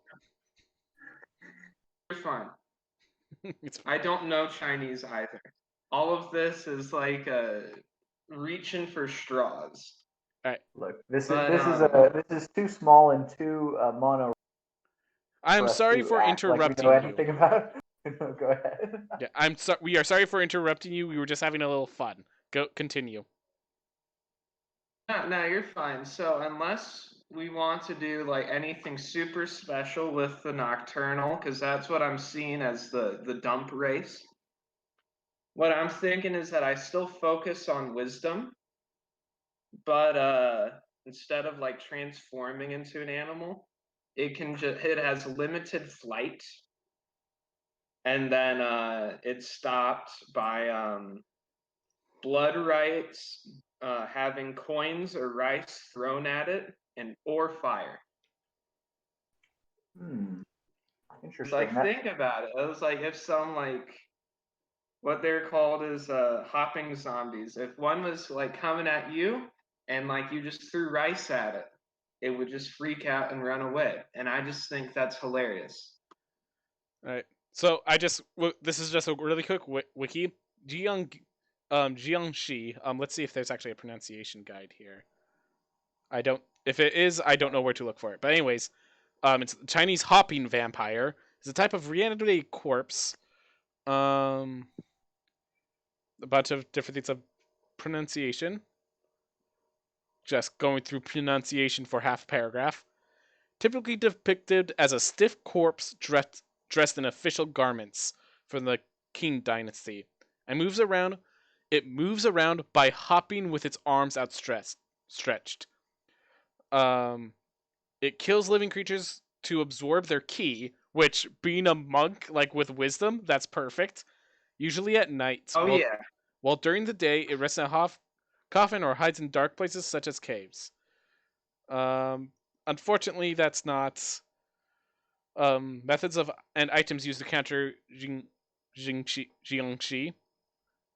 you're fine. It's I don't know Chinese either. All of this is like reaching for straws. alright. Look, this is But this is a this is too small and too mono I'm for us sorry to for act like we know interrupting you. anything about. No, go ahead. Yeah, we are sorry for interrupting you. We were just having a little fun. Go continue. no, you're fine. So unless we want to do like anything super special with the nocturnal, because that's what I'm seeing as the dump race. What I'm thinking is that I still focus on wisdom, but instead of like transforming into an animal, it has limited flight, and then it's stopped by blood rights, having coins or rice thrown at it, and or fire. Hmm. It's Interesting. like think about it. It was like if some like what they're called is hopping zombies. If one was like coming at you and like you just threw rice at it, it would just freak out and run away. And I just think that's hilarious. Alright. So this is just a really quick wiki. Jiangxi. Let's see if there's actually a pronunciation guide here. I don't. If it is, I don't know where to look for it. But anyways, it's Chinese hopping vampire. It's a type of reanimated corpse. A bunch of different things of pronunciation. Just going through pronunciation for half a paragraph. Typically depicted as a stiff corpse dressed in official garments from the Qing dynasty. and moves around. It moves around by hopping with its arms outstretched. Um, it kills living creatures to absorb their ki, which, being a monk like with wisdom, that's perfect. Usually at night, Oh yeah. while during the day it rests in a coffin or hides in dark places such as caves. Unfortunately, that's not methods of and items used to counter Jiangxi.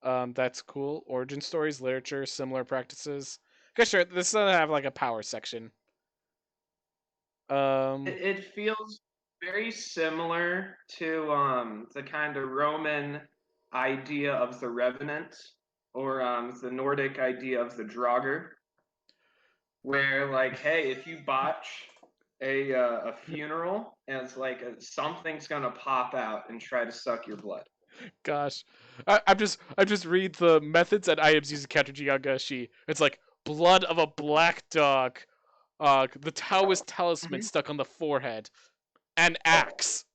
That's cool. Origin stories, literature, similar practices. Okay, sure. This doesn't have like a power section. It feels very similar to the kind of Roman idea of the revenant or the Nordic idea of the Draugr, where like, hey, if you botch a funeral, and it's like something's gonna pop out and try to suck your blood. Gosh, I'm just read the methods and items used to counter Jiangxi. It's like blood of a black dog, the Taoist talisman stuck on the forehead, an axe.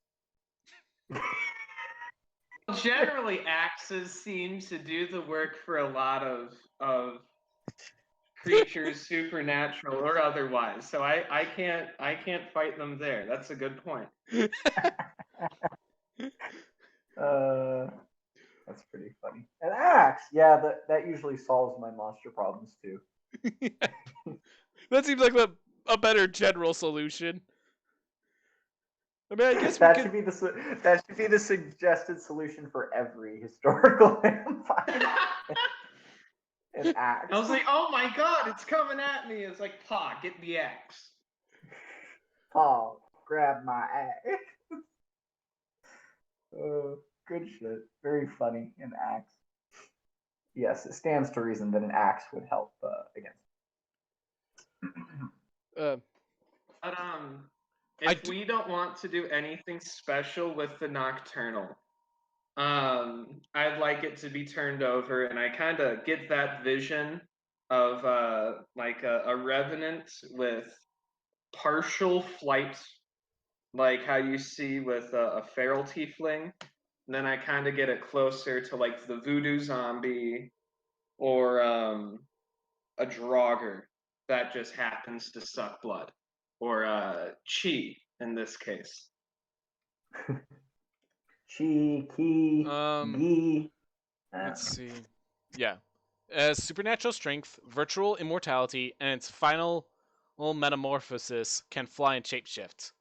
Generally, axes seem to do the work for a lot of creatures, supernatural or otherwise. So I can't fight them there. That's a good point. That's pretty funny. An axe, yeah, that usually solves my monster problems too. That seems like a better general solution. I mean, I guess that should be the suggested solution for every historical vampire. An axe. I was like, oh my god, it's coming at me. It's like, Pa, get the axe. Paul, grab my axe. Good shit. Very funny. An axe. Yes, it stands to reason that an axe would help against. Uh, But if we don't want to do anything special with the nocturnal, I'd like it to be turned over, and I kind of get that vision of like a revenant with partial flight, like how you see with a feral tiefling. And then I kind of get it closer to like the voodoo zombie or a Draugr that just happens to suck blood, or chi in this case. Chi, ki, gi. Let's see. Yeah. Supernatural strength, virtual immortality, and its final metamorphosis can fly and shapeshift.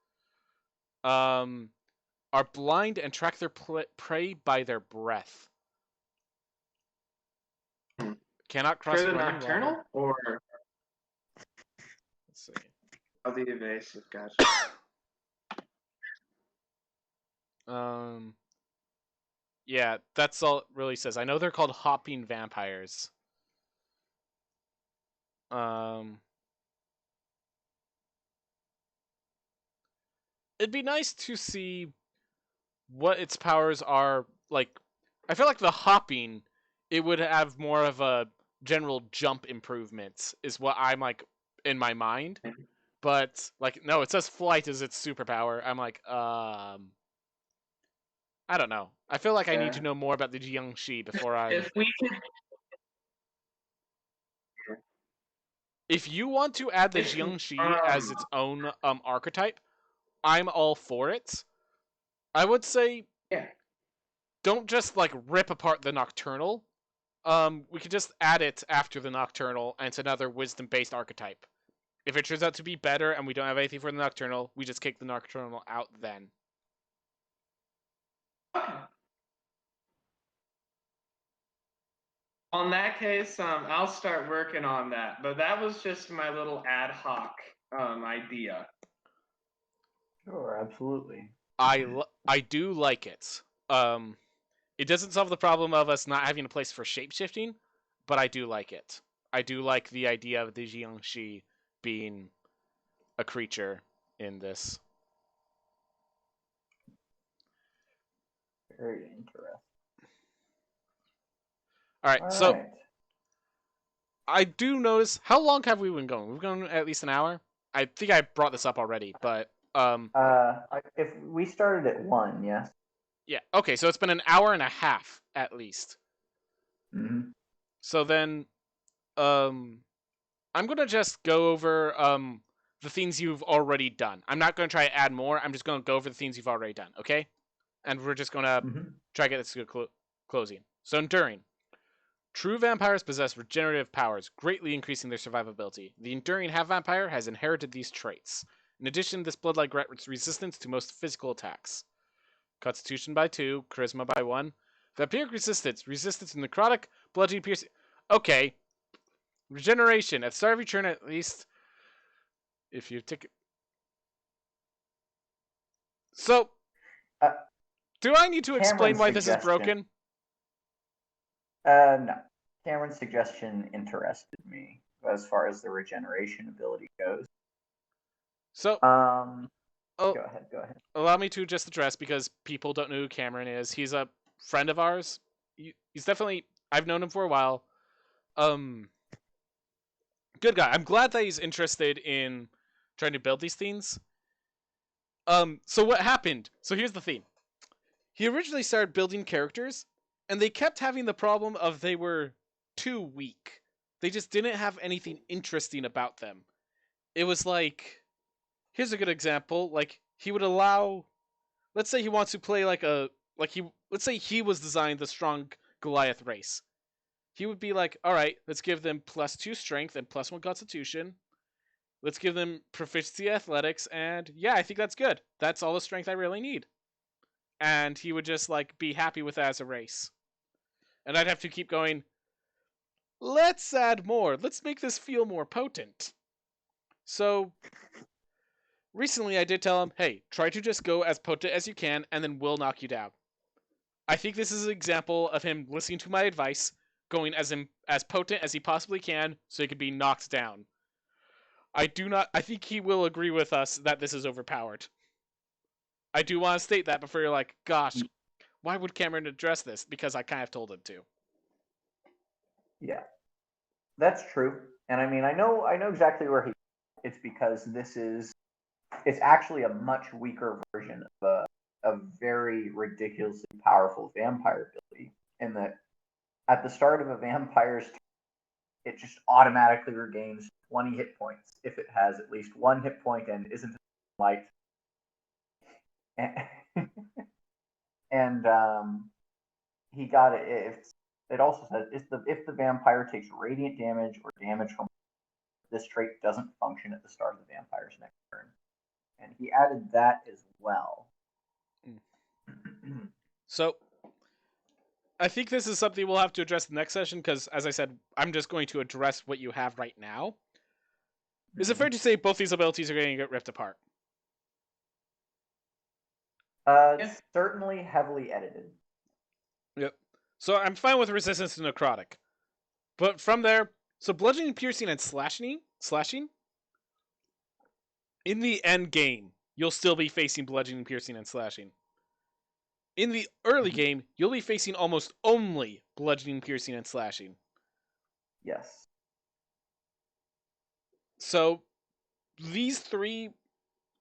Are blind and track their prey by their breath. Cannot cross For the running nocturnal water. or Let's see. oh, the evasive, gotcha. Yeah, that's all it really says. I know they're called hopping vampires. It'd be nice to see what its powers are like. I feel like the hopping, it would have more of a general jump improvements, is what I'm like in my mind. But like, no, it says flight is its superpower. I'm like, I don't know. I feel like I need to know more about the Jiangxi before I. If we could, If you want to add the Jiangxi as its own archetype, I'm all for it. I would say, yeah, don't just like rip apart the Nocturnal. We could just add it after the Nocturnal, and it's another wisdom-based archetype. If it turns out to be better and we don't have anything for the Nocturnal, we just kick the Nocturnal out then. on that case, I'll start working on that. But that was just my little ad hoc idea. Sure, absolutely. I do like it. It doesn't solve the problem of us not having a place for shapeshifting, but I do like it. I do like the idea of the Jiangxi being a creature in this. Very interesting. All right, so I do notice. How long have we been going? We've gone at least an hour. I think I brought this up already, but if we started at 1, yes. yeah. Okay, so it's been an hour and a half at least. Mm-hmm. So then, I'm gonna just go over the things you've already done. I'm not gonna try to add more. I'm just gonna go over the things you've already done. Okay, and we're just gonna Mm-hmm. try to get this to closing. So enduring. True vampires possess regenerative powers, greatly increasing their survivability. The enduring half vampire has inherited these traits. In addition, this bloodline grants resistance to most physical attacks. Constitution by 2, Charisma by 1. Vampiric resistance, resistance to necrotic, bludgeoning, piercing. Okay. Regeneration. At the start of your turn, at least if you take it. So, Uh, do I need to explain Cameron's why this is suggestion. broken? No. Cameron's suggestion interested me as far as the regeneration ability goes. So, Go ahead. Go ahead. allow me to just address, because people don't know who Cameron is. He's a friend of ours. He's definitely, I've known him for a while. Good guy. I'm glad that he's interested in trying to build these things. So what happened? So here's the thing. He originally started building characters, and they kept having the problem of they were too weak. They just didn't have anything interesting about them. It was like, here's a good example. Like, he would allow, let's say he wants to play let's say he was designed the strong Goliath race. He would be like, all right, let's give them +2 strength and +1 constitution. Let's give them proficiency athletics, and yeah, I think that's good. That's all the strength I really need. And he would just like be happy with that as a race. And I'd have to keep going, let's add more. Let's make this feel more potent. So recently I did tell him, hey, try to just go as potent as you can, and then we'll knock you down. I think this is an example of him listening to my advice, going as potent as he possibly can, so he can be knocked down. I think he will agree with us that this is overpowered. I do want to state that before you're like, gosh, why would Cameron address this? Because I kind of told him to. Yeah, that's true. And I mean, I know exactly where he. It's because it's actually a much weaker version of a very ridiculously powerful vampire ability. In that, at the start of a vampire's turn, it just automatically regains 20 hit points if it has at least one hit point and isn't light. And he got it. It also says if the vampire takes radiant damage or damage from this trait doesn't function at the start of the vampire's next turn, and he added that as well. So I think this is something we'll have to address the next session, because as I said, I'm just going to address what you have right now. Is it fair to say both these abilities are going to get ripped apart? Certainly heavily edited. Yep. So I'm fine with resistance to necrotic. But from there, so bludgeoning, piercing, and slashing, in the end game, you'll still be facing bludgeoning, piercing, and slashing. In the early game, you'll be facing almost only bludgeoning, piercing, and slashing. Yes. So these three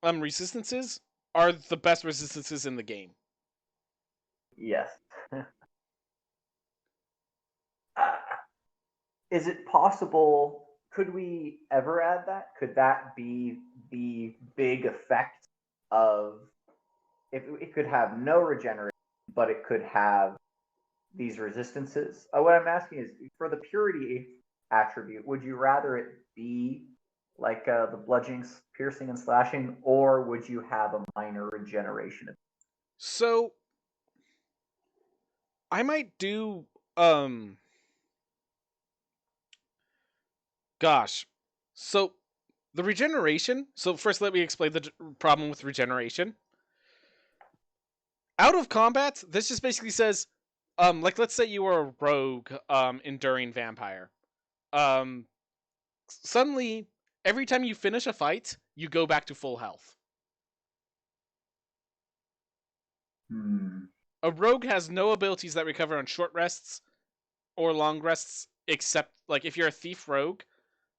resistances are the best resistances in the game. Yes. Is it possible? Could we ever add that? Could that be the big effect of if it could have no regeneration, but it could have these resistances? What I'm asking is, for the purity attribute, would you rather it be like the bludgeoning, piercing, and slashing, or would you have a minor regeneration? So I might do gosh. So the regeneration. So first, let me explain the problem with regeneration. Out of combat, this just basically says, like let's say you were a rogue, enduring vampire. Suddenly, every time you finish a fight, you go back to full health. A rogue has no abilities that recover on short rests or long rests, except like if you're a thief rogue,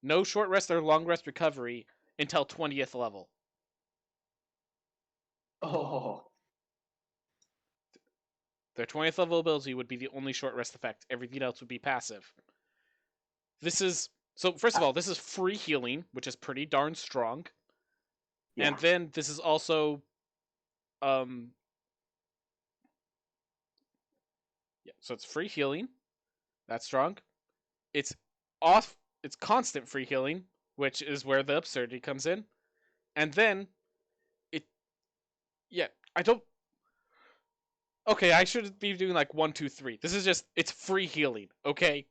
no short rest or long rest recovery until 20th level. Oh. Their 20th level ability would be the only short rest effect. Everything else would be passive. This is so. First of all, this is free healing, which is pretty darn strong. Yeah. And then this is also, yeah. So it's free healing. That's strong. It's off. It's constant free healing, which is where the absurdity comes in. And then it, yeah. I don't. Okay, I should be doing like 1, 2, 3. This is just it's free healing. Okay.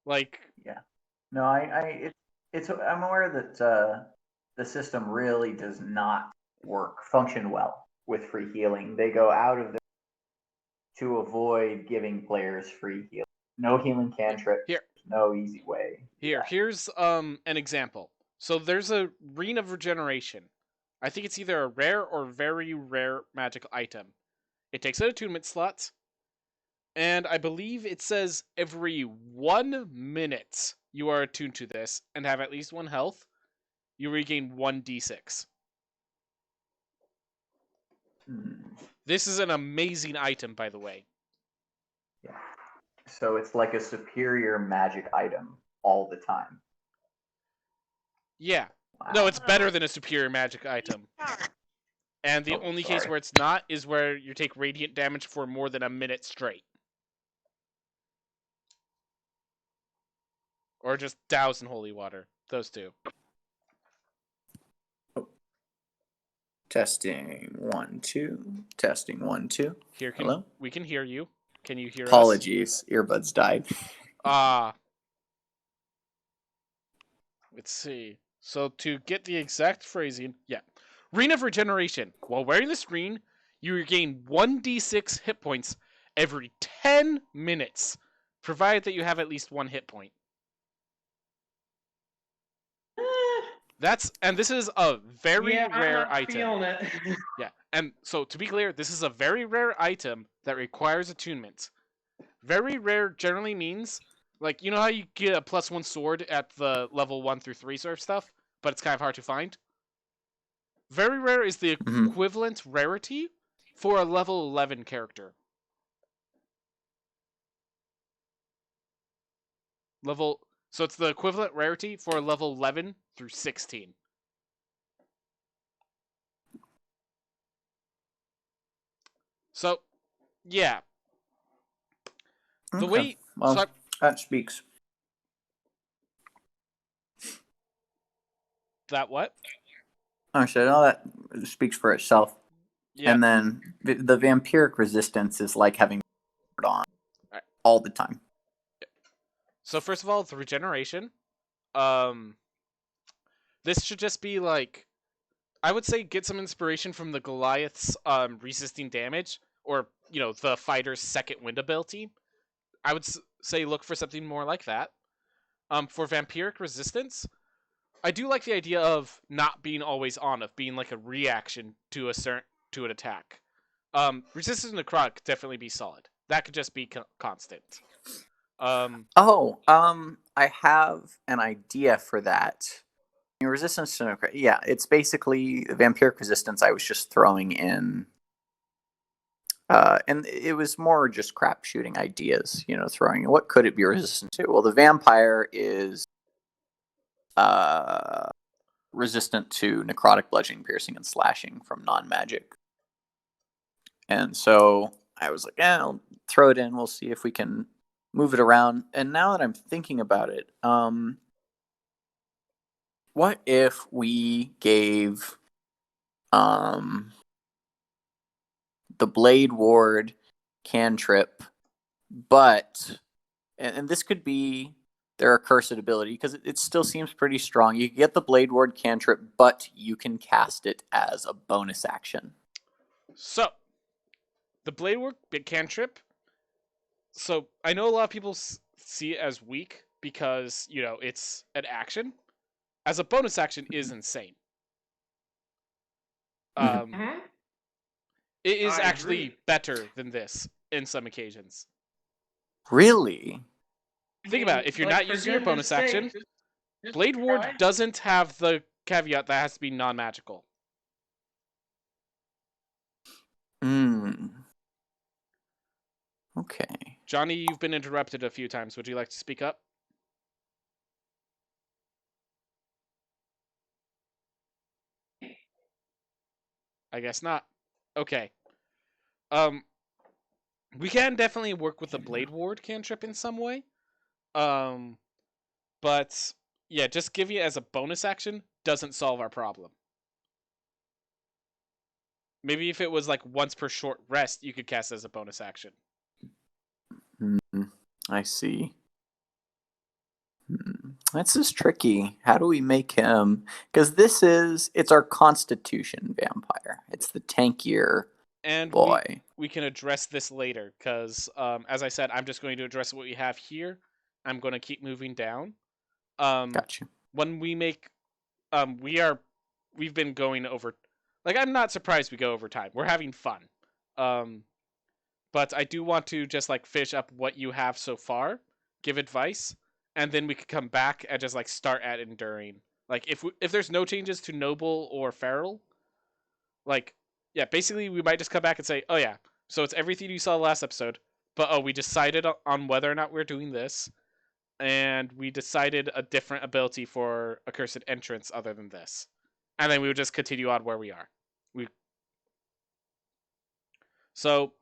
Like Yeah. No, it's I'm aware that the system really does not function well with free healing. They go out of their to avoid giving players free healing. No healing cantrips. here, No easy way. here's an example. So there's a Ring of Regeneration. I think it's either a rare or very rare magical item. It takes an attunement slot, and I believe it says every 1 minute you are attuned to this and have at least 1 health, you regain 1d6. This is an amazing item, by the way. Yeah. So it's like a superior magic item all the time. Yeah. Wow. No, it's better than a superior magic item. And the only case where it's not is where you take radiant damage for more than a minute straight. Or just douse in holy water. Those two. Testing 1 2. Testing 1 2. Hello? We can hear you. Can you hear us? Apologies, earbuds died. Let's see. So to get the exact phrasing, yeah. Ring of Regeneration. While wearing this ring, you regain 1d6 hit points every 10 minutes, provided that you have at least 1 hit point. And this is a very rare item. Feeling it. Yeah, and so to be clear, this is a very rare item that requires attunement. Very rare generally means, like, you know how you get a +1 sword at the level 1 through 3 sort of stuff, but it's kind of hard to find? Very rare is the equivalent rarity for a level 11 character. So it's the equivalent rarity for level 11 through 16. So, yeah. The way... Well, that speaks. That what? I said, all that speaks for itself. Yeah. And then the vampiric resistance is like having on all the time. So first of all, the regeneration. This should just be like, I would say get some inspiration from the Goliath's resisting damage, or the fighter's second wind ability. I would say look for something more like that. For vampiric resistance, I do like the idea of not being always on, of being like a reaction to an attack. Resistance to necrotic could definitely be solid. That could just be constant. I have an idea for that. Resistance to necrotic. Yeah, it's basically vampiric resistance. I was just throwing in, and it was more just crap shooting ideas. Throwing what could it be resistant to? Well, the vampire is resistant to necrotic, bludgeoning, piercing, and slashing from non-magic. And so I was like, I'll throw it in. We'll see if we can move it around. And now that I'm thinking about it, what if we gave the Blade Ward cantrip, but and this could be their accursed ability, because it still seems pretty strong. You get the Blade Ward cantrip, but you can cast it as a bonus action. So, the Blade Ward cantrip. So, I know a lot of people see it as weak because, it's an action. As a bonus action is insane. It is actually better than this in some occasions. Really? Think about it. If you're not using your bonus action, Blade Ward doesn't have the caveat that has to be non-magical. Okay. Johnny, you've been interrupted a few times. Would you like to speak up? I guess not. Okay. Um, we can definitely work with the Blade Ward cantrip in some way. Um, but yeah, just give you as a bonus action doesn't solve our problem. Maybe if it was like once per short rest, you could cast as a bonus action. I see. This is tricky. How do we make him? Because it's our Constitution vampire. It's the tankier And boy. we can address this later because, as I said, I'm just going to address what we have here. I'm going to keep moving down. Gotcha. When we make, we've been going over. Like, I'm not surprised we go over time. We're having fun. But I do want to just like finish up what you have so far, give advice, and then we could come back and just like start at enduring. Like if there's no changes to noble or feral, like yeah, basically we might just come back and say, oh yeah, so it's everything you saw last episode, but oh we decided on whether or not we're doing this, and we decided a different ability for accursed entrance other than this, and then we would just continue on where we are. So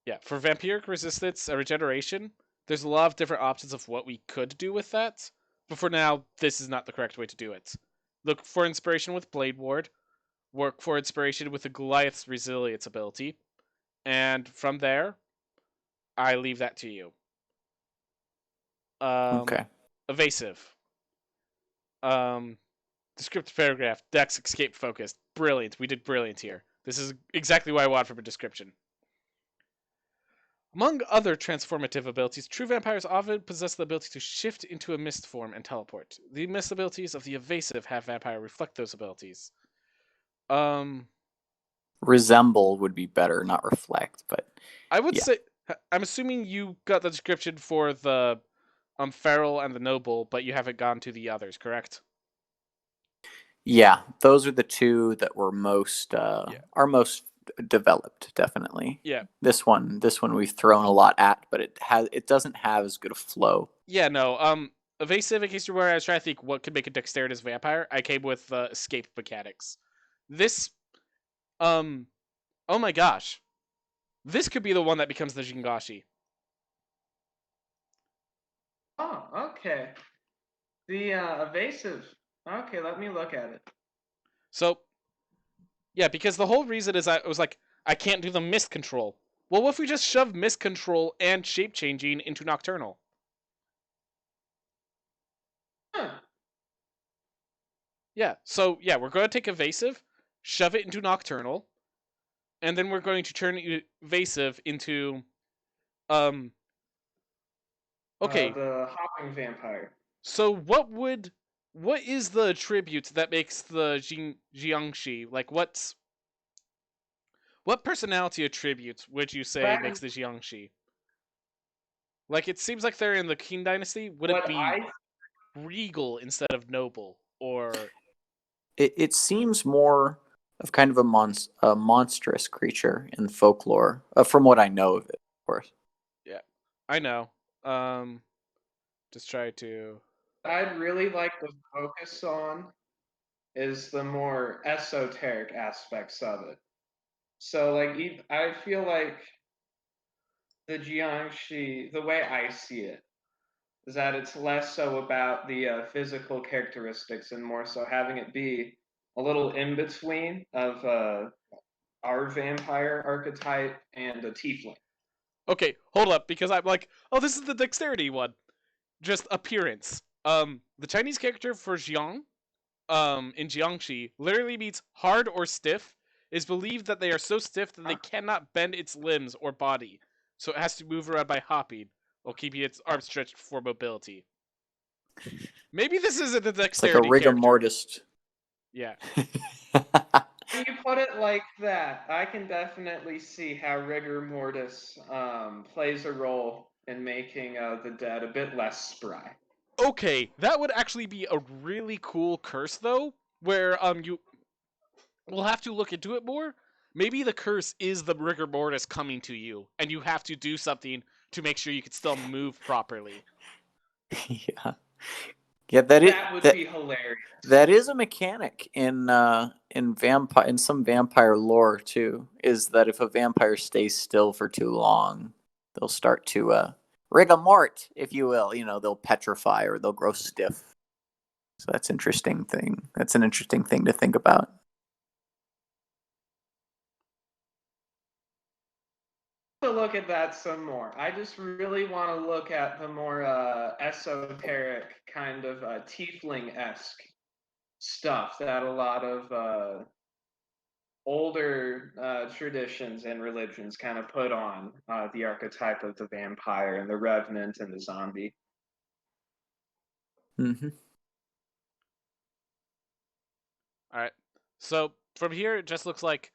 yeah, for vampiric resistance and regeneration, there's a lot of different options of what we could do with that. But for now, this is not the correct way to do it. Look for inspiration with Blade Ward, work for inspiration with the Goliath's resilience ability, and from there, I leave that to you. Okay. Evasive. Descriptive paragraph, Dex escape focused. Brilliant. We did brilliant here. This is exactly what I want from a description. Among other transformative abilities, true vampires often possess the ability to shift into a mist form and teleport. The mist abilities of the evasive half vampire reflect those abilities. Resemble would be better, not reflect, but I would yeah. say I'm assuming you got the description for the feral and the noble, but you haven't gone to the others, correct? Yeah, those are the two that were most are most developed, definitely. Yeah. This one we've thrown a lot at, but it doesn't have as good a flow. Yeah, no. Evasive, in case you're where I was trying to think what could make a dexterous vampire, I came with escape mechanics. This oh my gosh. This could be the one that becomes the Jingashi. Oh, okay. The evasive. Okay, let me look at it. So, yeah, because the whole reason is I was like, I can't do the mist control. Well, what if we just shove mist control and shape changing into nocturnal? Huh. Yeah, so yeah, we're going to take evasive, shove it into nocturnal, and then we're going to turn evasive into okay. The hopping vampire. So what is the attribute that makes the Jiangshi? Like what personality attribute would you say That makes is the Jiangshi? Like it seems like they're in the Qing dynasty. Would it what be I regal instead of noble, or It seems more of kind of a monstrous creature in folklore, from what I know of it, of course. yeah, I know. Just try to. I'd really like to focus on is the more esoteric aspects of it. So, like, I feel like the Jiangshi, the way I see it, is that it's less so about the physical characteristics and more so having it be a little in between of our vampire archetype and a tiefling. Okay, hold up, because I'm like, oh, this is the dexterity one. Just appearance. The Chinese character for Jiang, in Jiangxi, literally means hard or stiff. Is believed that they are so stiff that they cannot bend its limbs or body, so it has to move around by hopping while keeping its arms stretched for mobility. Maybe this isn't a It's like a dexterity rigor character. mortis. Yeah. When you put it like that, I can definitely see how rigor mortis plays a role in making the dead a bit less spry. Okay, that would actually be a really cool curse though, where you we'll have to look into it more, maybe the curse is the rigor mortis coming to you, and you have to do something to make sure you can still move properly. Yeah. Yeah, That would be hilarious. that is a mechanic in some vampire lore too. Is that if a vampire stays still for too long, they'll start to rigor mort, if you will. They'll petrify or they'll grow stiff. So that's interesting thing. That's an interesting thing to think about. To look at that some more. I just really want to look at the more esoteric kind of tiefling-esque stuff that a lot of older traditions and religions kind of put on the archetype of the vampire and the revenant and the zombie. Mm-hmm. All right. So from here, it just looks like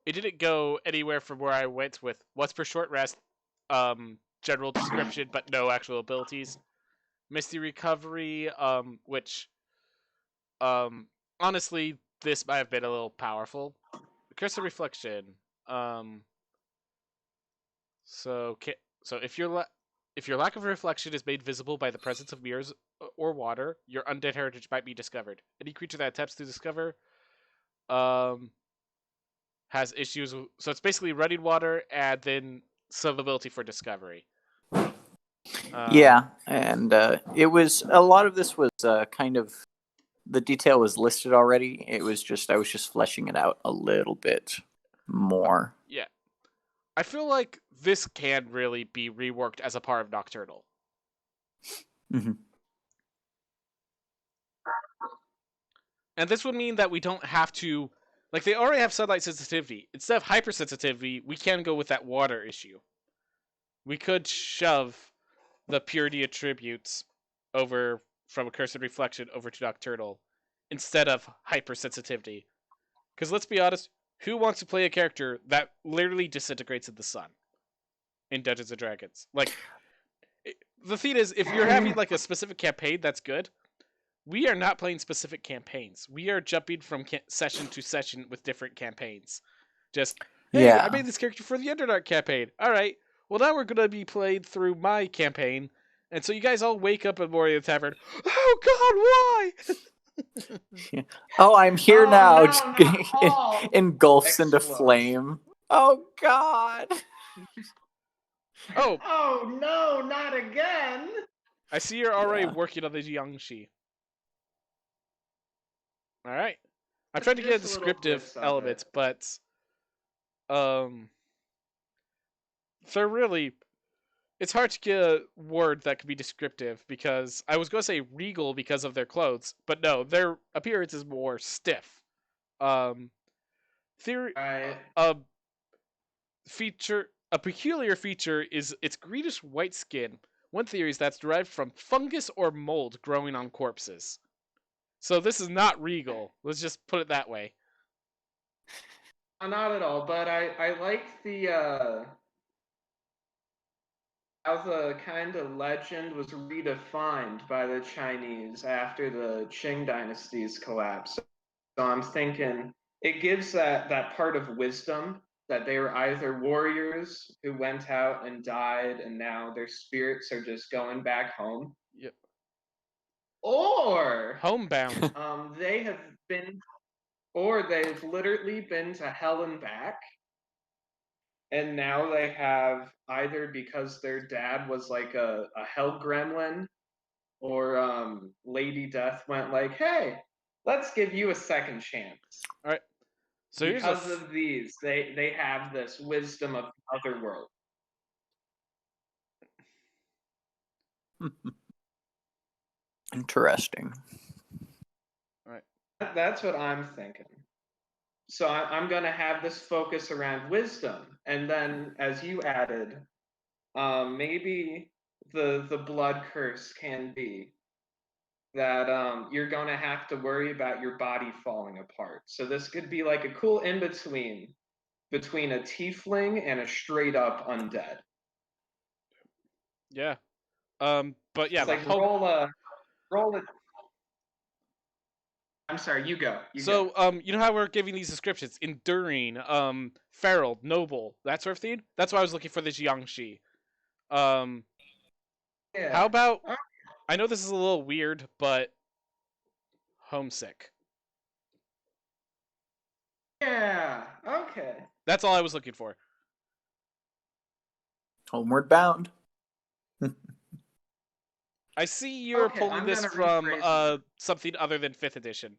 it didn't go anywhere from where I went with what's for short rest, general description, but no actual abilities. Misty recovery, which, honestly, this might have been a little powerful. Curse of reflection, um, so if your lack of reflection is made visible by the presence of mirrors or water, your undead heritage might be discovered. Any creature that attempts to discover, um, has issues. So it's basically running water and then some ability for discovery. Yeah, and it was a lot of this was kind of the detail was listed already. It was just I was just fleshing it out a little bit more. Yeah, I feel like this can really be reworked as a part of Nocturnal. Mm-hmm. And this would mean that we don't have to, like, they already have sunlight sensitivity. Instead of hypersensitivity, we can go with that water issue. We could shove the purity attributes over from a cursed reflection over to Nocturnal instead of hypersensitivity. Because let's be honest, who wants to play a character that literally disintegrates in the sun in Dungeons and Dragons? Like, the thing is, if you're having like a specific campaign, that's good. We are not playing specific campaigns. We are jumping from session to session with different campaigns. Just, hey, I made this character for the Underdark campaign. All right, well now we're gonna be played through my campaign, and so you guys all wake up in Moria Tavern. Oh God, why? Oh, I'm here now. No, Engulfs into explodes. flame. Oh God. Oh, oh no, not again. I see you're already working on the Jiangxi. All right, I'm trying to get Just little descriptive bits of elements, it. but they're really, it's hard to get a word that could be descriptive because I was going to say regal because of their clothes, but no, their appearance is more stiff. Theory, Right. a peculiar feature is its greenish white skin. One theory is that's derived from fungus or mold growing on corpses. So this is not regal. Let's just put it that way. Not at all, but I like the how the kind of legend was redefined by the Chinese after the Qing dynasty's collapse. So I'm thinking it gives that part of wisdom that they were either warriors who went out and died and now their spirits are just going back home. Yep. Or Homebound. they have been or they've literally been to hell and back. And now they have either because their dad was like a hell gremlin or Lady Death went like, hey, let's give you a second chance. All right. So because of these, they have this wisdom of other world. Interesting. All right. That's what I'm thinking. So I'm going to have this focus around wisdom, and then as you added, maybe the blood curse can be that you're going to have to worry about your body falling apart. So this could be like a cool in between a tiefling and a straight up undead. Yeah. But yeah, It's like roll a I'm sorry, you go. So, you know how we're giving these descriptions? Enduring, feral, noble, that sort of thing? That's why I was looking for this Yangshi. Yeah. How about, Oh, I know this is a little weird, but homesick. yeah. Okay. That's all I was looking for. Homeward bound. I see you're Okay, pulling I'm this gonna from rephrase it. something other than 5th edition.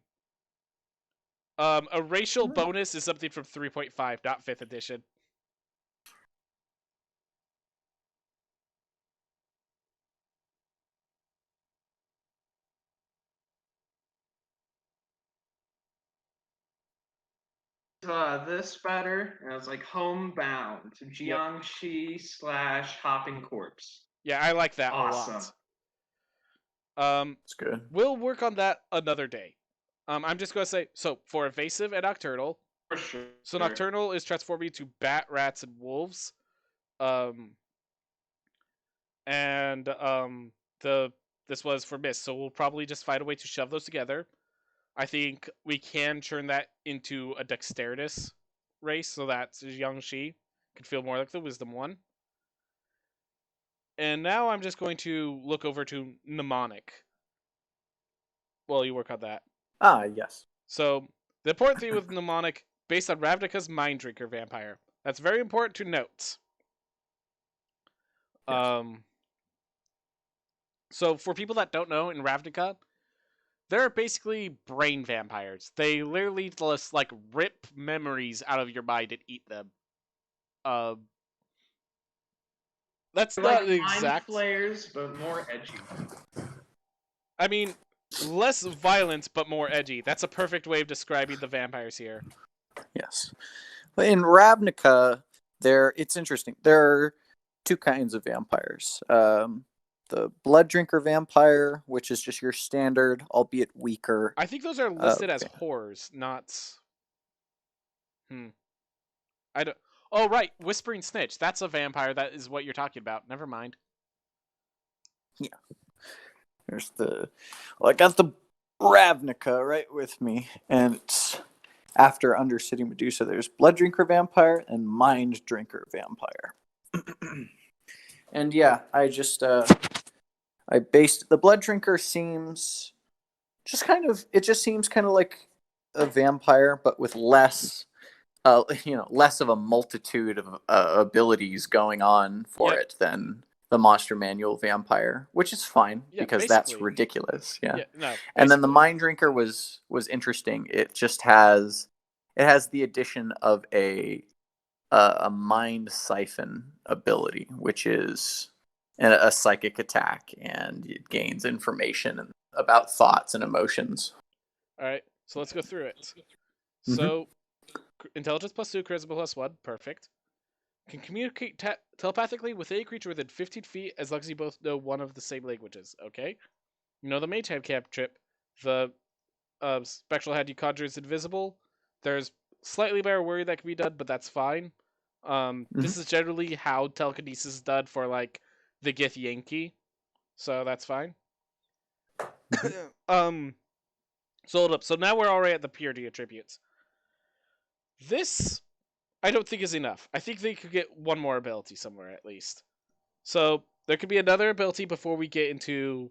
A racial bonus is something from 3.5, not 5th edition. This better? And it's like homebound. Yep. Jiangxi / hopping corpse. Yeah, I like that Awesome. a lot. It's good. We'll work on that another day. I'm just gonna say, so for evasive and nocturnal, For sure. so nocturnal is transforming to bat, rats, and wolves. And this was for mist, so we'll probably just find a way to shove those together. I think we can turn that into a dexterous race, so that Jiangxi could feel more like the wisdom one. And now I'm just going to look over to mnemonic. Well, you work on that. Yes. So the important thing with mnemonic, based on Ravnica's Mind Drinker vampire. That's very important to note. Yes. So for people that don't know, in Ravnica, they're basically brain vampires. They literally just like rip memories out of your mind and eat them. That's Like not mind exact. flayers, but more edgy. I mean, less violent but more edgy. That's a perfect way of describing the vampires here. Yes. But in Ravnica, it's interesting. There are two kinds of vampires. The blood drinker vampire, which is just your standard, albeit weaker. I think those are listed as horrors, not. I don't. Oh right, Whispering Snitch. That's a vampire. That is what you're talking about. Never mind. Yeah. There's I got the Ravnica right with me, and it's after Undercity Medusa. There's blood drinker vampire and mind drinker vampire. And yeah, I based the blood drinker seems it just seems kind of like a vampire, but with less less of a multitude of abilities going on for it than the Monster Manual vampire, which is fine because that's ridiculous. Yeah. No, and then the Mind Drinker was interesting. It just has the addition of a mind siphon ability, which is a psychic attack, and it gains information about thoughts and emotions. All right, so let's go through it. So, intelligence +2, charisma +1, perfect. Can communicate telepathically with any creature within 15 feet as long as you both know one of the same languages. Okay. You know the mage hand cantrip. The spectral hand you conjure is invisible. There's slightly better worry that can be done, but that's fine. This is generally how telekinesis is done for like the Gith Yankee, so that's fine. So hold up. So now we're already at the purity attributes. This I don't think is enough. I think they could get one more ability somewhere at least. So there could be another ability before we get into,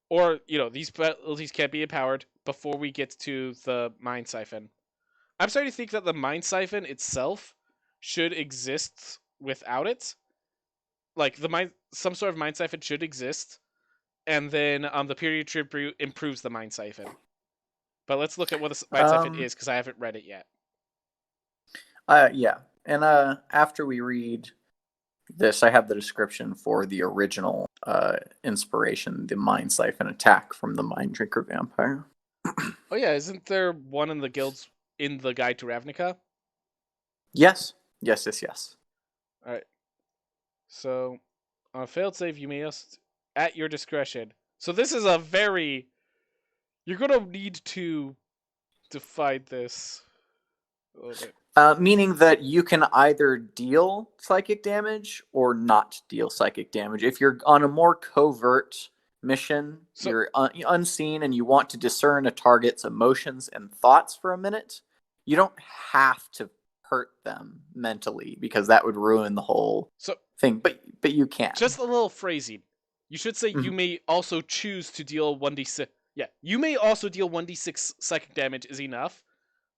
or these abilities can't be empowered before we get to the Mind Siphon. I'm starting to think that the Mind Siphon itself should exist without it. Like some sort of Mind Siphon should exist, and then the period tribute improves the Mind Siphon. But let's look at what the Mind Siphon is, because I haven't read it yet. Yeah, and after we read this, I have the description for the original inspiration, the Mind Siphon attack from the Mind Drinker vampire. Oh yeah, isn't there one in the guilds in the Guide to Ravnica? Yes. All right. So, on a failed save, you may at your discretion. So this is a very. You're gonna need to find this a little bit. Meaning that you can either deal psychic damage or not deal psychic damage. If you're on a more covert mission, So- you're unseen and you want to discern a target's emotions and thoughts for a minute, you don't have to hurt them mentally because that would ruin the whole So thing. But you can. just a little phrasing. You should say you Mhm. may also choose to deal 1d6. Yeah, you may also deal 1d6 psychic damage is enough.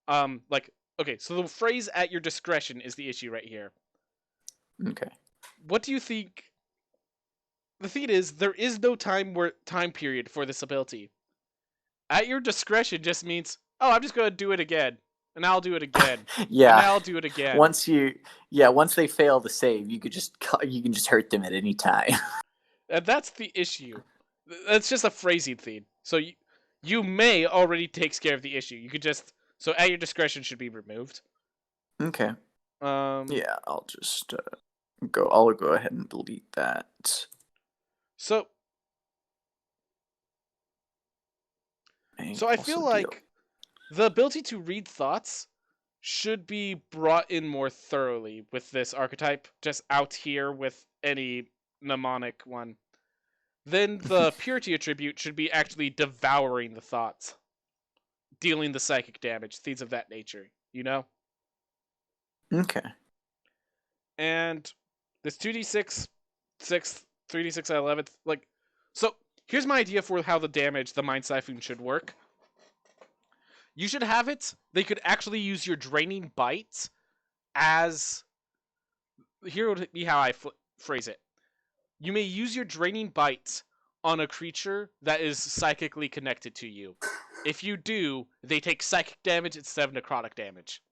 Like, okay, so the phrase at your discretion is the issue right here. Okay. What do you think? The thing is, there is no time period for this ability. At your discretion just means, oh, I'm just gonna do it again, and I'll do it again, and Yeah. I'll do it again. Once they fail to save, you can just hurt them at any time. And that's the issue. That's just a phrasing thing. So you may already takes care of the issue. You could just at your discretion should be removed. Okay. Um. Yeah, I'll just I'll go ahead and delete that. So I feel like the ability to read thoughts should be brought in more thoroughly with this archetype, just out here with any mnemonic one. Then the purity attribute should be actually devouring the thoughts, dealing the psychic damage, things of that nature, you know? Okay. And this 2d6, 6th, 3d6 at 11th, like, so here's my idea for how the Mind Siphon should work. You should have it, they could actually use your Draining Bite as, here would be how I phrase it. You may use your Draining Bite on a creature that is psychically connected to you. If you do, they take psychic damage instead of necrotic damage.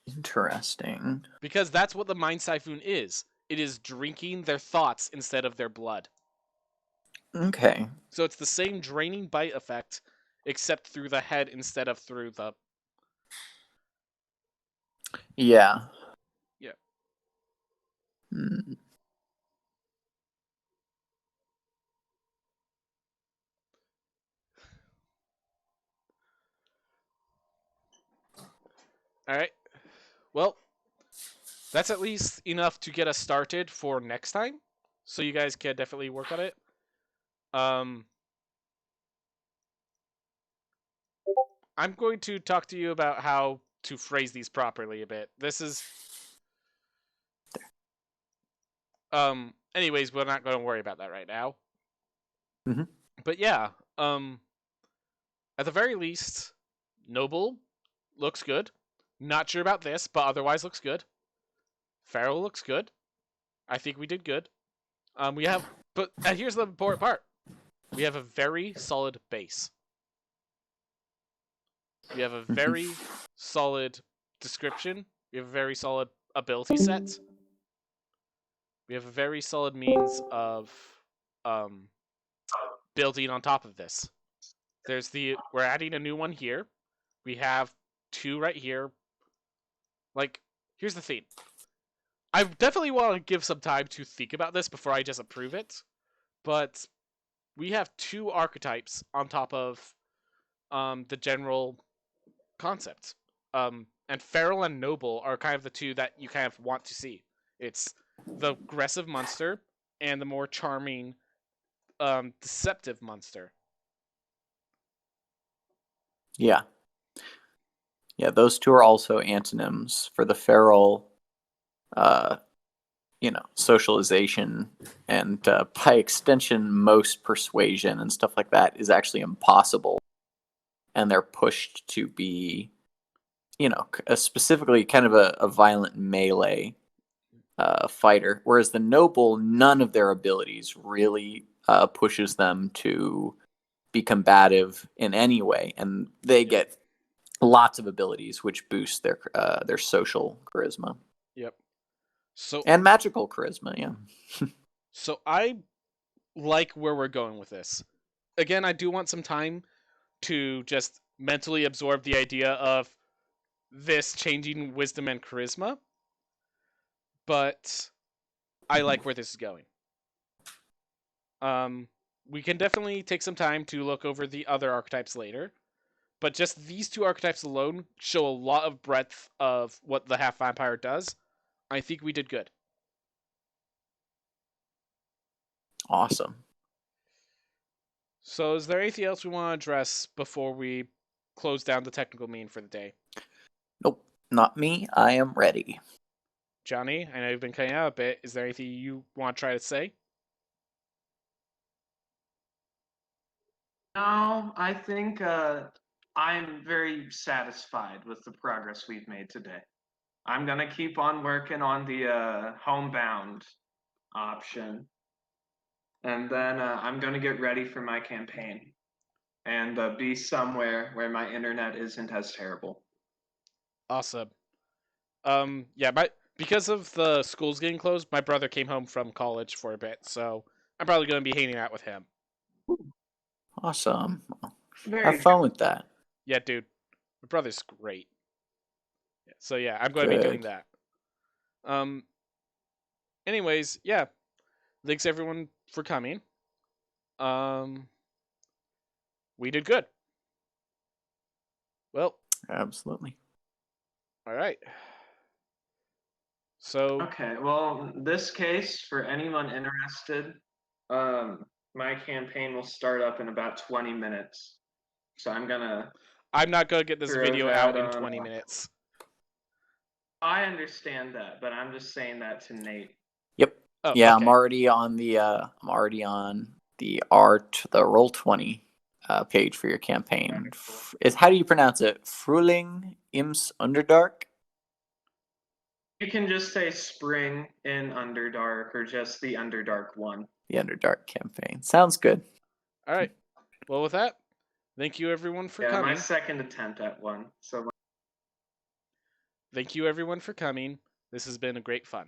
Interesting. Because that's what the Mind Siphon is. It is drinking their thoughts instead of their blood. Okay. So it's the same Draining Bite effect, except through the head instead of through the... Yeah. Yeah. Hmm. Alright. Well, that's at least enough to get us started for next time. So you guys can definitely work on it. I'm going to talk to you about how to phrase these properly a bit. This is... anyways, we're not going to worry about that right now. Mm-hmm. But yeah, at the very least, Noble looks good. Not sure about this, but otherwise looks good. Feral looks good. I think we did good. We have... But here's the important part. We have a very solid base. We have a very solid description. We have a very solid ability set. We have a very solid means of building on top of this. We're adding a new one here. We have 2 right here. Like, here's the thing. I definitely want to give some time to think about this before I just approve it. But we have 2 archetypes on top of the general concept. And Feral and Noble are kind of the 2 that you kind of want to see. It's the aggressive monster and the more charming, deceptive monster. Yeah. Yeah, those 2 are also antonyms for the feral, socialization, and by extension, most persuasion and stuff like that is actually impossible. And they're pushed to be, specifically kind of a violent melee fighter. Whereas the noble, none of their abilities really pushes them to be combative in any way. And they get lots of abilities which boost their social charisma. Yep. And magical charisma, yeah. So I like where we're going with this. Again, I do want some time to just mentally absorb the idea of this changing wisdom and charisma, but I like where this is going. We can definitely take some time to look over the other archetypes later, but just these 2 archetypes alone show a lot of breadth of what the half vampire does. I think we did good. Awesome. So, is there anything else we want to address before we close down the technical meeting for the day? Nope, not me. I am ready. Johnny, I know you've been cutting out a bit. Is there anything you want to try to say? No, I think I'm very satisfied with the progress we've made today. I'm gonna keep on working on the homebound option, and then I'm gonna get ready for my campaign and be somewhere where my internet isn't as terrible. Awesome. Yeah, because of the schools getting closed, my brother came home from college for a bit, so I'm probably going to be hanging out with him. Awesome. Very Have fun with that. Yeah, dude, my brother's great. So yeah, I'm going to be doing Good. that. Anyways, yeah, thanks everyone for coming. We did good. Well, Absolutely. all right. So Okay, well, in this case, for anyone interested, my campaign will start up in about 20 minutes. So I'm gonna I'm not going to get this throw video that out in on. 20 minutes. I understand that, but I'm just saying that to Nate. Yep. Oh, Yeah, okay. I'm already on the the Roll20 page for your campaign. Is how do you pronounce it? Frühling Ims Underdark? You can just say Spring in Underdark or just the Underdark one. The Underdark campaign. Sounds good. All right. Well, with that, thank you everyone for Yeah, my coming. second attempt at one. So Thank you everyone for coming. This has been a great fun.